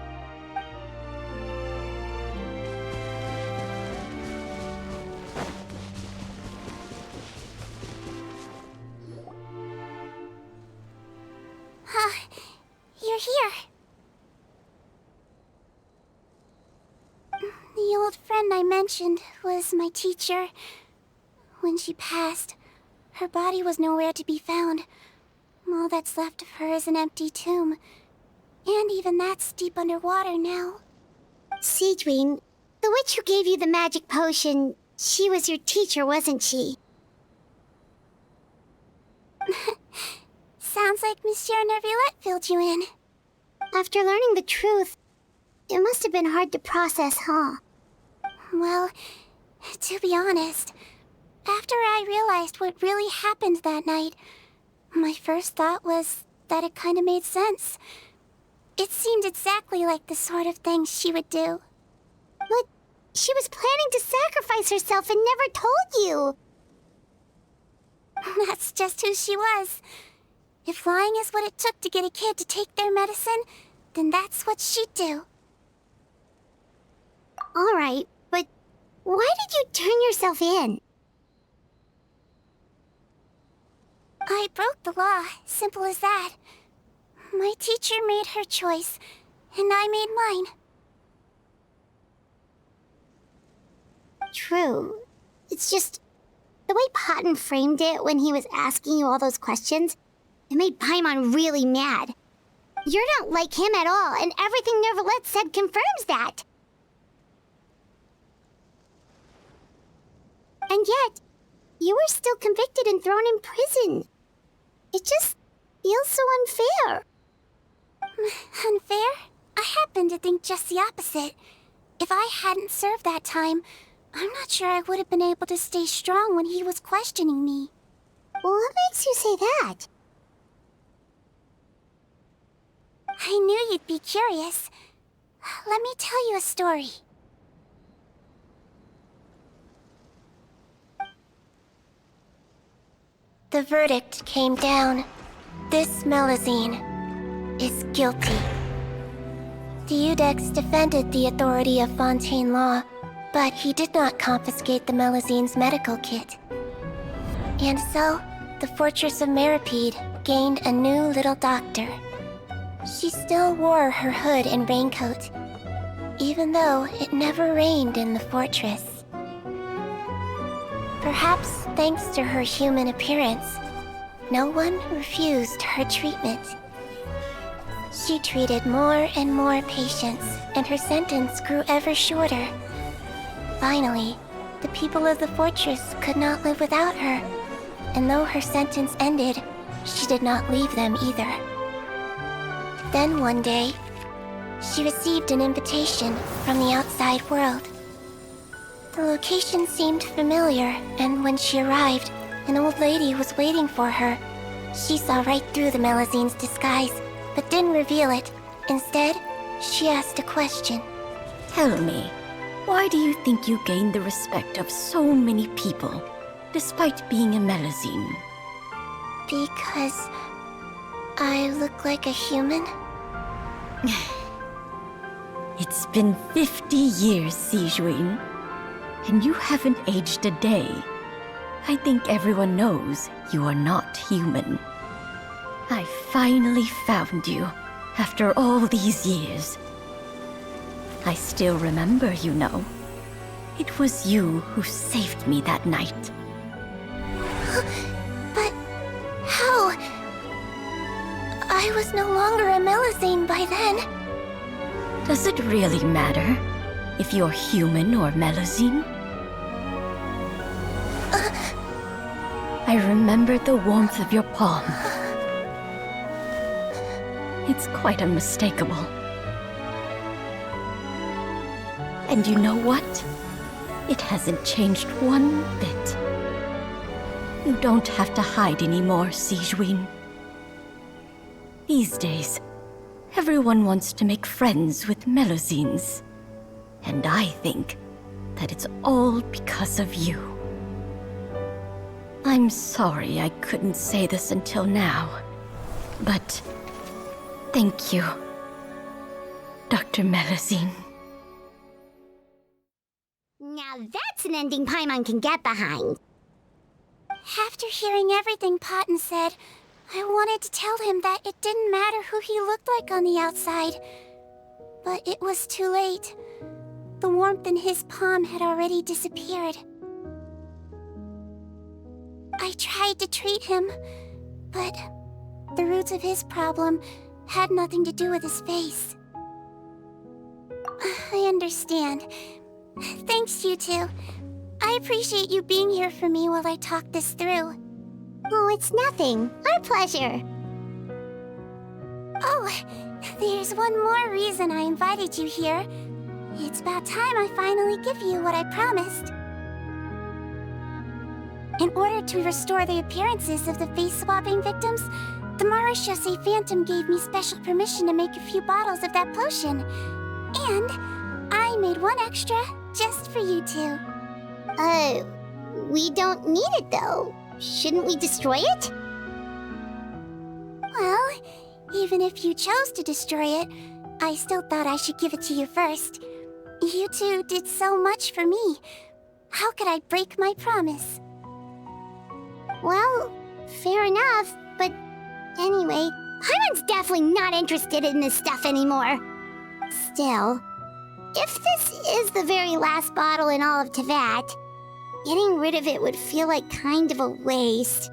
You're here. The old friend I mentioned was my teacher. When she passed, her body was nowhere to be found. All that's left of her is an empty tomb. And even that's deep underwater now. Sigewinne, the witch who gave you the magic potion, she was your teacher, wasn't she? Sounds like Monsieur Neuvillette filled you in. After learning the truth, it must have been hard to process, huh? Well, To be honest, after I realized what really happened that night, my first thought was that it kinda made sense. It seemed exactly like the sort of thing she would do. But she was planning to sacrifice herself and never told you. That's just who she was. If lying is what it took to get a kid to take their medicine, then that's what she'd do. All right, but why did you turn yourself in? I broke the law, simple as that. My teacher made her choice, and I made mine. True. It's just the way Patton framed it when he was asking you all those questions, it made Paimon really mad. You're not like him at all, and everything Neverlet said confirms that. And yet, you were still convicted and thrown in prison. It just feels so unfair. Unfair? I happen to think just the opposite. If I hadn't served that time, I'm not sure I would have been able to stay strong when he was questioning me. What makes you say that? I knew you'd be curious. Let me tell you a story. The verdict came down. This Melazine is guilty. The Udex defended the authority of Fontaine Law, but he did not confiscate the Melazine's medical kit. And so, the Fortress of Meripede gained a new little doctor. She still wore her hood and raincoat, even though it never rained in the fortress. Perhaps thanks to her human appearance, no one refused her treatment. She treated more and more patients, and her sentence grew ever shorter. Finally, the people of the fortress could not live without her, and though her sentence ended, she did not leave them either. Then one day, she received an invitation from the outside world. The location seemed familiar, and when she arrived, an old lady was waiting for her. She saw right through the Melazine's disguise, but didn't reveal it. Instead, she asked a question. Tell me, why do you think you gained the respect of so many people, despite being a Melazine? Because I look like a human? It's been 50 years, Sigewinne, and you haven't aged a day. I think everyone knows you are not human. I finally found you, after all these years. I still remember, you know. It was you who saved me that night. But how? I was no longer a Melazine by then. Does it really matter if you're human or Melazine? I remember the warmth of your palm. It's quite unmistakable. And you know what? It hasn't changed one bit. You don't have to hide anymore, Sigewinne. These days, everyone wants to make friends with Melazines. And I think that it's all because of you. I'm sorry I couldn't say this until now, but thank you, Dr. Melazine. Now that's an ending Paimon can get behind. After hearing everything Patton said, I wanted to tell him that it didn't matter who he looked like on the outside. But it was too late. The warmth in his palm had already disappeared. I tried to treat him, but the roots of his problem had nothing to do with his face. I understand. Thanks, you two. I appreciate you being here for me while I talk this through. Oh, it's nothing. Our pleasure. Oh, there's one more reason I invited you here. It's about time I finally give you what I promised. In order to restore the appearances of the face-swapping victims, the Marechaussee Phantom gave me special permission to make a few bottles of that potion. And I made one extra just for you two. We don't need it though. Shouldn't we destroy it? Well, even if you chose to destroy it, I still thought I should give it to you first. You two did so much for me. How could I break my promise? Well, fair enough, but anyway, Paimon's definitely not interested in this stuff anymore. Still, if this is the very last bottle in all of Teyvat, getting rid of it would feel like kind of a waste.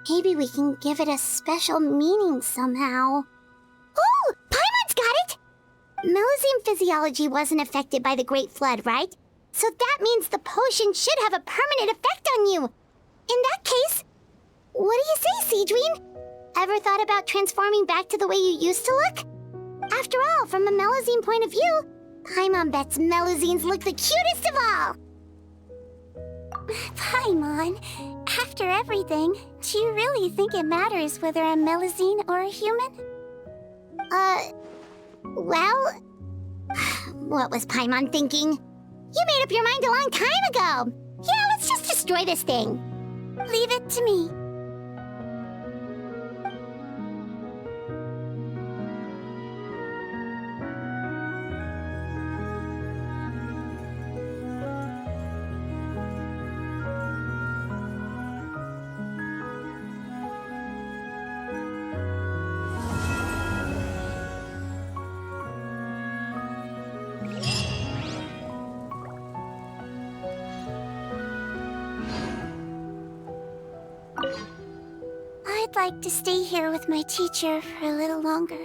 Maybe we can give it a special meaning somehow. Oh, Paimon's got it! Melusine physiology wasn't affected by the Great Flood, right? So that means the potion should have a permanent effect on you. In that case, what do you say, Sigewinne? Ever thought about transforming back to the way you used to look? After all, from a Melusine point of view, Paimon bets Melusines look the cutest of all. Paimon, after everything, do you really think it matters whether I'm Melusine or a human? Well, what was Paimon thinking? You made up your mind a long time ago. Yeah, let's just destroy this thing. Leave it to me. I'd like to stay here with my teacher for a little longer.